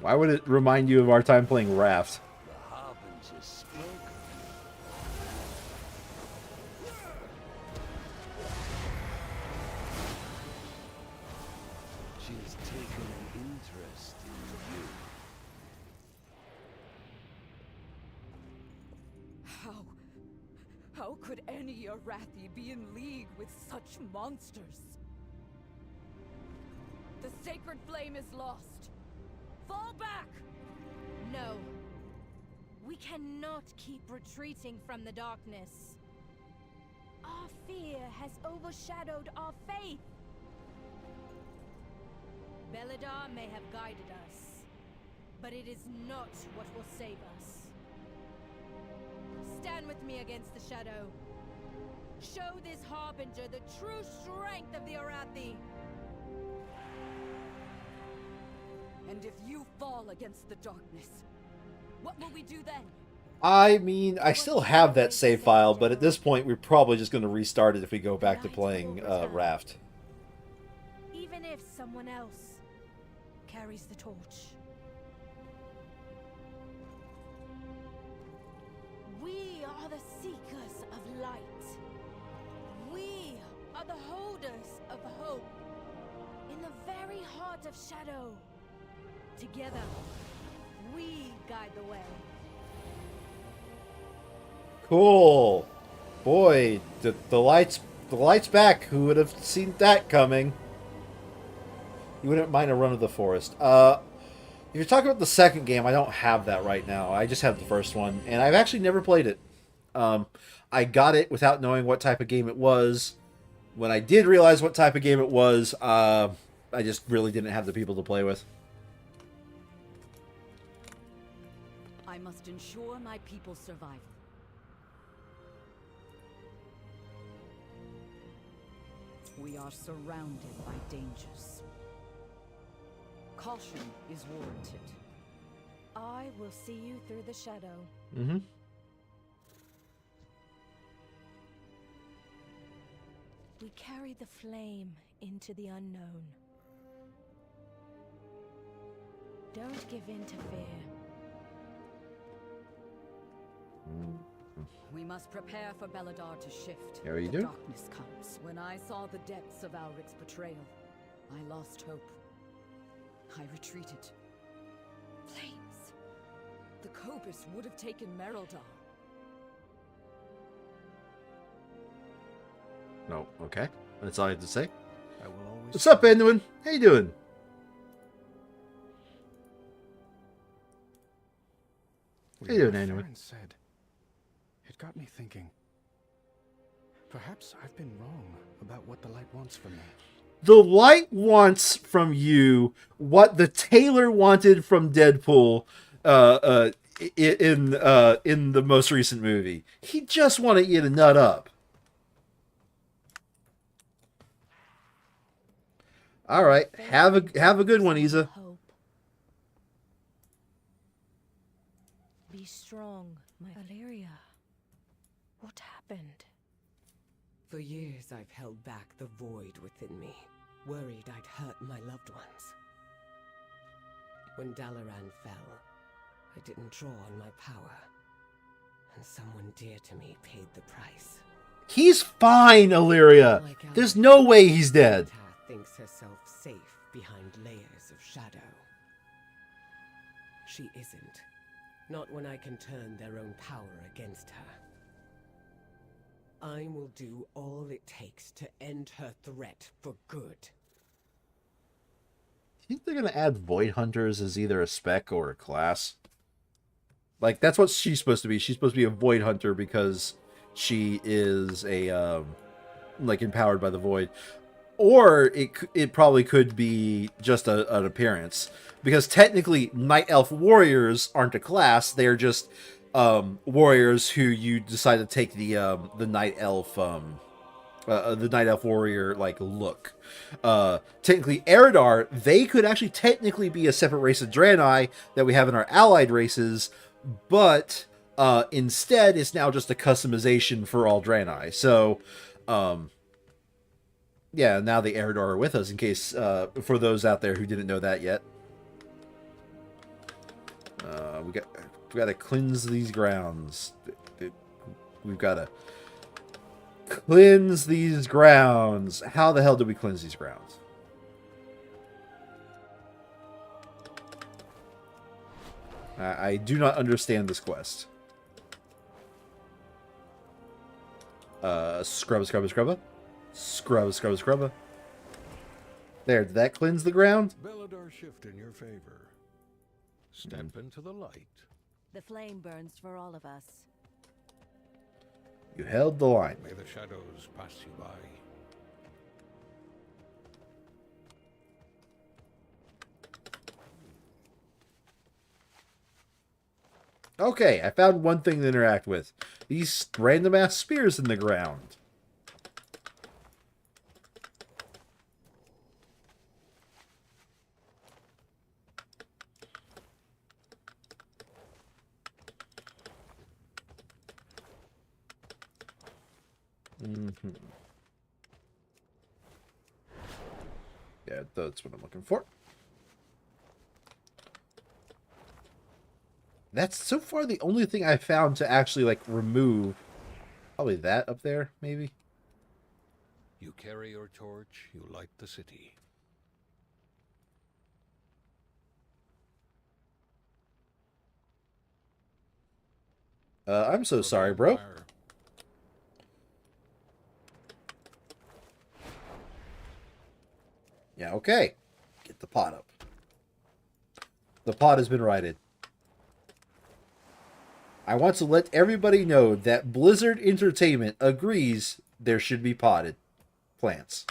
Why would it remind you of our time playing Raft?
The Harbinger spoke. She has taken an interest in you.
How could any Arathi be in league with such monsters? The sacred flame is lost. Fall back!
No. We cannot keep retreating from the darkness. Our fear has overshadowed our faith. Belladar may have guided us, but it is not what will save us. Stand with me against the shadow. Show this harbinger the true strength of the Arathi.
And if you fall against the darkness, what will we do then?
I mean, I still have that save file, but at this point, we're probably just going to restart it if we go back to playing Raft.
Even if someone else carries the torch. We are the seekers of light. We are the holders of hope. In the very heart of shadow. Together, we guide the way.
Cool. Boy, the light's back. Who would have seen that coming? You wouldn't mind a run of the forest. If you're talking about the second game, I don't have that right now. I just have the first one, and I've actually never played it. I got it without knowing what type of game it was. When I did realize what type of game it was, I just really didn't have the people to play with.
I must ensure my people's survival. We are surrounded by dangers. Caution is warranted.
I will see you through the shadow.
Mm-hmm.
We carry the flame into the unknown. Don't give in to fear.
We must prepare for Belladar to shift.
How are you
The
doing?
darkness comes. When I saw the depths of Alric's betrayal, I lost hope. I retreated. Flames! The Cobus would have taken Merildar.
No, okay. That's all I have to say.
I will always.
What's up, Edwin? How you doing? How you doing, Edwin?
Farron said. It got me thinking. Perhaps I've been wrong about what the light wants from me.
The light wants from you what the tailor wanted from Deadpool in the most recent movie. He just wanted you to nut up. All right, have a good one, Isa.
Hope. Be strong, my Valeria. What happened?
For years I've held back the void within me, worried I'd hurt my loved ones. When Dalaran fell, I didn't draw on my power, and someone dear to me paid the price.
He's fine, Illyria. There's no way he's dead.
Tha thinks herself safe behind layers of shadow. She isn't. Not when I can turn their own power against her. I will do all it takes to end her threat for good.
Do you think they're going to add Void Hunters as either a spec or a class? Like, that's what she's supposed to be. She's supposed to be a Void Hunter because she is a, like, empowered by the Void. Or it probably could be just an appearance. Because technically, Night Elf Warriors aren't a class. They're just warriors who you decide to take the Night Elf Warrior like look. Technically, Eridar, they could actually technically be a separate race of Draenei that we have in our allied races, but instead it's now just a customization for all Draenei. So yeah, now the Eridar are with us in case for those out there who didn't know that yet. We got to cleanse these grounds. We've got to cleanse these grounds. How the hell do we cleanse these grounds? I do not understand this quest. Scrubba, scrubba, scrubba. Scrubba, scrubba, scrubba. There, did that cleanse the ground?
Belladar shift in your favor. Step into the light.
The flame burns for all of us.
You held the line.
May the shadows pass you by.
Okay, I found one thing to interact with. These random ass spears in the ground. Yeah, that's what I'm looking for. That's so far the only thing I found to actually, like, remove. Probably that up there, maybe?
You carry your torch, you light the city.
I'm so sorry, bro. Yeah, okay. Get the pot up. The pot has been righted. I want to let everybody know that Blizzard Entertainment agrees there should be potted plants.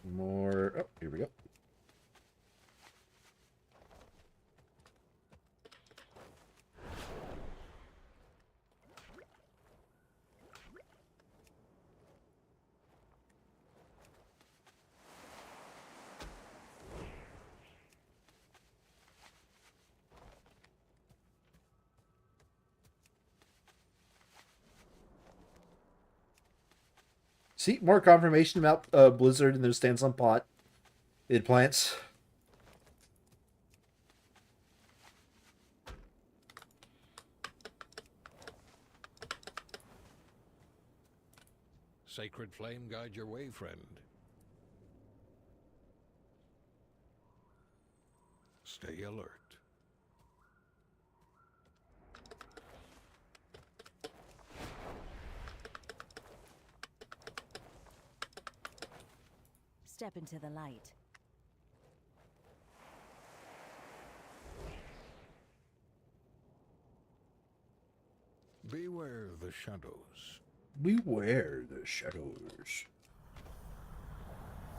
More. Oh, here we go. See, more confirmation about Blizzard and their stance on pot. It plants.
Sacred flame guide your way, friend. Stay alert.
Step into the light.
Beware the shadows.
Beware the shadows.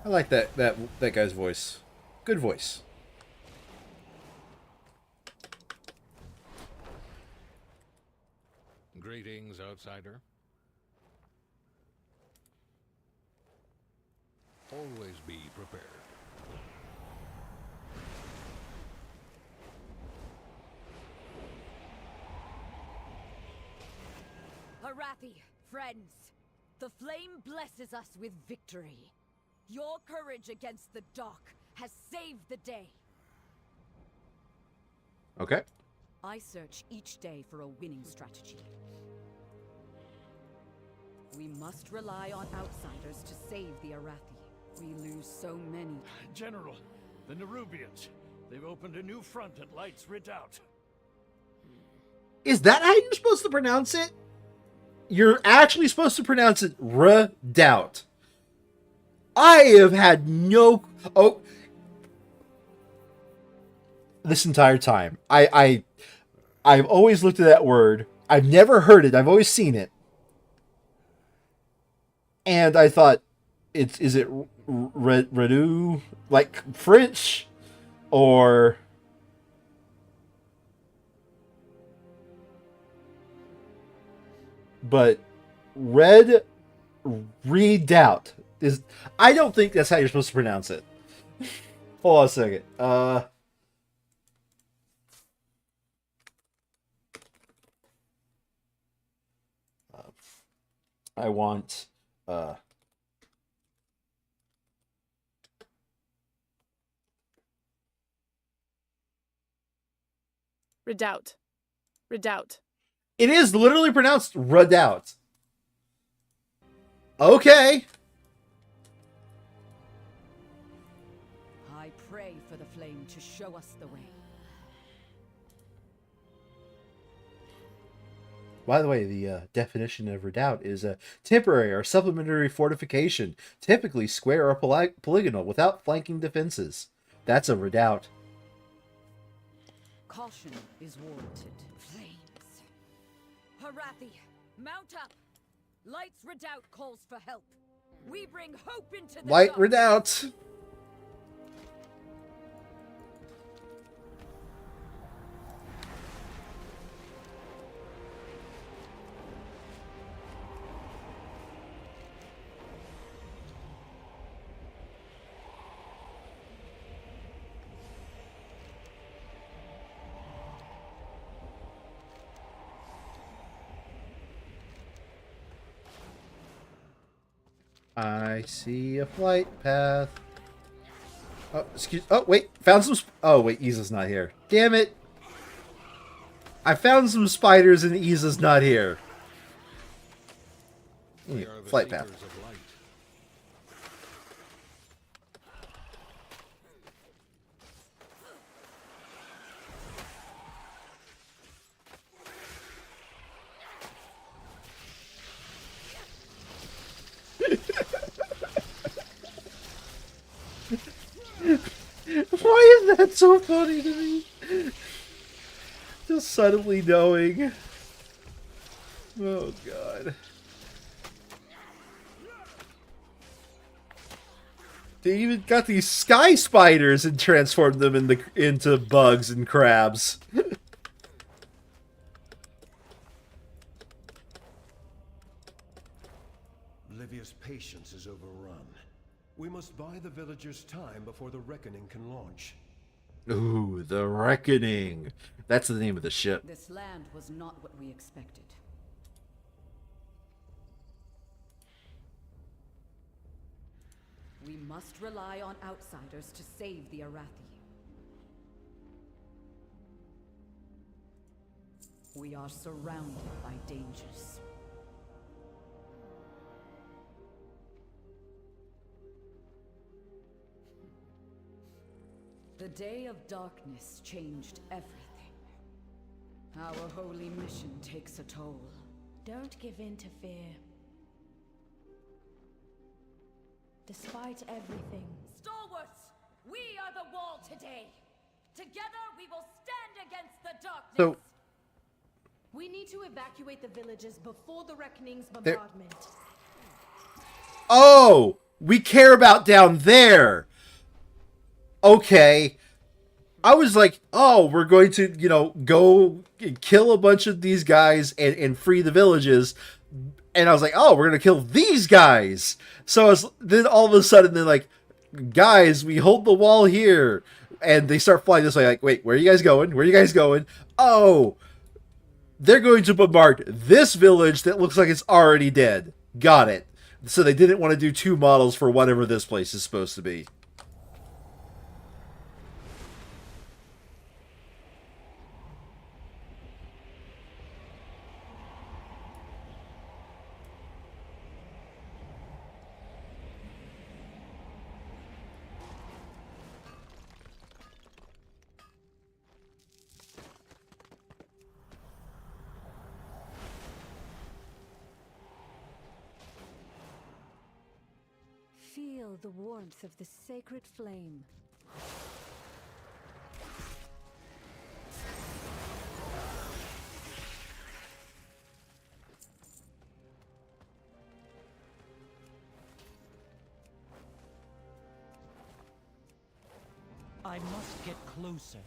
I like that guy's voice. Good voice.
Greetings, outsider. Always be prepared.
Arathi, friends, the flame blesses us with victory. Your courage against the dark has saved the day.
Okay.
I search each day for a winning strategy. We must rely on outsiders to save the Arathi. We lose so many.
General, the Nerubians. They've opened a new front at Light's Redoubt.
Is that how you're supposed to pronounce it? You're actually supposed to pronounce it redoubt. I have had no... Oh. This entire time. I've always looked at that word. I've never heard it. I've always seen it. And I thought, is it redu, like French, or but redoubt is. I don't think that's how you're supposed to pronounce it. Hold on a second. I want
Redoubt. Redoubt.
It is literally pronounced redoubt. Okay.
I pray for the flame to show us the way.
By the way, the definition of redoubt is a temporary or supplementary fortification, typically square or polygonal, without flanking defenses. That's a redoubt.
Caution is warranted. Flames. Harathi, mount up. Light's redoubt calls for help. We bring hope into the
Light
dark.
redoubt. I see a flight path. Oh, excuse. Oh, wait. Found some. Oh, wait. Iza's not here. Damn it. I found some spiders and Iza's not here. Yeah, flight path. Why is that so funny to me? Just suddenly knowing. Oh god. They even got these sky spiders and transformed them into bugs and crabs.
Livia's patience is overrun. We must buy the villagers time before the reckoning can launch.
Ooh, the Reckoning. That's the name of the ship.
This land was not what we expected. We must rely on outsiders to save the Arathi. We are surrounded by dangers. The Day of Darkness changed everything. Our holy mission takes a toll.
Don't give in to fear. Despite everything,
Stalwarts! We are the wall today! Together we will stand against the darkness!
So,
we need to evacuate the villages before the Reckoning's bombardment.
oh! We care about down there! Okay. I was like, oh, we're going to, you know, go kill a bunch of these guys and free the villages. And I was like, oh, we're going to kill these guys. So then all of a sudden, they're like, guys, we hold the wall here. And they start flying this way. Like, wait, where are you guys going? Where are you guys going? Oh, they're going to bombard this village that looks like it's already dead. Got it. So they didn't want to do two models for whatever this place is supposed to be.
feel the warmth of the sacred flame.
I must get closer.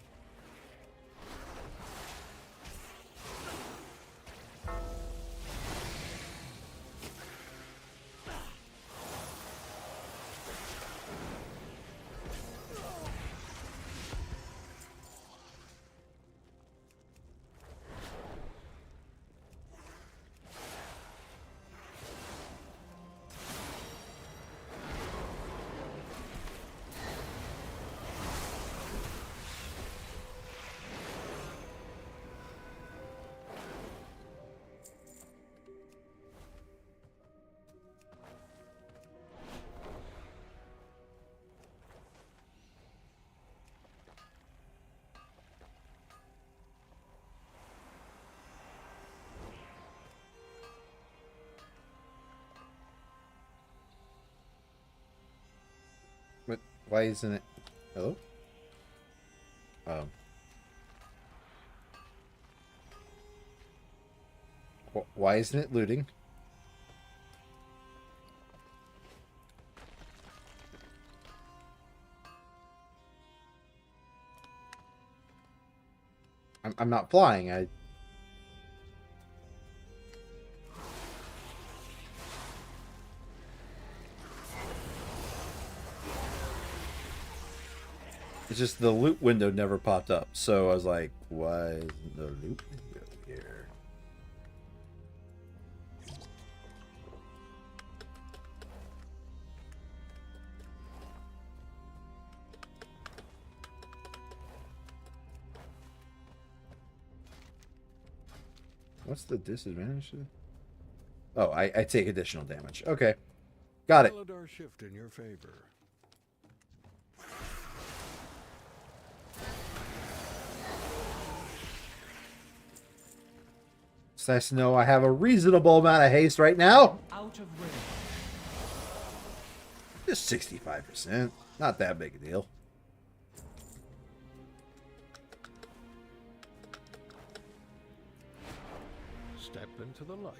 Why isn't it? Hello? Why isn't it looting? I'm not flying. It's just the loot window never popped up. So I was like, why isn't the loot window here? What's the disadvantage? Oh, I take additional damage. Okay. Got it.
Belladar shift in your favor.
It's nice to know I have a reasonable amount of haste right now.
Out of range.
Just 65%. Not that big a deal.
Step into the light.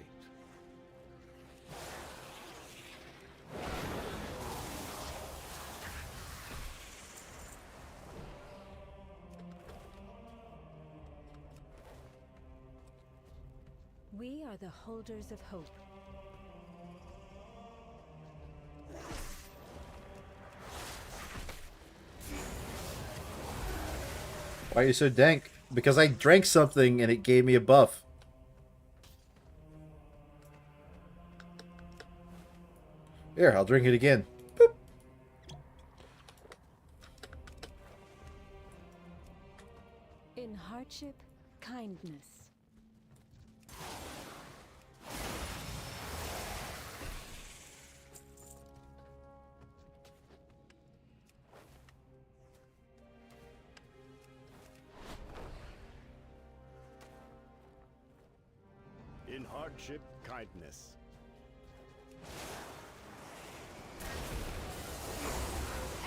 We are the holders of hope.
Why are you so dank? Because I drank something and it gave me a buff. Here, I'll drink it again. Boop.
In hardship, kindness.
In hardship, kindness.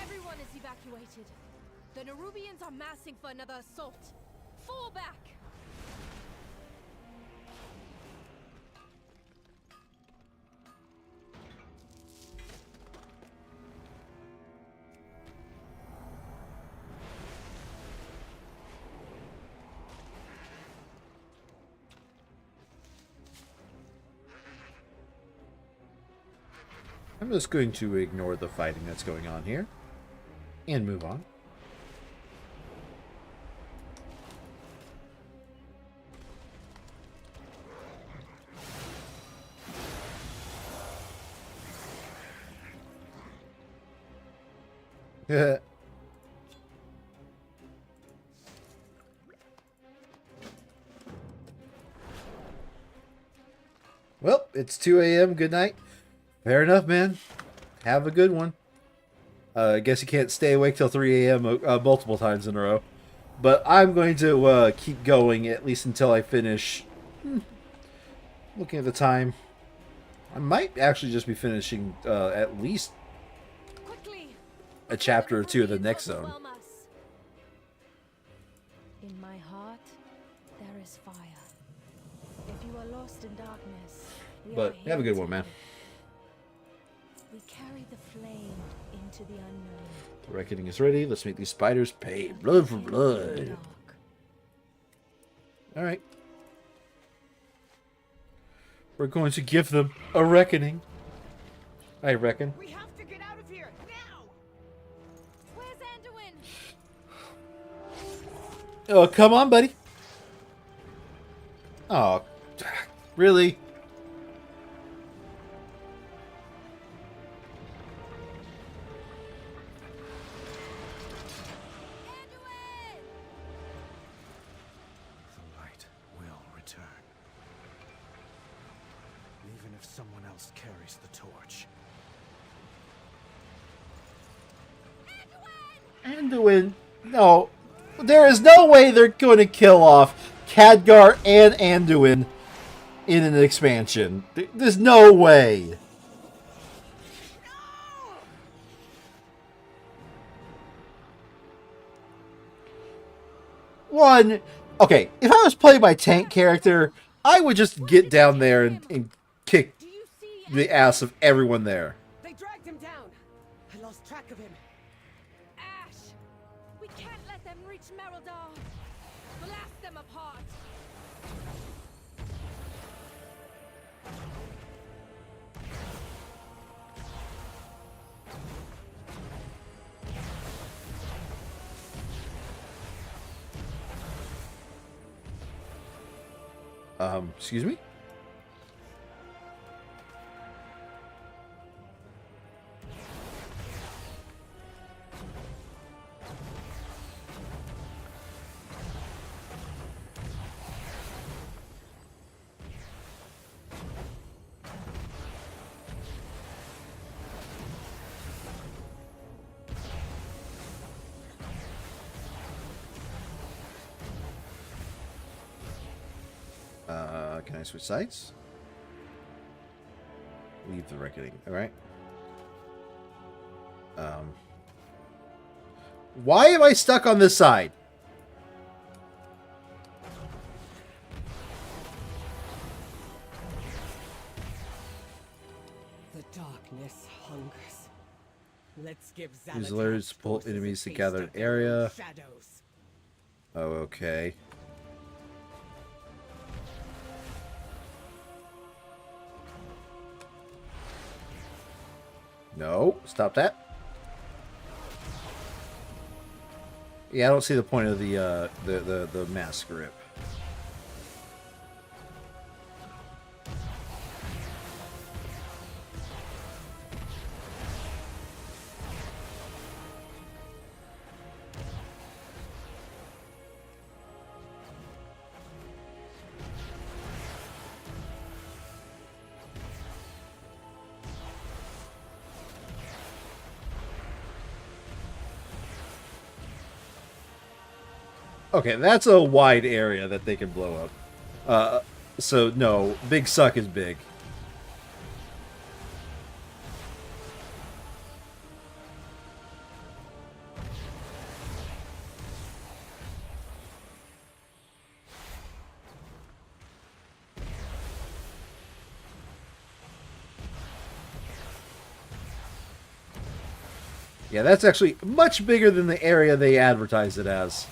Everyone is evacuated. The Nerubians are massing for another assault. Fall back!
I'm just going to ignore the fighting that's going on here and move on. Well, it's 2 a.m. Good night. Fair enough, man. Have a good one. I guess you can't stay awake till 3 a.m. Multiple times in a row. But I'm going to keep going at least until I finish. Looking at the time, I might actually just be finishing at least a chapter or two of the next zone.
In my heart, there is fire. If you are lost in darkness, we
But
are here
have a good
to
one, man.
help. We carry the flame into the unknown.
The reckoning is ready. Let's make these spiders pay blood for blood. Alright. We're going to give them a reckoning. I reckon.
We have to get out of here now.
Where's Anduin?
Oh, come on, buddy. Oh, really?
The light will return. Even if someone else carries the torch.
Anduin. No. There is no way they're going to kill off Khadgar and Anduin in an expansion. There's no way. One, okay, if I was playing my tank character, I would just get down there and kick the ass of everyone there.
They dragged him down. I lost track of him.
Ash! We can't let them reach Mereldar. Blast them apart.
Excuse me? Can I switch sides? Leave the reckoning. Alright. Why am I stuck on this side?
The darkness hungers. Let's give
Use alerts to pull enemies to gather an area.
Shadows.
Oh, okay. No, stop that. Yeah, I don't see the point of the mask grip. Okay, that's a wide area that they can blow up. So no, big suck is big. Yeah, that's actually much bigger than the area they advertise it as.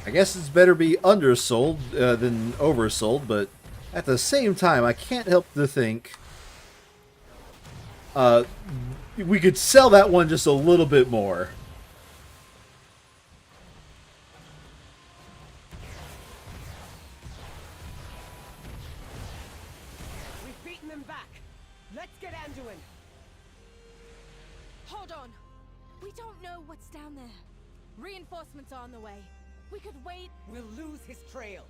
I guess it's better be undersold than oversold, but at the same time, I can't help to think we could sell that one just a little bit more.
We've beaten them back. Let's get Anduin.
Hold on. We don't know what's down there. Reinforcements are on the way. We could wait.
We'll lose his trail.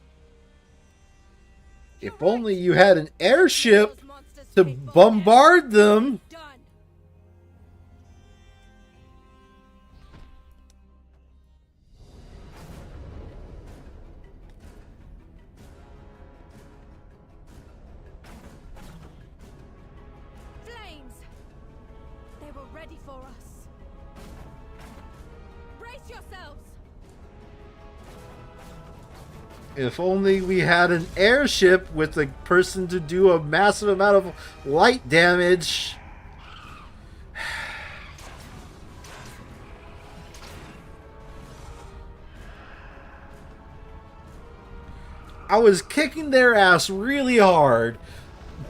If only you had an airship to bombard them.
Done. Flames. They were ready for us. Brace yourselves.
If only we had an airship with a person to do a massive amount of light damage. I was kicking their ass really hard.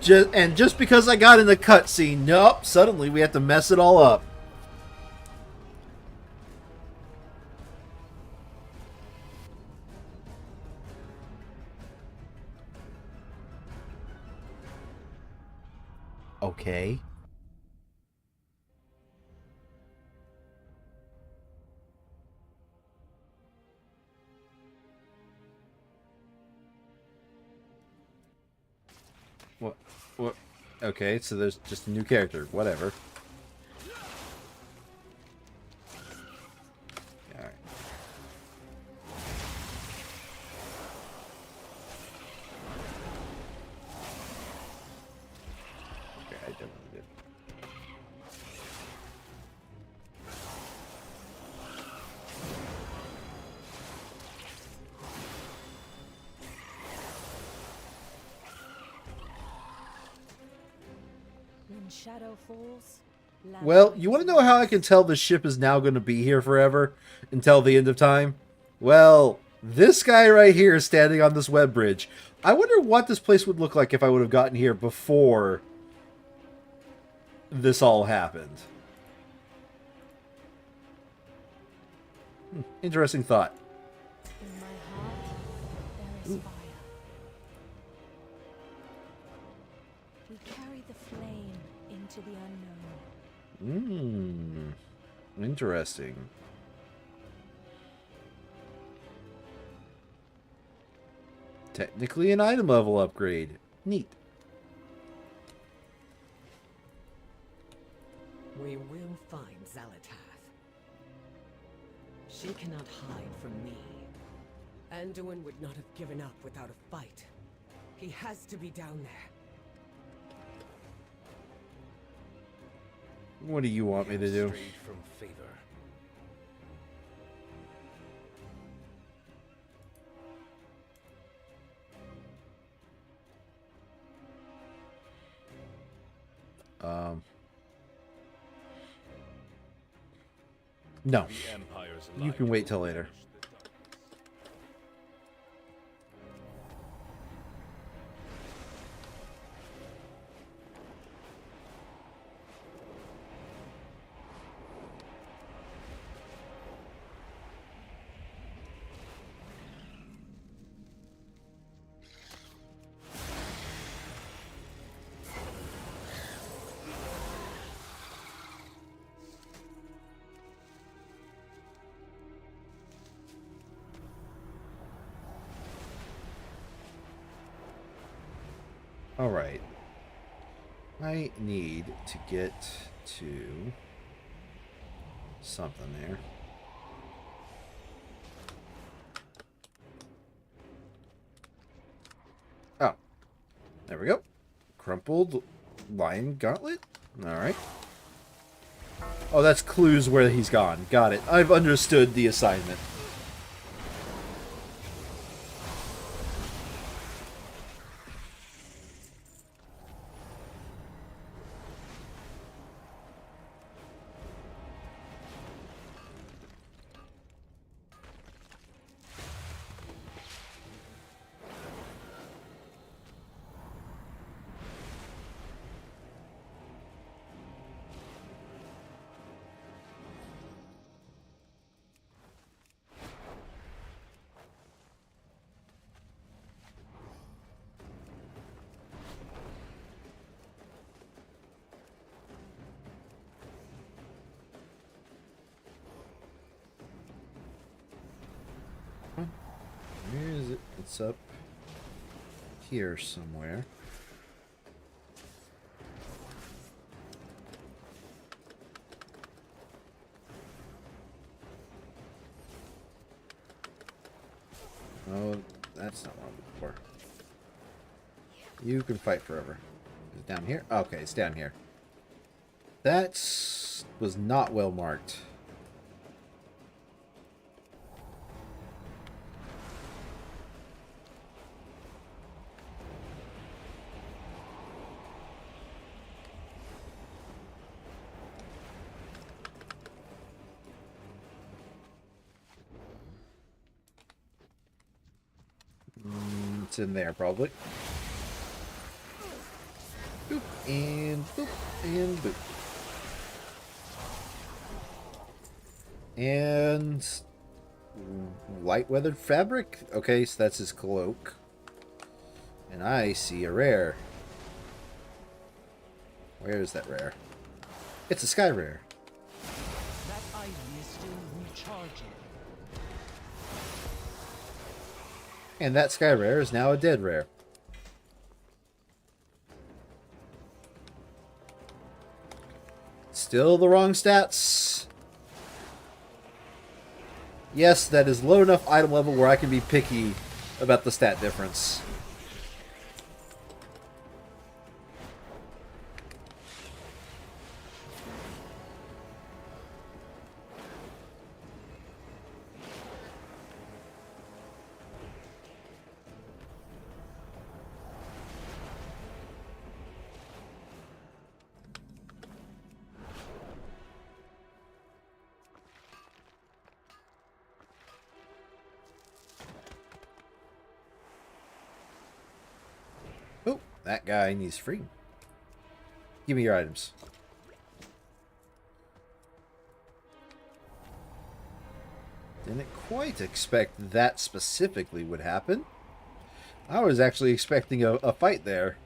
Just because I got in the cutscene, nope, suddenly we have to mess it all up. Okay. What? Okay, so there's just a new character. Whatever. Alright.
when shadow falls.
Well, you want to know how I can tell the ship is now going to be here forever until the end of time? Well, this guy right here is standing on this web bridge. I wonder what this place would look like if I would have gotten here before this all happened. Interesting thought.
In my heart, there is fire. We carry the flame into the unknown.
Interesting. Technically an item level upgrade. Neat.
We will find Zalatath. She cannot hide from me. Anduin would not have given up without a fight. He has to be down there.
What do you want me to do?
Strayed from favor.
No. You can wait till later. Alright. I need to get to something there. Oh. There we go. Crumpled lion gauntlet? Alright. Oh, that's clues where he's gone. Got it. I've understood the assignment. Where is it? It's up here somewhere. Oh, that's not what I'm looking for. You can fight forever. Is it down here? Okay, it's down here. That was not well marked. It's in there, probably. Boop, and boop, and boop. And light weathered fabric? Okay, so that's his cloak. And I see a rare. Where is that rare? It's a sky rare.
That item is still recharging.
And that sky rare is now a dead rare. Still the wrong stats. Yes, that is low enough item level where I can be picky about the stat difference. That guy needs free. Give me your items. Didn't quite expect that specifically would happen. I was actually expecting a fight there.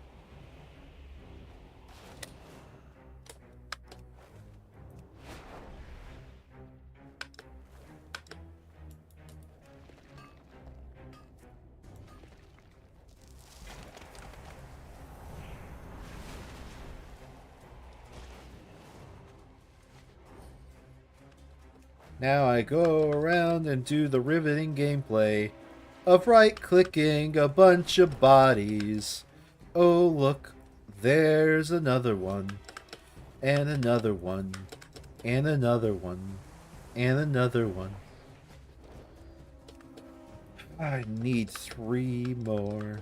Now I go around and do the riveting gameplay of right-clicking a bunch of bodies. Oh, look, there's another one, and another one, and another one, and another one. I need 3 more.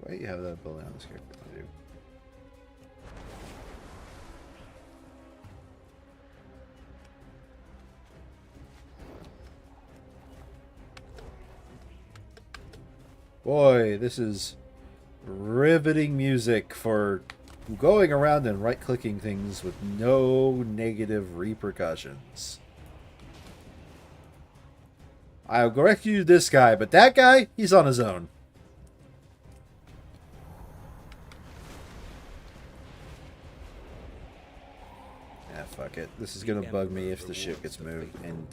Why do you have that building on this character? I do. Boy, this is riveting music for going around and right-clicking things with no negative repercussions. I'll go rescue this guy, but that guy, he's on his own. Ah, fuck it. This is gonna bug me if the ship gets moved, and...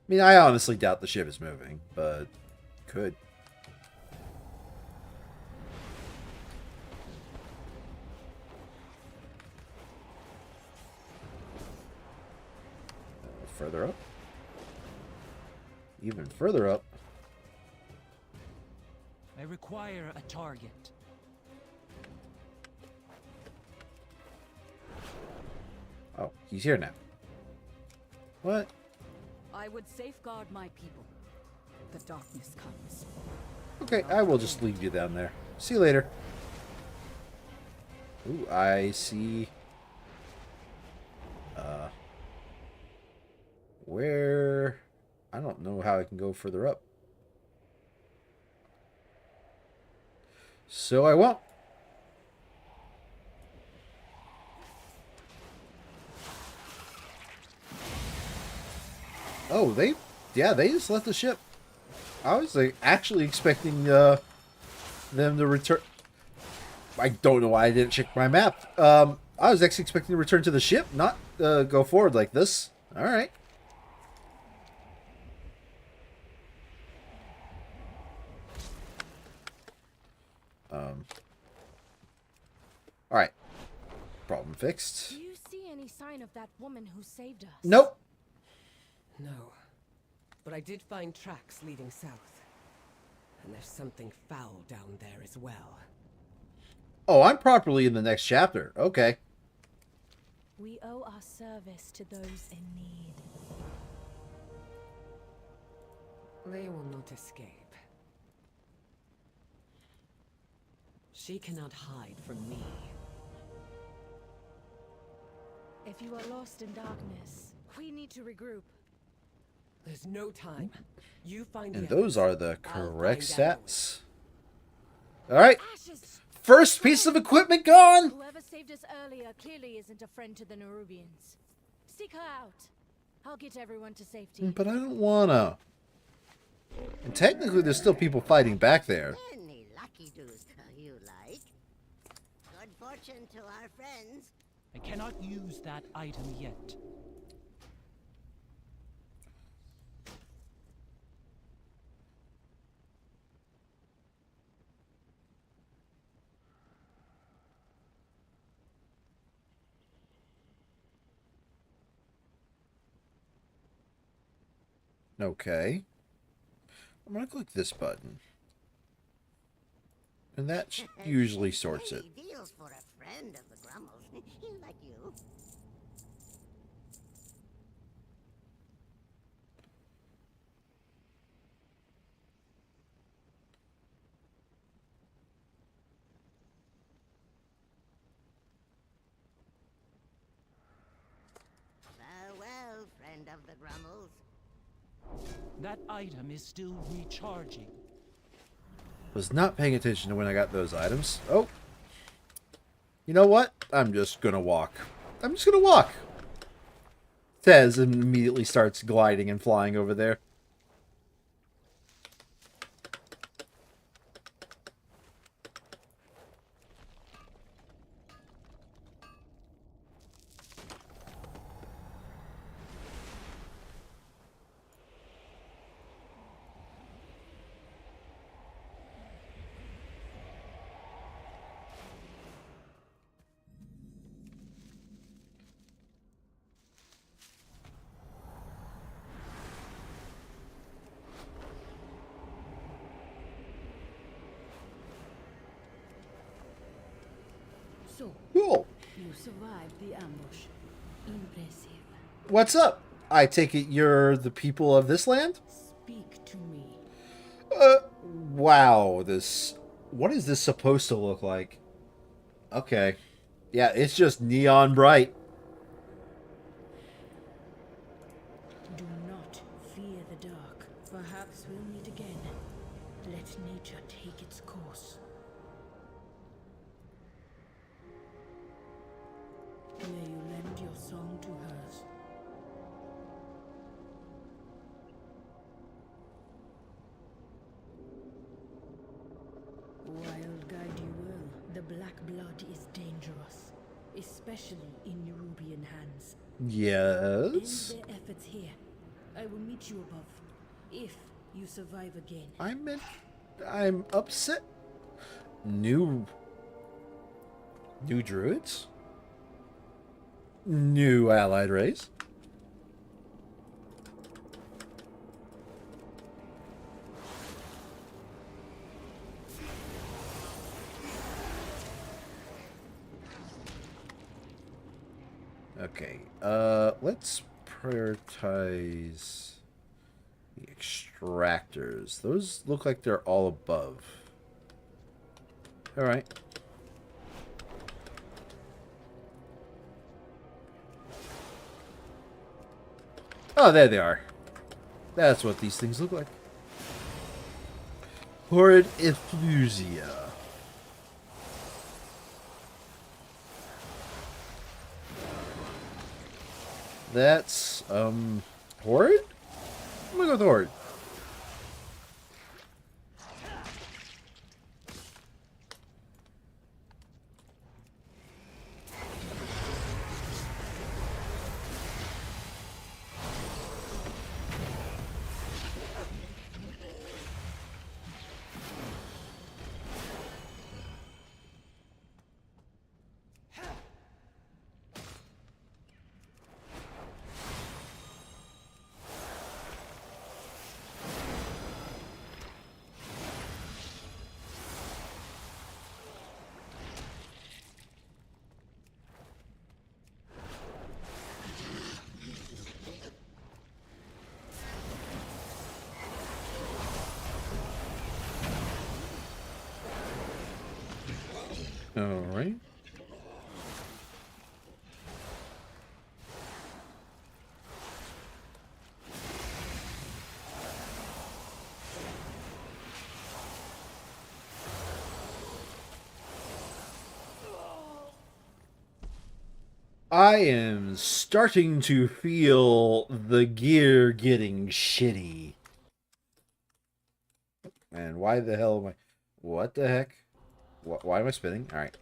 I mean, I honestly doubt the ship is moving, but could. Further up. Even further up.
I require a target.
Oh, he's here now. What?
I would safeguard my people. The darkness comes.
Okay, I will just leave you down there. See you later. Ooh, I see. Where? I don't know how I can go further up. So I won't. Oh, they just left the ship. I was like actually expecting them to return. I don't know why I didn't check my map. I was actually expecting to return to the ship, not go forward like this. All right. All right. Problem fixed.
Do you see any sign of that woman who saved us?
Nope.
No. But I did find tracks leading south. And there's something foul down there as well.
Oh, I'm properly in the next chapter. Okay.
We owe our service to those in need.
They will not escape. She cannot hide from me.
If you are lost in darkness, we need to regroup.
There's no time. You find
And
the
those
others.
are the
I'll
correct
find out.
stats. All right. First piece of equipment gone.
Whoever saved us earlier clearly isn't a friend to the Nerubians. Seek her out. I'll get everyone to safety.
But I don't wanna. And technically, there's still people fighting back there.
Any lucky doos you like. Good fortune to our friends.
I cannot use that item yet.
Okay. I'm gonna click this button. And that usually sorts it.
Deals for a friend of the Grummels, like you. friend of the Grummles.
That item is still recharging.
Was not paying attention to when I got those items. Oh. You know what? I'm just gonna walk. I'm just gonna walk. Says and immediately starts gliding and flying over there.
So,
Cool.
you survived the ambush. Impressive.
What's up? I take it you're the people of this land?
Speak to me.
Wow, this... What is this supposed to look like? Okay. Yeah, it's just neon bright.
Do not fear the dark. Perhaps we'll meet again. Let nature take its course. May you lend your song to hers. Wild guide you well. The black blood is dangerous, especially in Nerubian hands.
Yes?
End their efforts here. I will meet you above, if you survive again.
I'm upset. New druids? New allied race? Okay, let's prioritize the extractors. Those look like they're all above. Alright. Oh, there they are. That's what these things look like. Horrid Efflusia. That's, Horrid? I'm gonna go with Horrid. Alright. I am starting to feel the gear getting shitty. And why the hell am I... What the heck? Why am I spinning? Alright.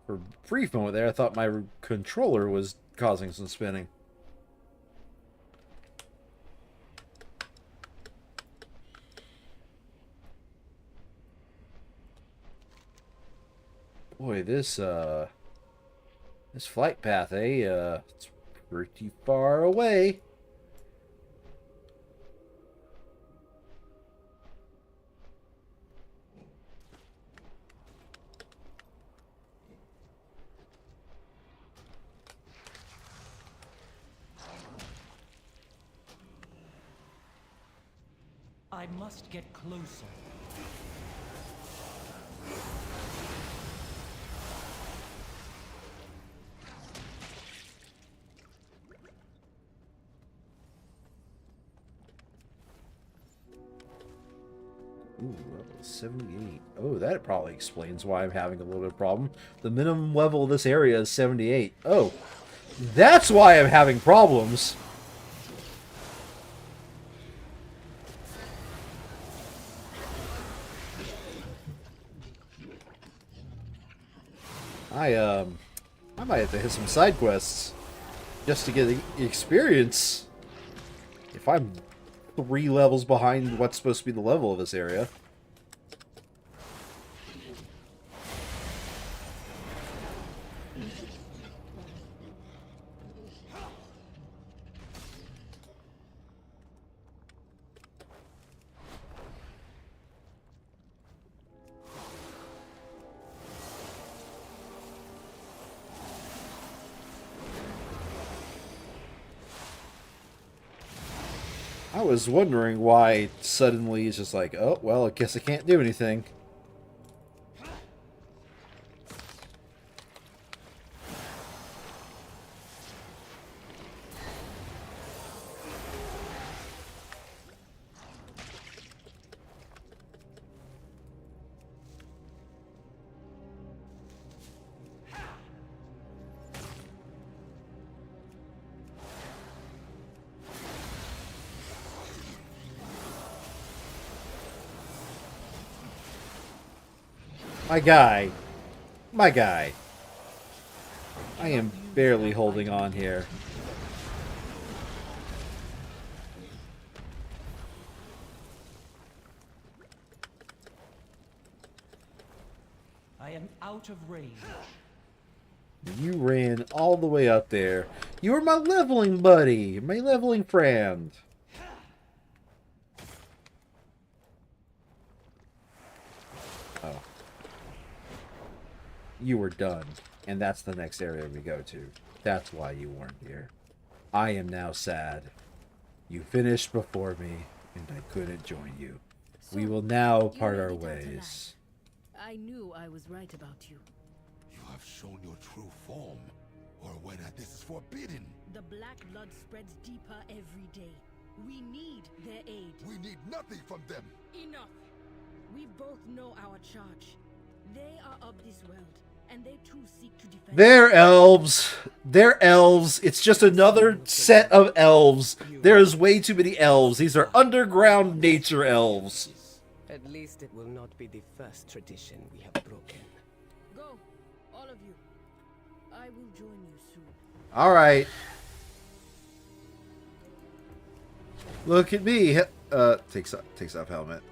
For a brief moment there, I thought my controller was causing some spinning. Boy, this flight path, it's pretty far away.
I must get closer.
Ooh, level 78. Oh, that probably explains why I'm having a little bit of problem. The minimum level of this area is 78. Oh, that's why I'm having problems. I might have to hit some side quests just to get the experience. If I'm 3 levels behind what's supposed to be the level of this area. I was wondering why suddenly it's just like, oh, well, I guess I can't do anything. My guy. I am barely holding on here.
I am out of range.
You ran all the way up there. You were my leveling buddy, my leveling friend. Oh. You were done, and that's the next area we go to. That's why you weren't here. I am now sad. You finished before me, and I couldn't join you. We will now part our ways.
I knew I was right about you.
You have shown your true form, or whether this is forbidden.
The black blood spreads deeper every day. We need their aid.
We need nothing from them.
Enough! We both know our charge. They are of this world, and they too seek to defend.
They're elves. They're elves. It's just another set of elves. There is way too many elves. These are underground nature elves.
At least it will not be the first tradition we have broken.
Go, all of you. I will join you soon.
All right. Look at me. Takes off helmet.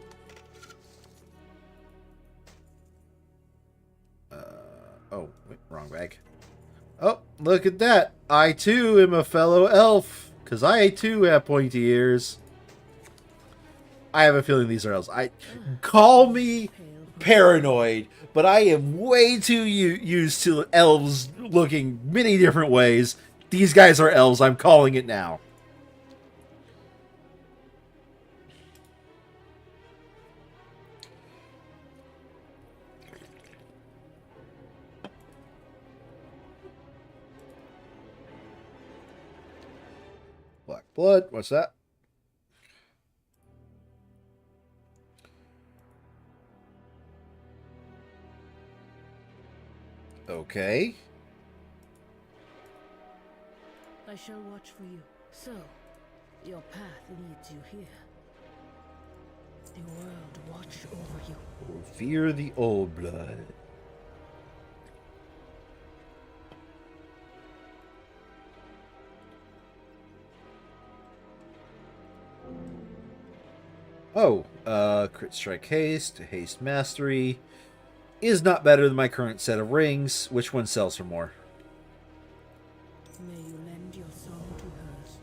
Oh, wait, wrong bag. Oh, look at that. I too am a fellow elf, because I too have pointy ears. I have a feeling these are elves. Call me paranoid, but I am way too used to elves looking many different ways. These guys are elves. I'm calling it now. Black blood. What's that? Okay.
I shall watch for you. So, your path leads you here. The world watch over you.
Fear the old blood. Oh, crit strike haste, haste mastery is not better than my current set of rings. Which one sells for more?
May you lend your song to hers.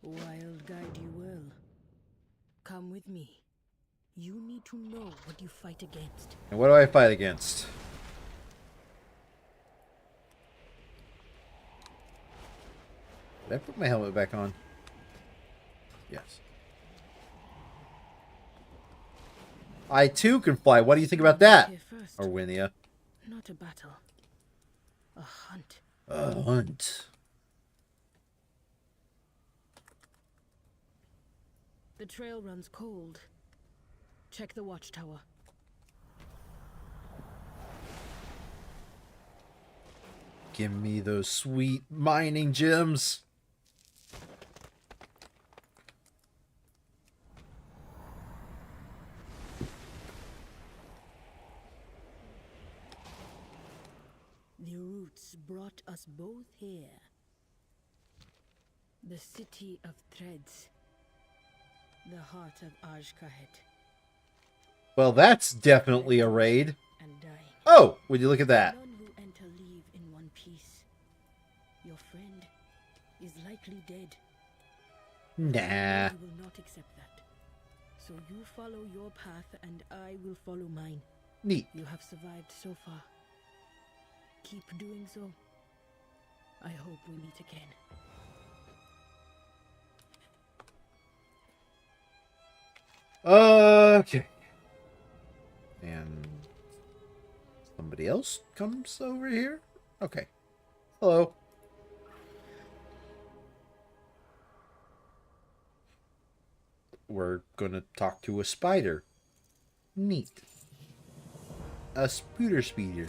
Wild guide you will. Come with me. You need to know what you fight against.
And what do I fight against? Did I put my helmet back on? Yes. I too can fly. What do you think about that,
Here first.
Arwinia?
Not a battle. A hunt.
A hunt.
The trail runs cold. Check the watchtower.
Give me those sweet mining gems.
The roots brought us both here. The city of threads. The heart of Ajkahet.
Well, that's definitely a raid.
And dying.
Oh, would you look at that?
None who enter leave in one piece. Your friend is likely dead.
Nah.
I will not accept that. So you follow your path and I will follow mine.
Neat.
You have survived so far. Keep doing so. I hope we meet again.
Okay. And somebody else comes over here? Okay. Hello. We're gonna talk to a spider. Neat. A spooter speeder.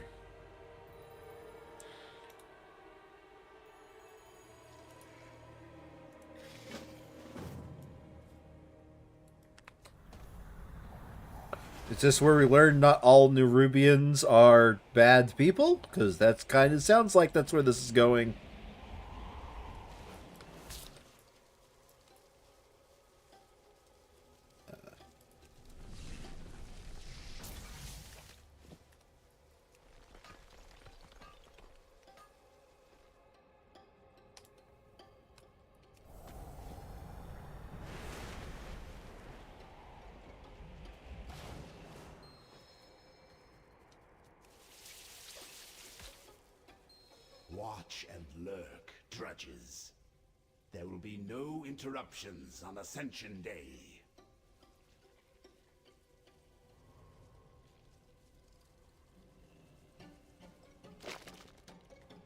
Is this where we learn not all Nerubians are bad people? Because that's kind of sounds like that's where this is going.
Watch and lurk, drudges. There will be no interruptions on Ascension Day.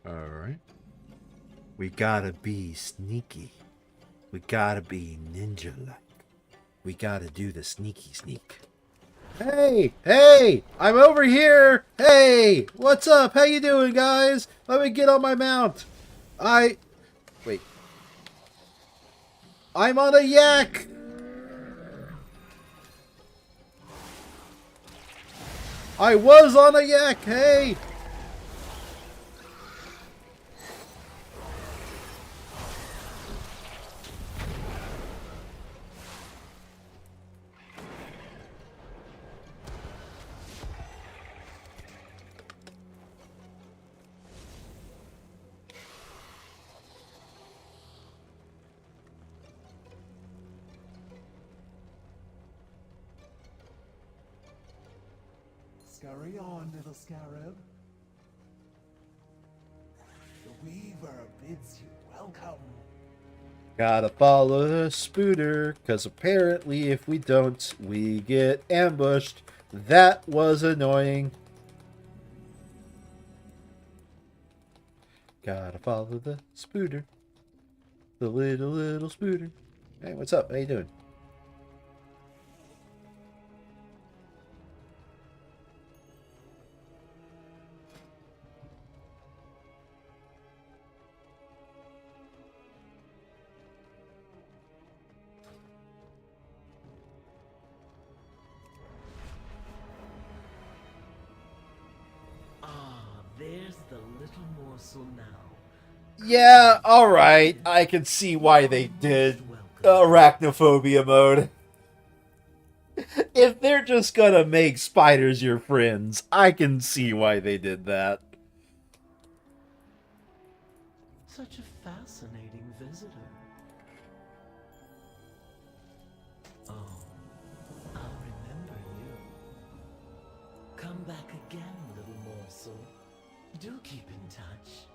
Alright. We gotta be sneaky. We gotta be ninja-like. We gotta do the sneaky sneak. Hey! Hey! I'm over here! Hey! What's up? How you doing, guys? Let me get on my mount. Wait. I'm on a yak! I was on a yak! Hey!
Scurry on, little scarab. The Weaver bids you welcome.
Gotta follow the spooter, cause apparently if we don't, we get ambushed. That was annoying. Gotta follow the spooter. The little spooter. Hey, what's up? How you doing?
There's the little morsel now.
Yeah, alright. I can see why they did arachnophobia mode. If they're just gonna make spiders your friends, I can see why they did that.
Such a fascinating visitor. Oh, I'll remember you. Come back again, little morsel. Do keep in touch.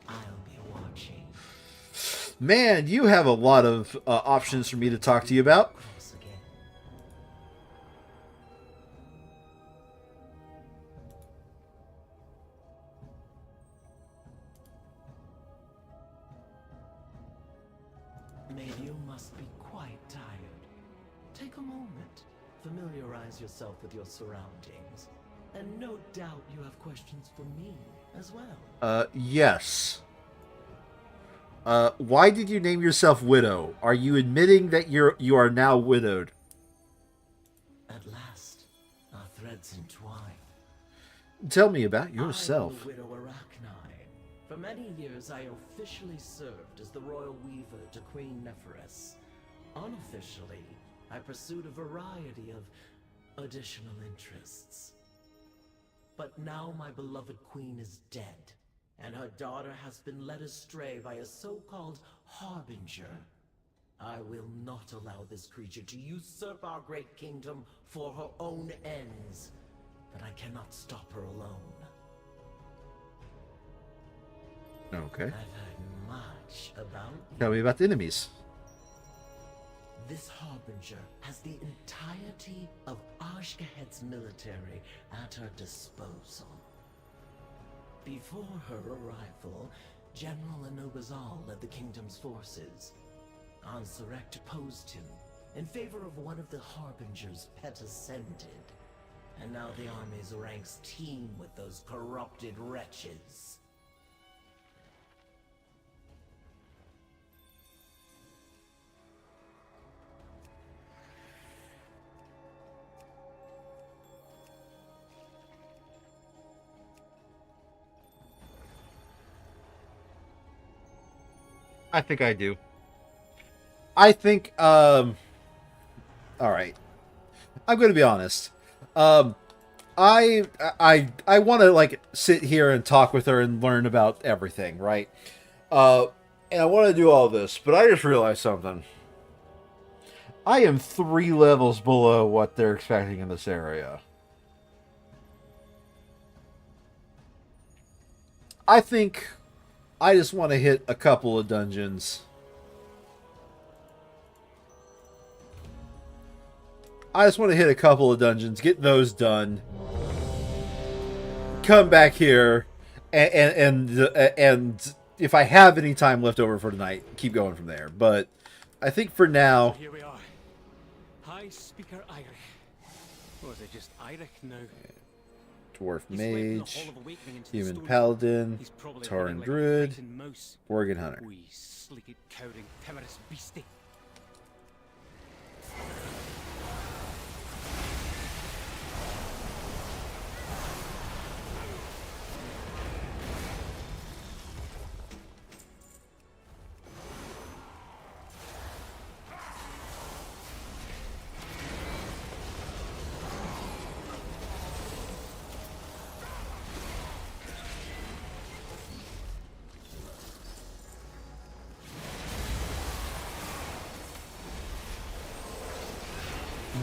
I'll be watching.
Man, you have a lot of options for me to talk to you about.
Maybe you must be quite tired. Take a moment, familiarize yourself with your surroundings, and no doubt you have questions for me as well.
Yes. Why did you name yourself Widow? Are you admitting that you are now widowed?
At last, our threads entwine.
Tell me about yourself.
I am the widow Arachne. For many years, I officially served as the royal weaver to Queen Neferis. Unofficially, I pursued a variety of additional interests. But now my beloved queen is dead, and her daughter has been led astray by a so-called harbinger. I will not allow this creature to usurp our great kingdom for her own ends, but I cannot stop her alone.
Okay.
I've heard much about you.
Tell me about the enemies.
This harbinger has the entirety of Ashkahed's military at her disposal. Before her arrival, General Anobazal led the kingdom's forces. Ansurek opposed him in favor of one of the harbinger's pet ascended, and now the army's ranks teem with those corrupted wretches.
I think I do. I think, all right. I'm going to be honest. I want to, like, sit here and talk with her and learn about everything, right? And I want to do all this, but I just realized something. I am 3 levels below what they're expecting in this area. I think I just want to hit a couple of dungeons. Get those done. Come back here, and if I have any time left over for tonight, keep going from there. But I think for now.
So here we are. High Speaker Eirik. Or is it just Eirik now?
Dwarf Mage, Human Paladin, Tauren Druid, Worgen Hunter.
Wee sleeked, cowering, timorous beastie.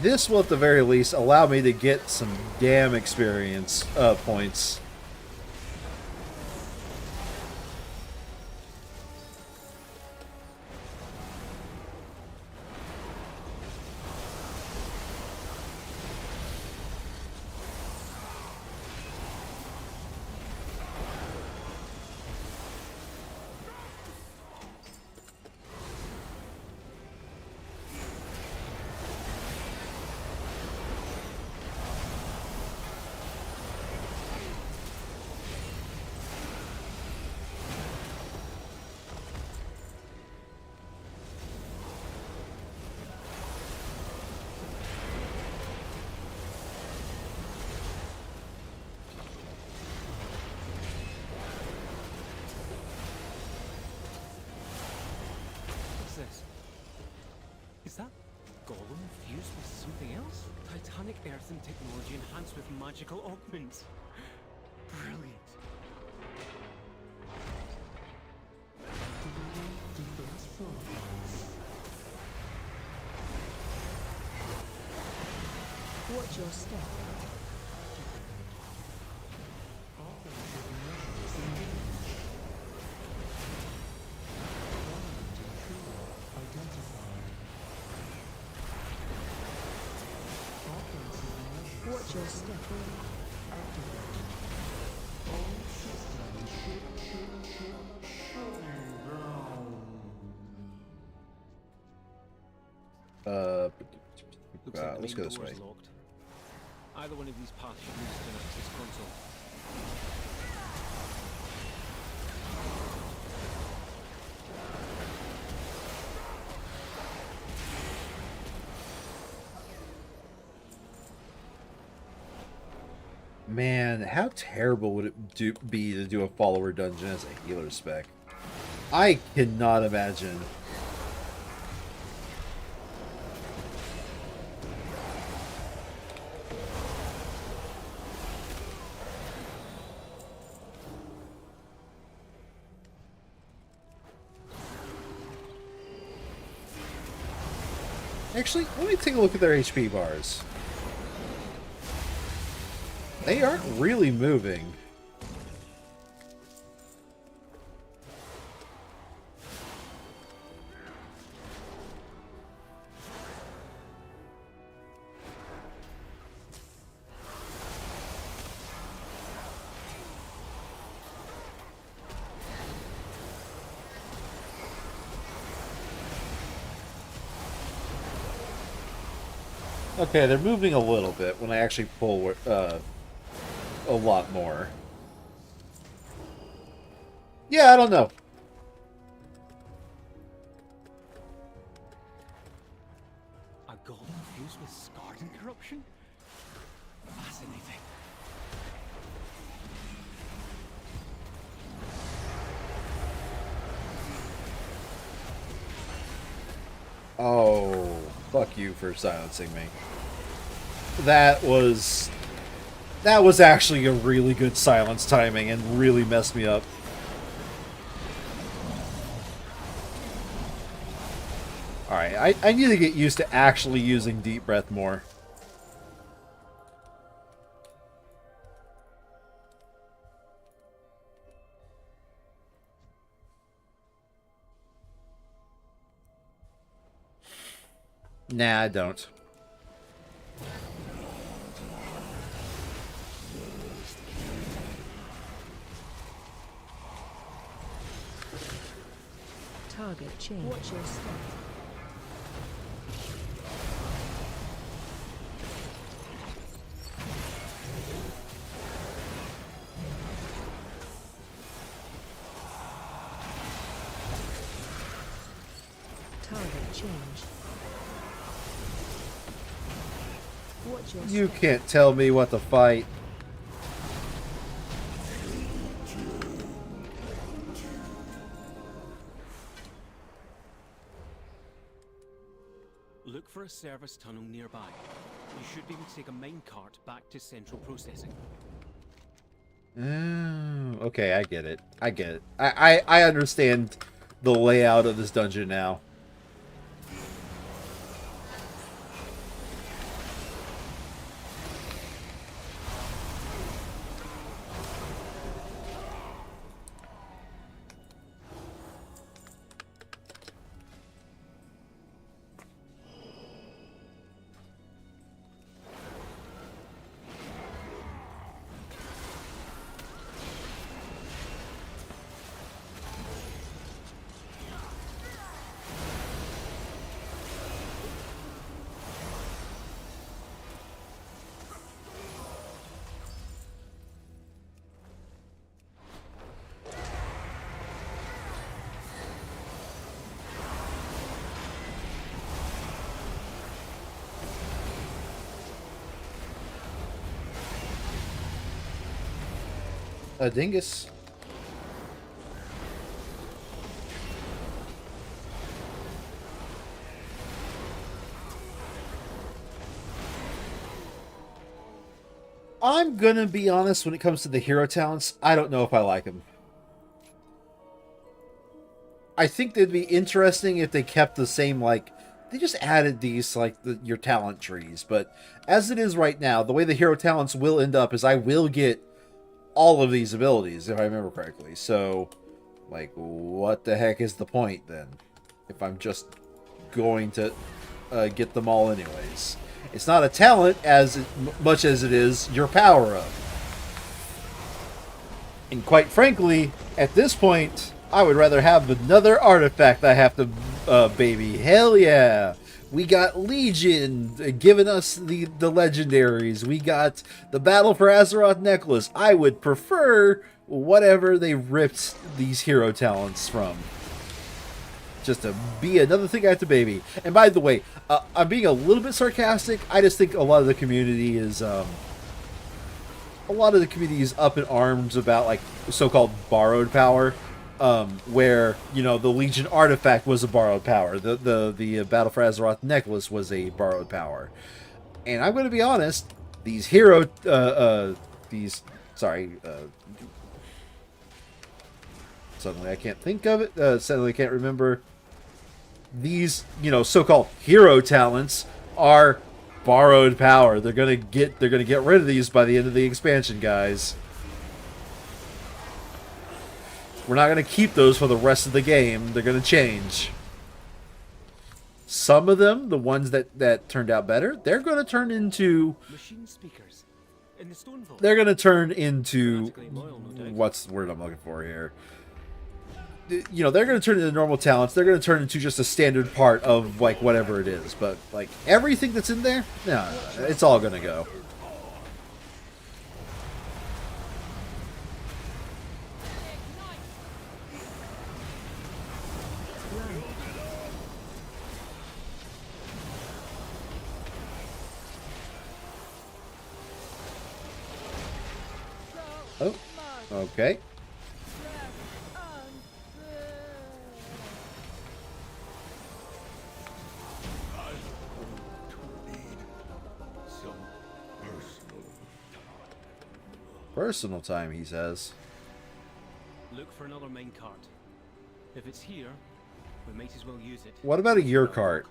This will, at the very least, allow me to get some damn experience points.
Is that golem fused with something else? Titanic earthen technology enhanced with magical augments. Brilliant.
Watch your step.
Watch your step.
Looks like the
Let's
main
go this
door's
way.
locked. Either one of these paths should lead to an access console.
Man, how terrible would it be to do a follower dungeon as a healer spec? I cannot imagine. Actually, let me take a look at their HP bars. They aren't really moving. Okay, they're moving a little bit when I actually pull a lot more. Yeah, I don't know.
A golem fused with scarred and corruption? Fascinating.
Oh, fuck you for silencing me. That was actually a really good silence timing and really messed me up. Alright, I need to get used to actually using deep breath more. Nah, I don't.
Target change. Watch your step. Target change. Watch your
You
step.
can't tell me what to fight.
Look for a service tunnel nearby. You should be able to take a minecart back to central processing.
Oh, okay, I get it. I get it. I understand the layout of this dungeon now. A dingus. I'm gonna be honest when it comes to the hero talents. I don't know if I like them. I think they'd be interesting if they kept the same, like, they just added these, like, your talent trees. But as it is right now, the way the hero talents will end up is I will get all of these abilities, if I remember correctly. So, like, what the heck is the point, then? If I'm just going to get them all anyways. It's not a talent as much as it is your power-up. And quite frankly, at this point, I would rather have another artifact I have to baby. Hell yeah! We got Legion giving us the legendaries. We got the Battle for Azeroth necklace. I would prefer whatever they ripped these hero talents from. Just to be another thing I have to baby. And by the way, I'm being a little bit sarcastic. I just think a lot of the community is up in arms about like so-called borrowed power, where you know the Legion artifact was a borrowed power, the Battle for Azeroth necklace was a borrowed power, and I'm going to be honest, these hero suddenly I can't think of it. Suddenly I can't remember. These, you know, so-called hero talents are borrowed power. They're gonna get rid of these by the end of the expansion, guys. We're not gonna keep those for the rest of the game. They're gonna change. Some of them, the ones that turned out better, they're gonna turn into
machine speakers in the stone vault.
They're gonna turn into what's the word I'm looking for here? You know, they're going to turn into normal talents. They're going to turn into just a standard part of, like, whatever it is. But, like, everything that's in there, no, it's all going to go. Oh, okay. Personal time, he says.
Look for another minecart. If it's here, we might as well use it.
What about a year cart?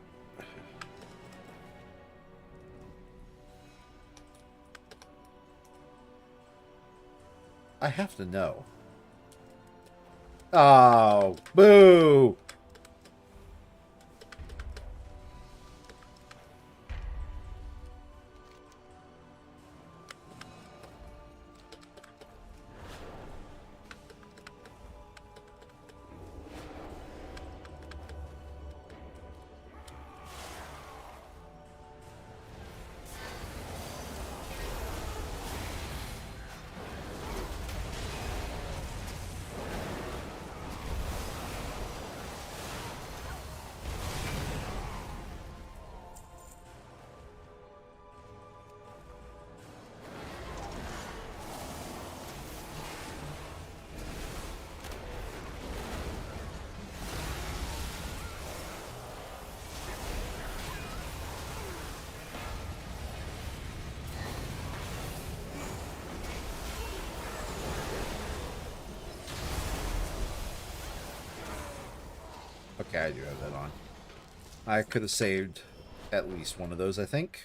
I have to know. Oh, boo! Okay, I do have that on. I could have saved at least one of those, I think.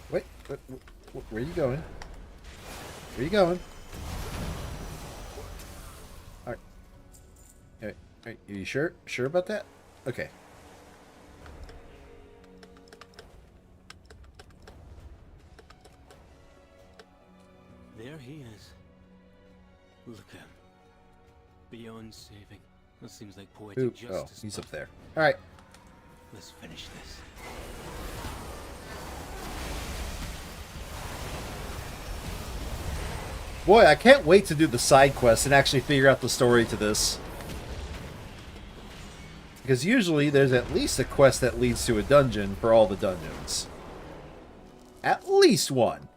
Wait, where are you going? Where are you going? Alright, are you sure? Sure about that? Okay.
There he is. Look at him. Beyond saving. That seems like poetic
Ooh,
justice.
oh, he's up there. Alright.
Let's finish this.
Boy, I can't wait to do the side quests and actually figure out the story to this. Because usually there's at least a quest that leads to a dungeon for all the dungeons. At least one.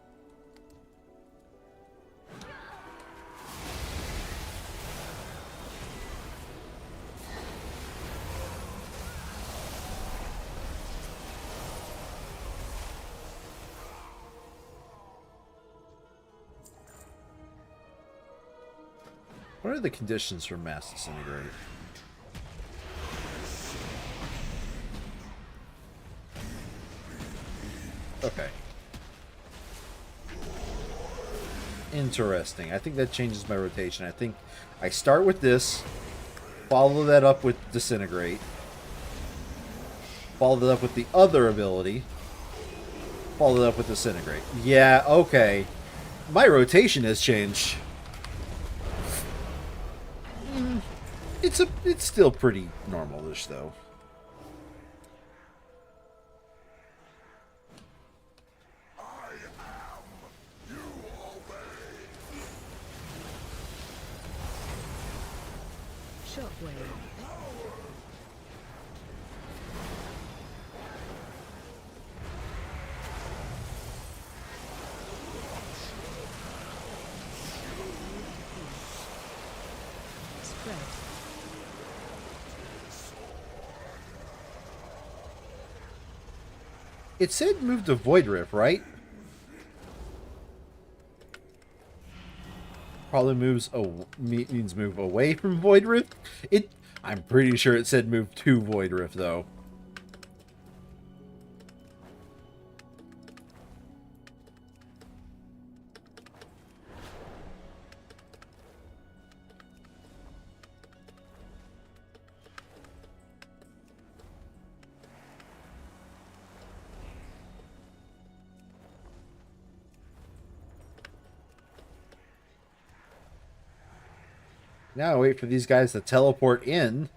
What are the conditions for mass disintegrate? Interesting. I think that changes my rotation. I think I start with this, follow that up with Disintegrate, follow that up with the other ability, follow that up with Disintegrate. Yeah, okay. My rotation has changed. It's still pretty normal-ish, though.
Shockwave. Spread.
It said move to Void Rift, right? Probably means move away from Void Rift. I'm pretty sure it said move to Void Rift, though. Now I wait for these guys to teleport in.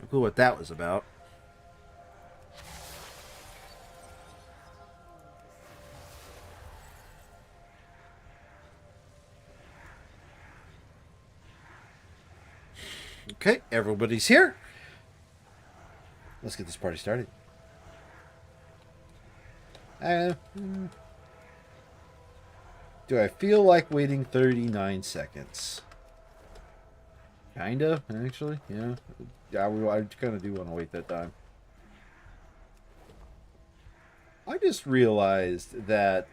No clue what that was about. Okay, everybody's here. Let's get this party started. Do I feel like waiting 39 seconds? Kinda, actually, yeah. I kind of do want to wait that time. I just realized that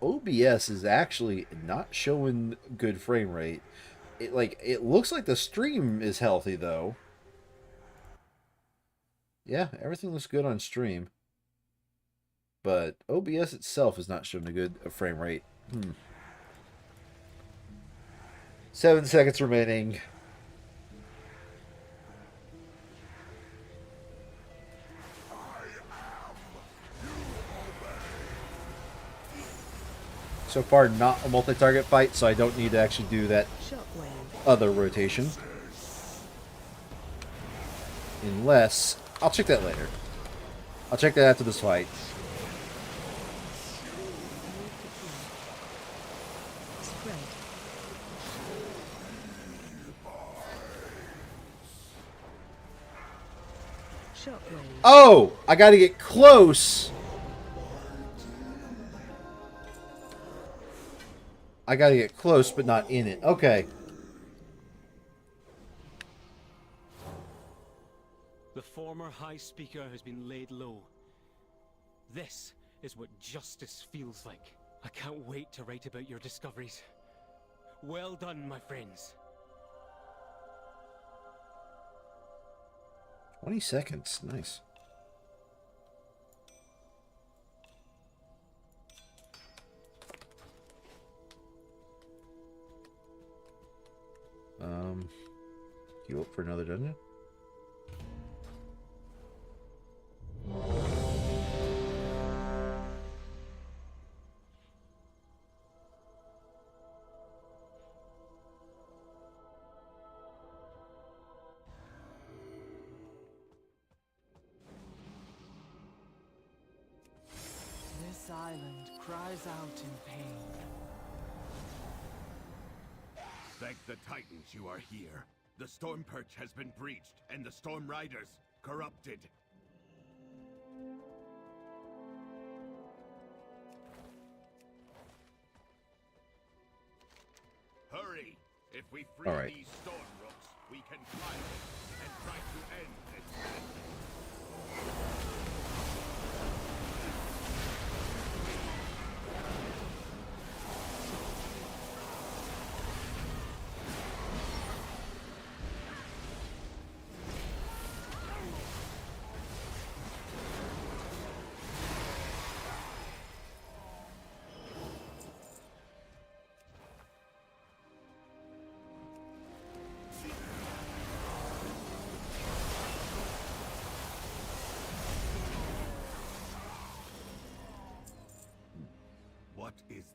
OBS is actually not showing good frame rate. It looks like the stream is healthy, though. Yeah, everything looks good on stream. But OBS itself is not showing a good frame rate. 7 seconds remaining. So far, not a multi-target fight, so I don't need to actually do that other rotation. Unless... I'll check that later. I'll check that after this fight. Oh! I gotta get close! I gotta get close, but not in it. Okay.
The former High Speaker has been laid low. This is what justice feels like. I can't wait to write about your discoveries. Well done, my friends.
20 seconds. Nice. You up for another dungeon?
This island cries out in pain.
Thank the Titans you are here. The Storm Perch has been breached, and the Storm Riders corrupted. Hurry! If we free these storm rooks, we can climb it and try to end this madness.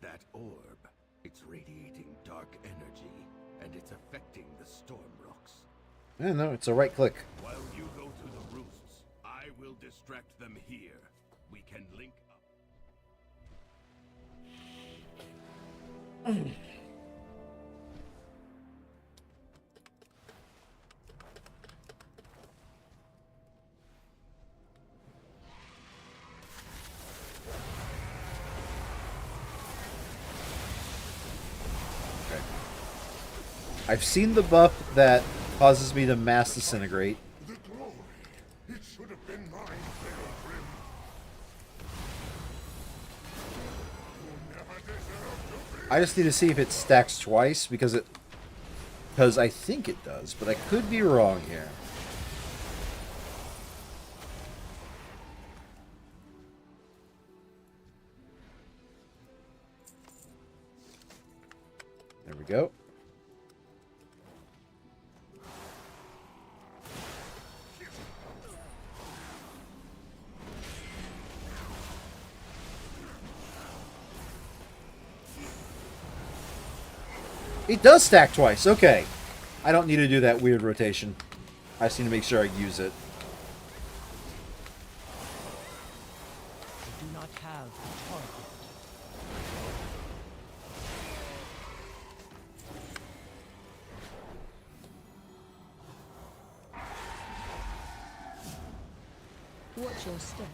that orb? It's radiating dark energy, and it's affecting the storm rocks.
Yeah, no, it's a right click.
While you go to the roosts, I will distract them here. We can link up.
I've seen the buff that causes me to mass disintegrate.
The glory. It should have been mine, Pilgrim. You never deserved to be.
I just need to see if it stacks twice because I think it does, but I could be wrong here. There we go. It does stack twice. Okay. I don't need to do that weird rotation. I just need to make sure I use it.
I do not have a target.
Watch your step.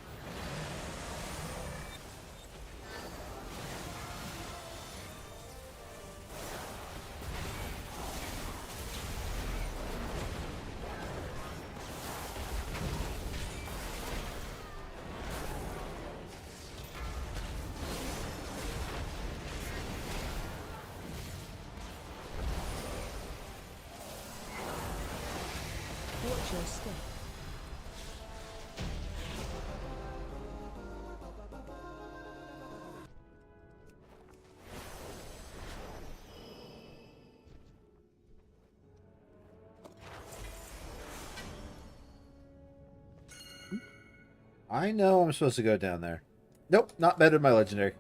Watch your step.
I know I'm supposed to go down there. Nope, not better than my legendary.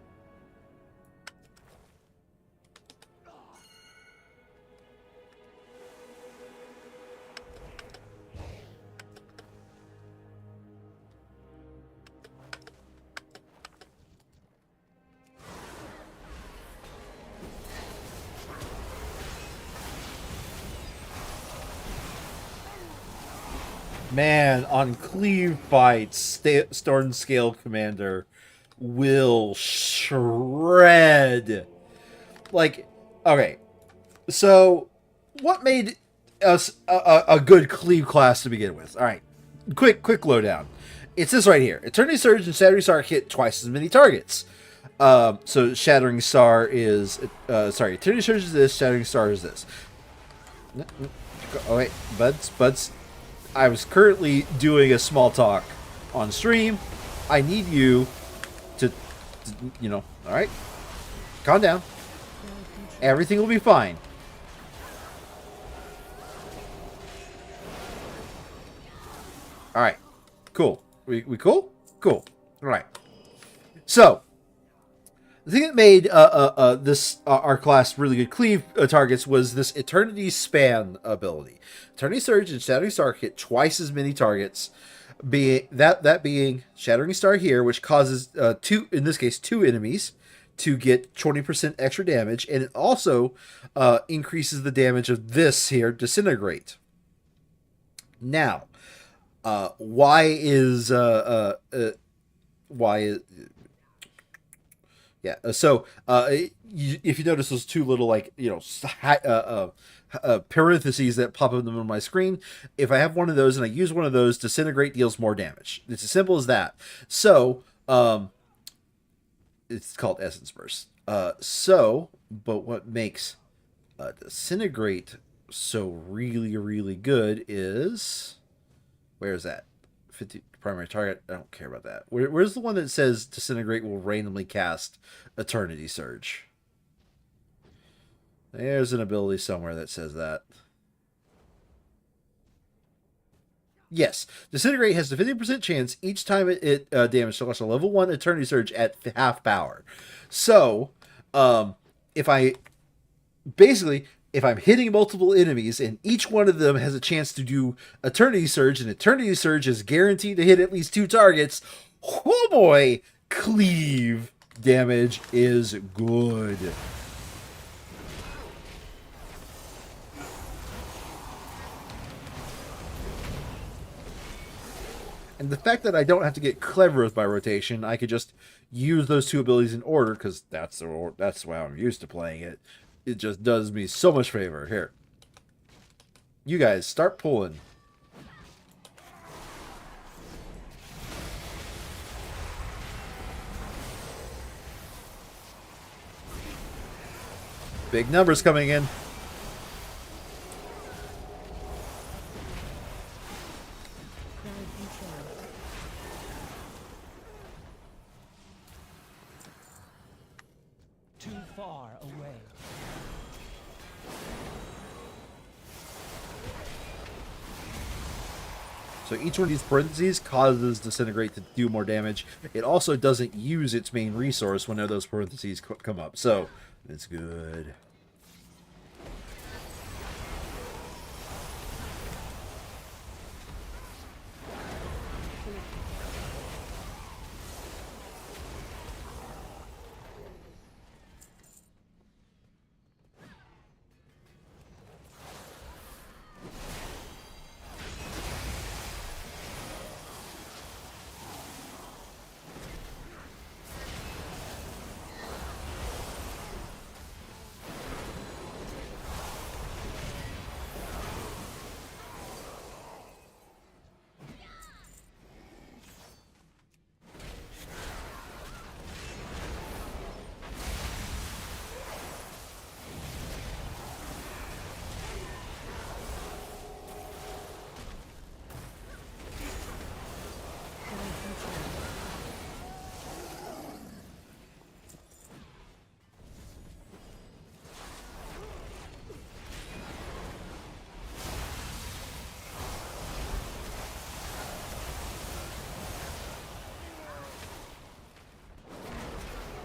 Man, on cleave fights, Storm Scale Commander will shred. Like, okay, so what made us a good cleave class to begin with? All right, quick lowdown. It's this right here. Eternity Surge and Shattering Star hit twice as many targets. So Shattering Star is sorry, Eternity Surge is this, Shattering Star is this. Oh wait, buds. I was currently doing a small talk on stream. I need you to you know, all right, calm down. Everything will be fine. All right, cool. We cool? Cool. All right. So the thing that made this our class really good cleave targets was this Eternity Span ability. Eternity Surge and Shattering Star hit twice as many targets, being Shattering Star here, which causes two enemies to get 20% extra damage, and it also increases the damage of this here, Disintegrate. Now, why is yeah, so if you notice those two little, like, you know, parentheses that pop up on my screen, if I have one of those and I use one of those, Disintegrate deals more damage. It's as simple as that. So it's called Essence Burst. But what makes Disintegrate so really good is, where is that? 50 primary target. I don't care about that. Where's the one that says Disintegrate will randomly cast Eternity Surge? There's an ability somewhere that says that. Yes, Disintegrate has a 50% chance each time it damages a level 1 Eternity Surge at half power. So If I basically, if I'm hitting multiple enemies and each one of them has a chance to do Eternity Surge, and Eternity Surge is guaranteed to hit at least 2 targets, oh boy, cleave damage is good. And the fact that I don't have to get clever with my rotation, I could just use those 2 abilities in order, because that's why I'm used to playing it. It just does me so much favor. Here. You guys, start pulling. Big numbers coming in.
Too far away.
So each one of these parentheses causes Disintegrate to do more damage. It also doesn't use its main resource whenever those parentheses come up. So it's good.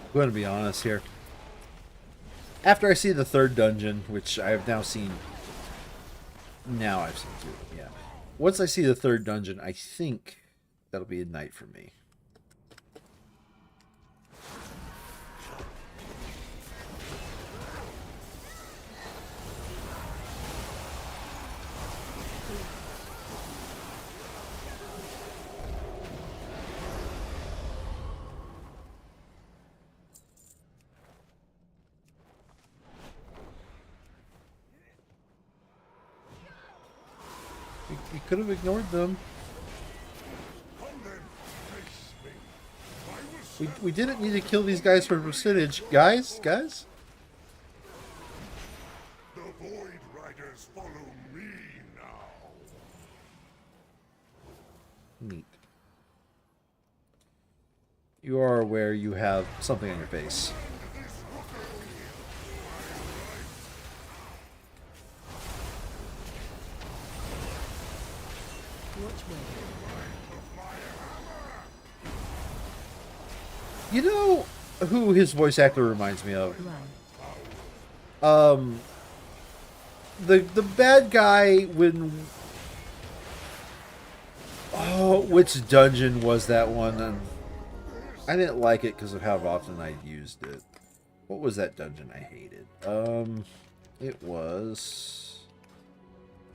I'm going to be honest here. After I see the 3rd dungeon, which I have now seen... Now I've seen 2, yeah. Once I see the 3rd dungeon, I think that'll be a night for me. You could have ignored them. We didn't need to kill these guys for percentage. Guys?
The Void Riders follow me now.
Neat. You are aware you have something on your face. You know who his voice actor reminds me of? The bad guy when... Oh, which dungeon was that one? I didn't like it because of how often I used it. What was that dungeon I hated? It was...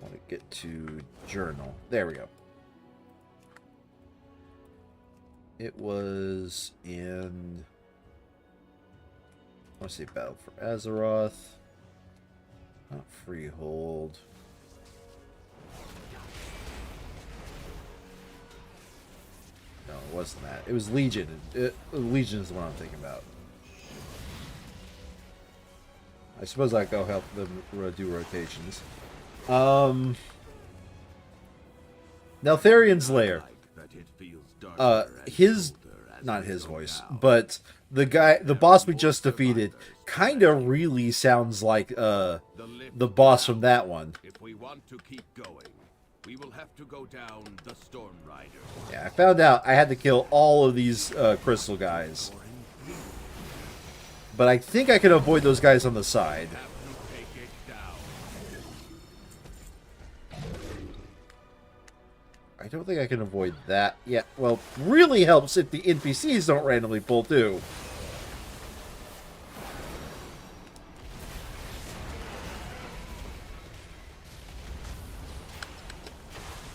I want to get to journal. There we go. It was in... I want to say Battle for Azeroth. Not Freehold. No, it wasn't that. It was Legion. Legion is the one I'm thinking about. I suppose I go help them do rotations. Neltharian's Lair. Not his voice, but the boss we just defeated kind of really sounds like the boss from that one.
If we want to keep going, we will have to go down the Storm Rider.
Yeah, I found out I had to kill all of these crystal guys. But I think I can avoid those guys on the side. I don't think I can avoid that yet. Well, really helps if the NPCs don't randomly pull too.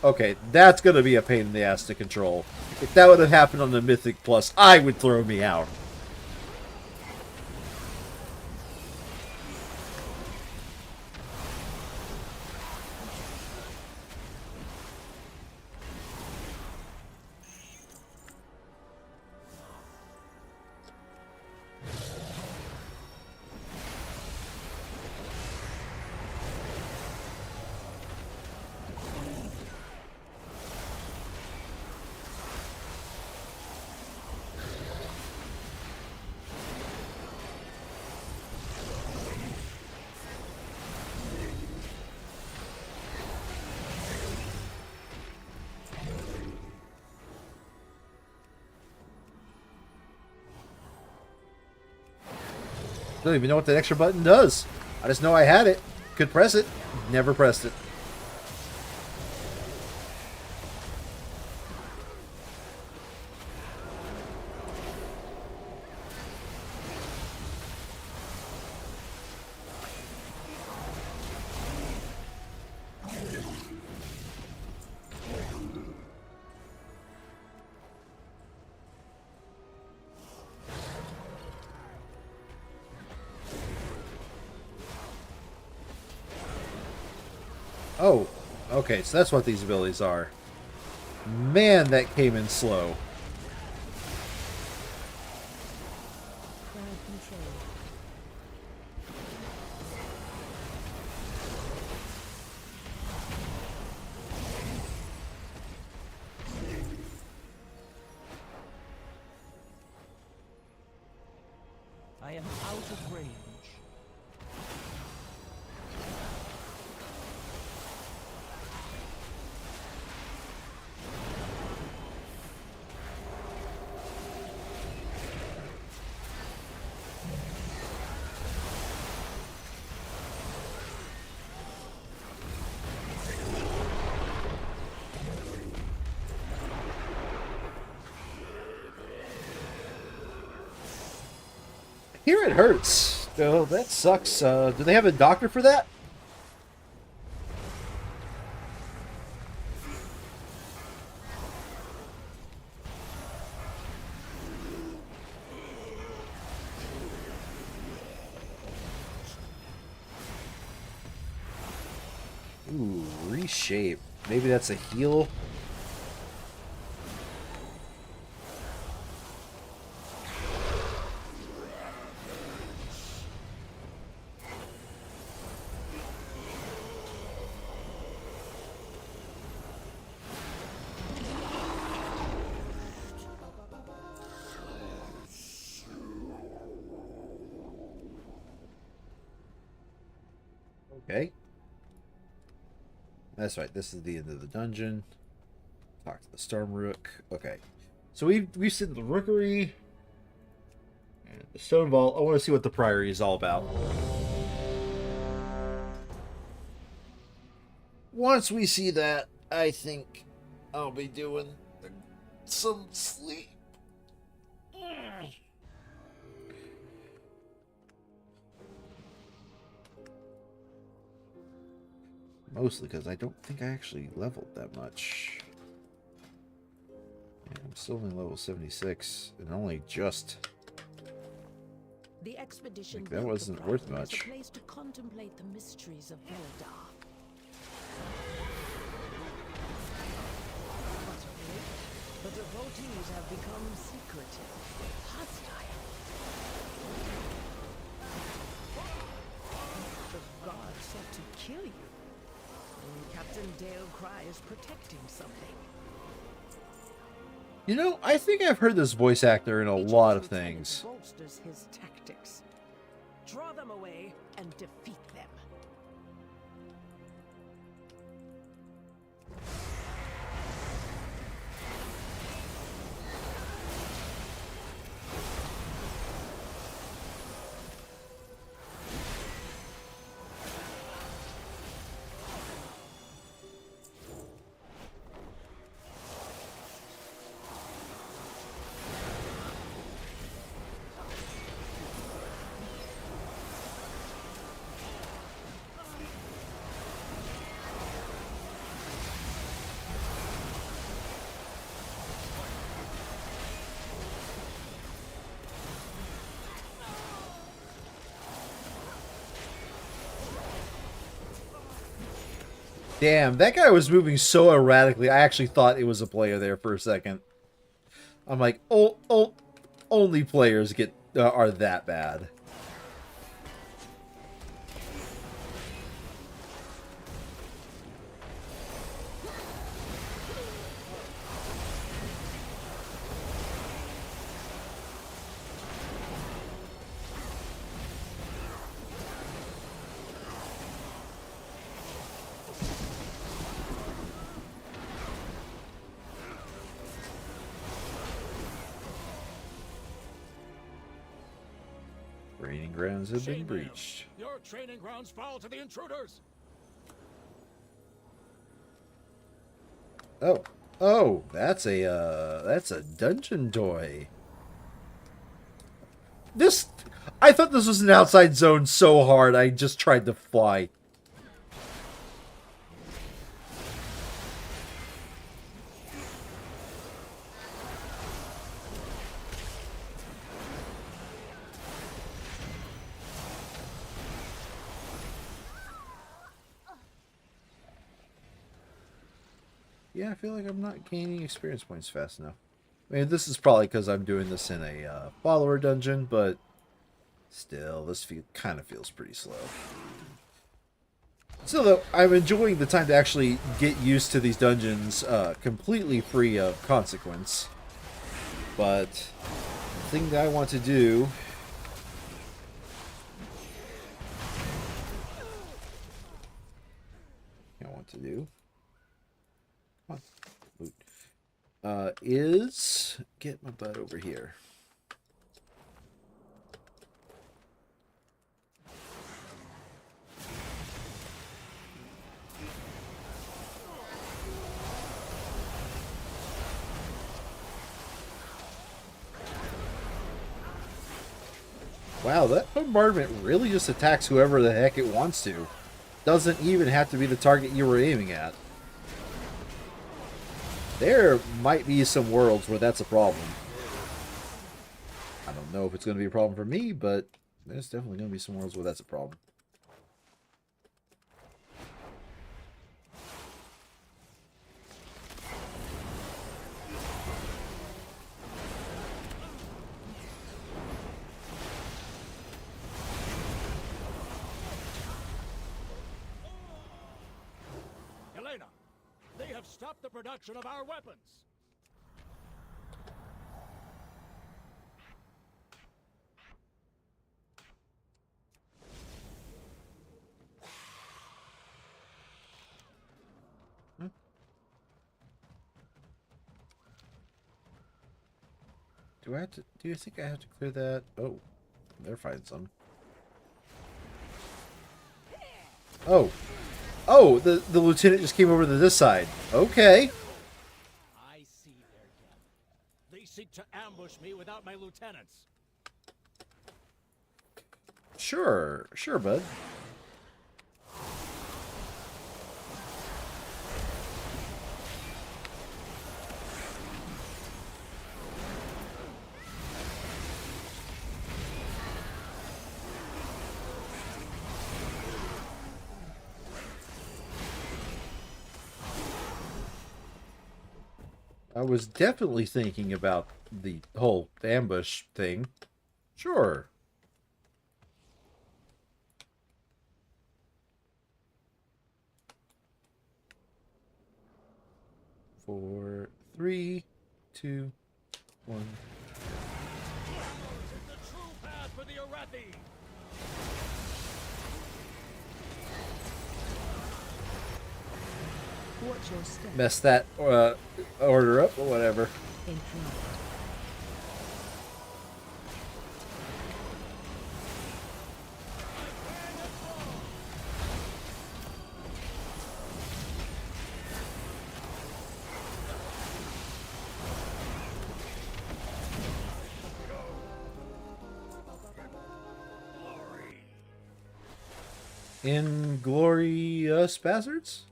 Okay, that's gonna be a pain in the ass to control. If that would have happened on the Mythic Plus, I would throw me out. I don't even know what that extra button does. I just know I had it. Could press it. Never pressed it. Oh, okay, so that's what these abilities are. Man, that came in slow.
Crowd control.
I am out of range.
Here it hurts. Oh, that sucks. Do they have a doctor for that? Ooh, reshape. Maybe that's a heal. Okay. That's right. This is the end of the dungeon. Talk to the Storm Rook. Okay. So we've seen the Rookery and the Stone Vault. I want to see what the Priory is all about. Once we see that, I think I'll be doing some sleep. Mostly because I don't think I actually leveled that much. Yeah, I'm still only level 76 and only just.
The expedition
Like, that wasn't worth much.
a place to contemplate the mysteries of Beladar. But of late, the devotees have become secretive, hostile. The gods sought to kill you. And Captain Dale Cry is protecting something.
You know, I think I've heard this voice actor in a lot of things.
Bolsters his tactics. Draw them away and defeat them.
Damn, that guy was moving so erratically. I actually thought it was a player there for a second. I'm like, only players get are that bad. Training grounds have been breached.
Your training grounds fall to the intruders.
Oh, that's a dungeon toy. I thought this was an outside zone so hard I just tried to fly. Yeah, I feel like I'm not gaining experience points fast enough. I mean, this is probably because I'm doing this in a follower dungeon, but still, this kind of feels pretty slow. Still, though, I'm enjoying the time to actually get used to these dungeons completely free of consequence. But the thing that I want to do... Come on, loot. Is get my butt over here. Wow, that bombardment really just attacks whoever the heck it wants to. Doesn't even have to be the target you were aiming at. There might be some worlds where that's a problem. I don't know if it's going to be a problem for me, but there's definitely going to be some worlds where that's a problem.
Elena, they have stopped the production of our weapons.
Do I have to? Do you think I have to clear that? Oh, they're finding some. Oh, oh! The lieutenant just came over to this side. Okay.
I see their game. They seek to ambush me without my lieutenants.
Sure, sure, bud. I was definitely thinking about the whole ambush thing. Sure. Four, 3, 2, 1.
The true path for the Arathi.
Watch your step.
Mess that order up or whatever. Inglorious bastards?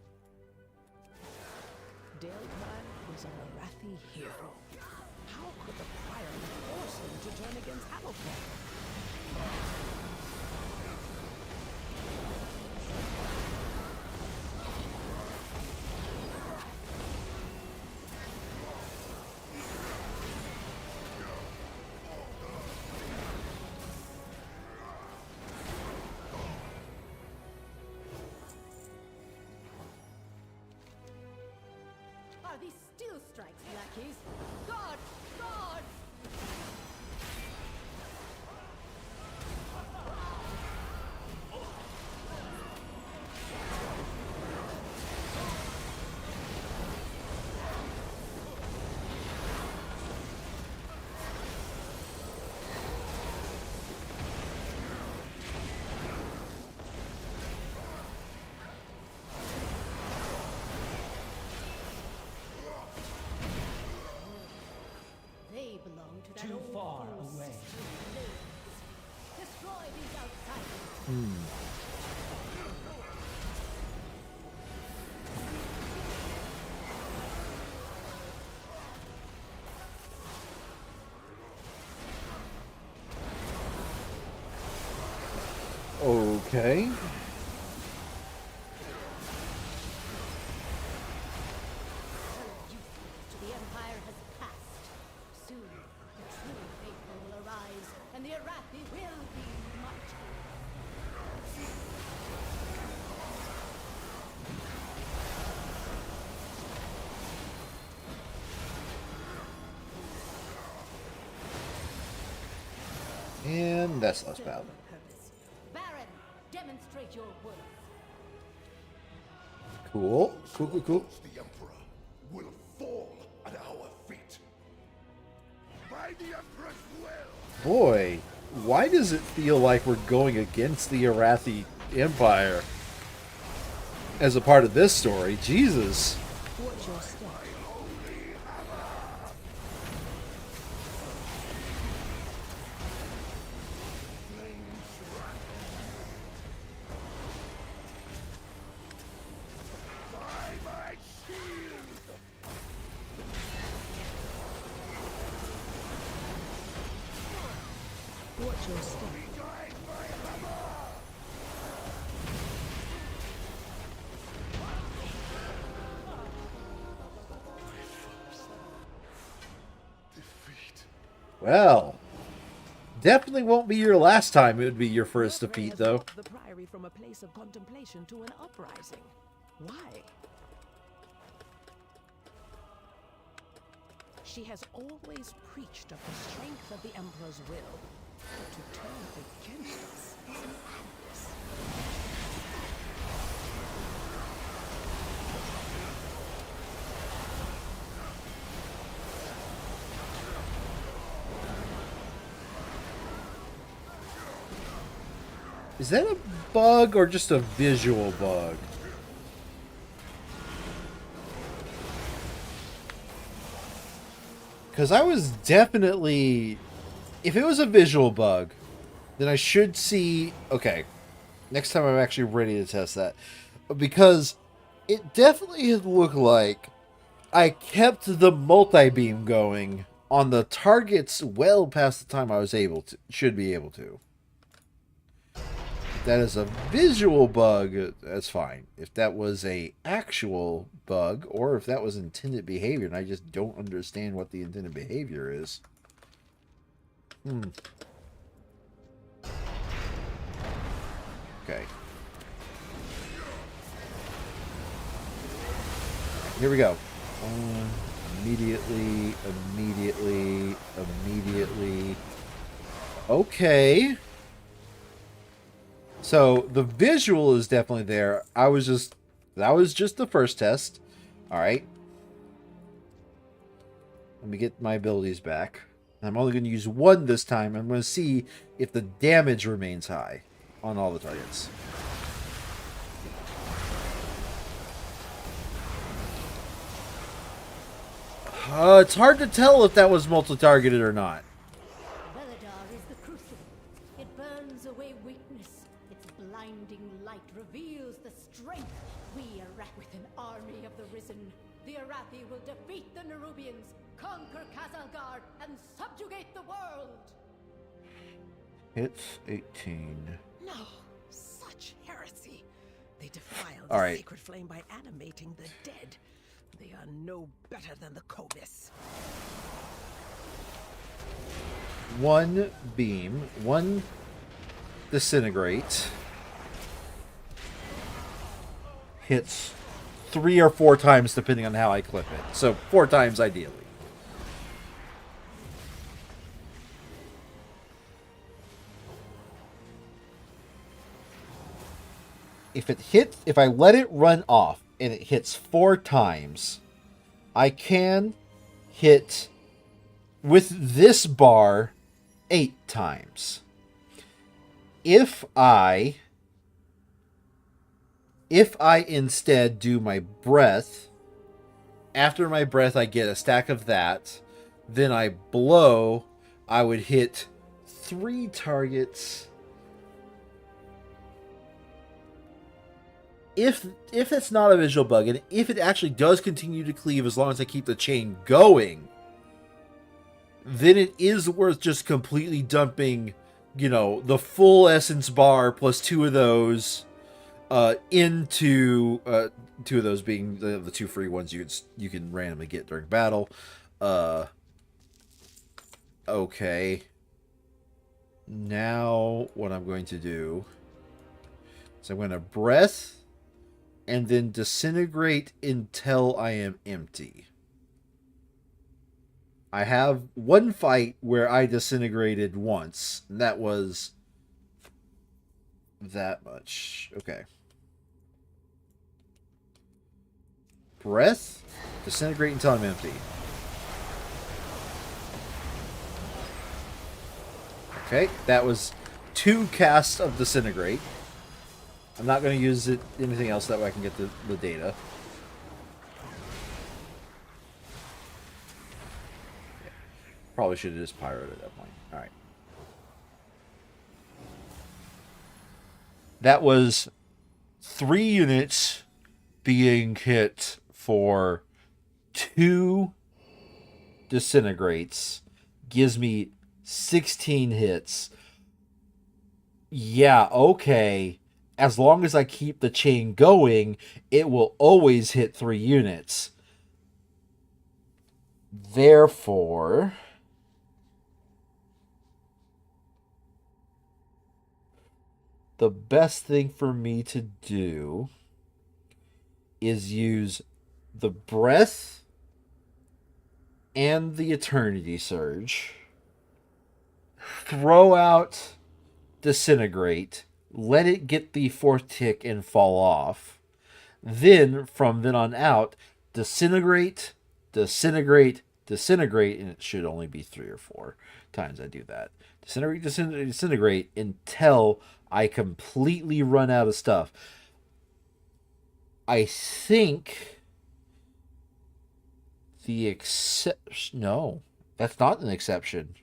Dale Cry was an Arathi hero. How could the Prior force him to turn against Hamilton? are these steel strikes, lackeys? Guard! Guard! They belong to that
Too
old
far
fool's
away.
steel blades. Destroy these outsiders.
Okay.
To the Empire has passed. Soon, the true faithful will arise, and the Arathi will be mighty.
And that's less bad.
Baron, demonstrate your worth.
Cool. Cool, cool, cool.
The Emperor will fall at our feet. By the Emperor's will.
Boy, why does it feel like we're going against the Arathi Empire as a part of this story? Jesus.
Watch your step. Watch your step.
Well, definitely won't be your last time it would be your first defeat, though.
The priory from a place of contemplation to an uprising. Why? She has always preached of the strength of the Emperor's will, but to turn against us is madness.
Is that a bug or just a visual bug? Because I was definitely... If it was a visual bug, then I should see... Okay, next time I'm actually ready to test that. Because it definitely looked like I kept the multi-beam going on the targets well past the time I was able to... Should be able to. If that is a visual bug, that's fine. If that was a actual bug, or if that was intended behavior, and I just don't understand what the intended behavior is. Okay. Here we go. Immediately. Okay. So the visual is definitely there. That was just the first test. All right. Let me get my abilities back. I'm only going to use one this time. I'm going to see if the damage remains high on all the targets. It's hard to tell if that was multi-targeted or not.
Beladar is the crucible. It burns away weakness. Its blinding light reveals the strength. We are with an army of the Risen. The Arathi will defeat the Nerubians, conquer Kazalgar, and subjugate the world.
Hits 18.
No, such heresy. They defile
All
the
right.
sacred flame by animating the dead. They are no better than the Kobis.
One beam, one disintegrate. Hits 3 or 4 times depending on how I clip it. So 4 times ideally. If I let it run off and it hits 4 times, I can hit with this bar 8 times. If I instead do my breath, after my breath I get a stack of that, then I blow, I would hit 3 targets. If it's not a visual bug, and if it actually does continue to cleave as long as I keep the chain going, then it is worth just completely dumping, you know, the full essence bar plus 2 of those into 2 of those being the 2 free ones you can randomly get during battle. Okay. Now what I'm going to do is I'm going to breath and then disintegrate until I am empty. I have one fight where I disintegrated once, and that was that much. Okay. Breath, disintegrate until I'm empty. Okay, that was 2 casts of disintegrate. I'm not going to use anything else, that way I can get the data. Probably should have just pyroed at that point. Alright. That was 3 units being hit for 2 disintegrates. Gives me 16 hits. Yeah, okay. As long as I keep the chain going, it will always hit 3 units. Therefore, the best thing for me to do is use the breath and the eternity surge, throw out disintegrate, let it get the 4th tick and fall off. Then, from then on out, disintegrate, disintegrate, disintegrate, and it should only be 3 or 4 times I do that. Disintegrate, disintegrate, disintegrate until I completely run out of stuff. I think the exception... No, that's not an exception.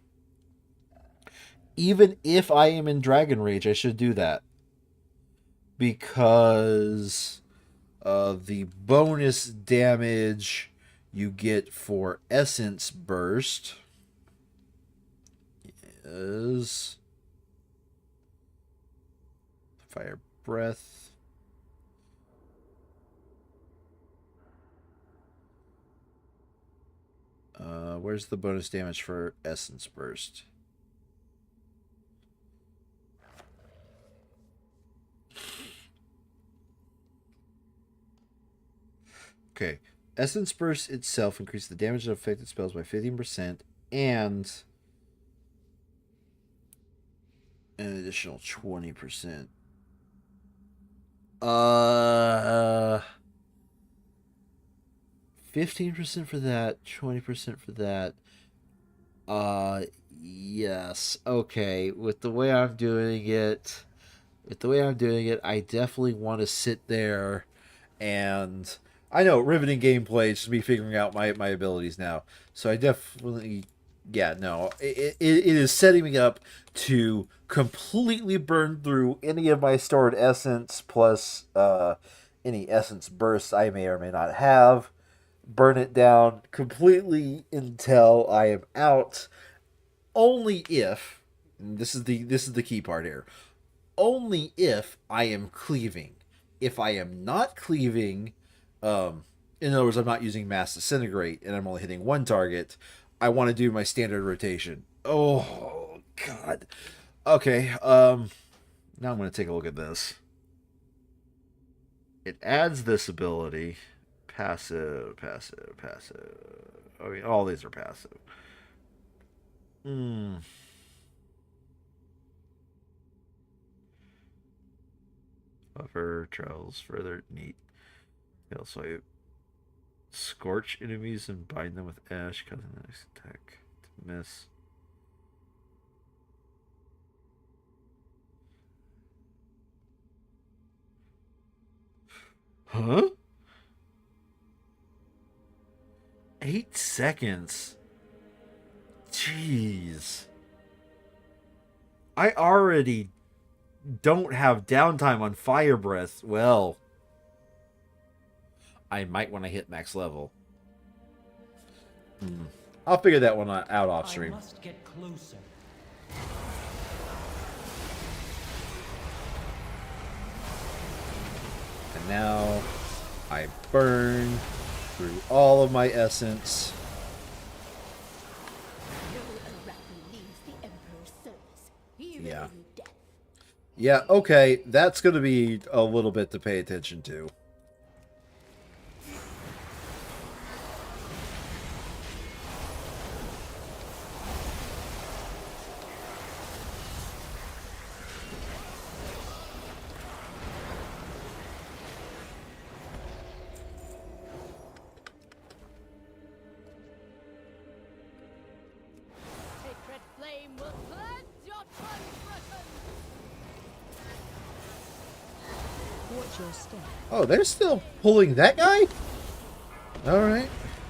Even if I am in Dragon Rage, I should do that. Because the bonus damage you get for Essence Burst is Fire Breath. Where's the bonus damage for Essence Burst? Okay. Essence Burst itself increases the damage of affected spells by 15% and an additional 20%. 15% for that, 20% for that. Yes. Okay. With the way I'm doing it, I definitely want to sit there and I know, riveting gameplay, just me figuring out my abilities now. So I definitely, yeah, no. It is setting me up to completely burn through any of my stored essence plus any essence bursts I may or may not have. Burn it down completely until I am out. Only if, and this is the key part here, only if I am cleaving. If I am not cleaving, in other words, I'm not using mass disintegrate and I'm only hitting 1 target, I want to do my standard rotation. Oh god. Okay, now I'm going to take a look at this. It adds this ability, passive, passive, passive. I mean, all these are passive. Buffer, travels further, neat. Also, I scorch enemies and bind them with ash, causing the next attack to miss. Huh? 8 seconds. Jeez. I already don't have downtime on fire breath. Well, I might when I hit max level. I'll figure that one out off stream.
I must get closer.
And now I burn through all of my essence. Yeah. Yeah, okay. That's going to be a little bit to pay attention to. Oh, they're still pulling that guy? Alright.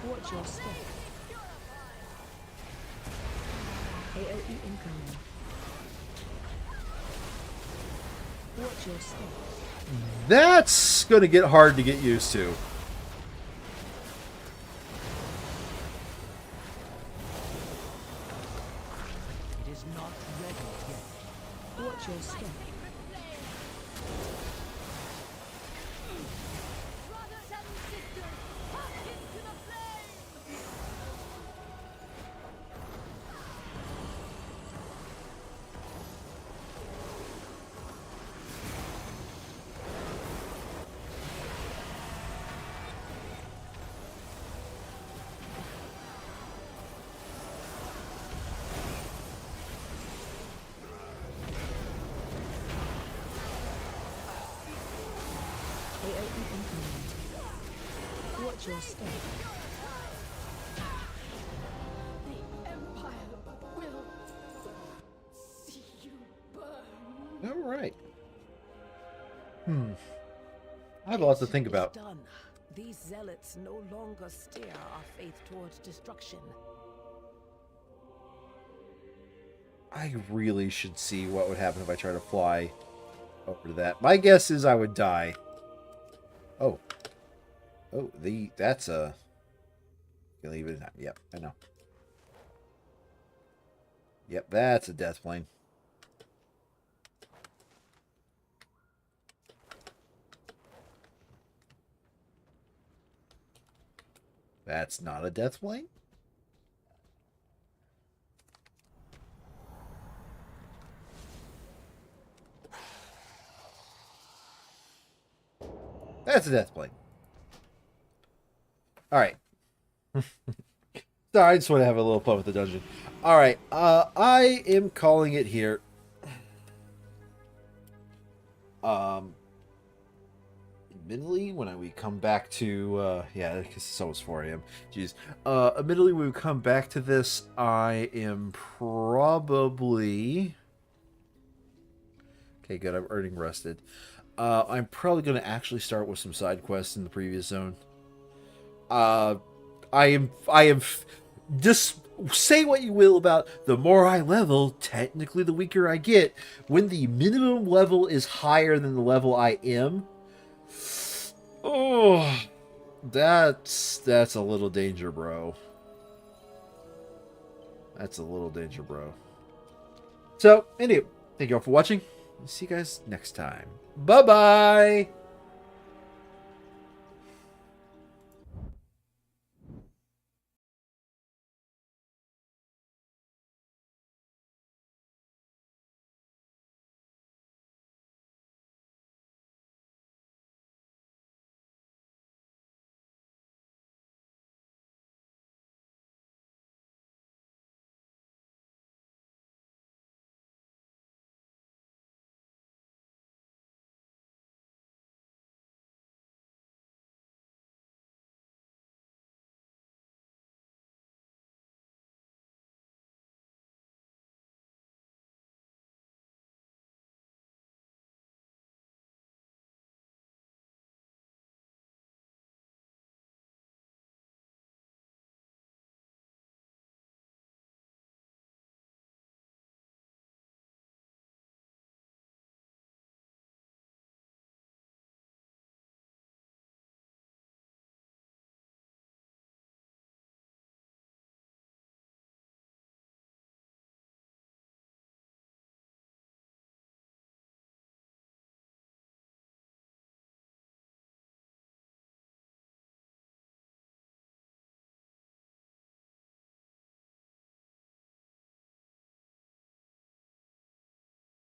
Watch your step. AOE incoming. Watch your step.
That's going to get hard to get used to.
It is not ready yet.
Watch your step. Watch your step.
The Empire will see you burn.
All right. I have a lot to think about.
Done. These zealots no longer steer our faith towards destruction.
I really should see what would happen if I try to fly over to that. My guess is I would die. Oh. Oh, that's a... Leave it. Yep, I know. Yep, that's a death plane. That's not a death plane? That's a death plane. Alright. Sorry, I just want to have a little fun with the dungeon. Alright, I am calling it here. Admittedly, when we come back to, yeah, because it's almost 4 a.m. Jeez. Admittedly, when we come back to this, I am probably... Okay, good, I'm earning rested. I'm probably going to actually start with some side quests in the previous zone. I am just say what you will about the more I level, technically the weaker I get. When the minimum level is higher than the level I am, oh, that's a little danger, bro. That's a little danger, bro. So, anyway, thank you all for watching. See you guys next time. Bye-bye!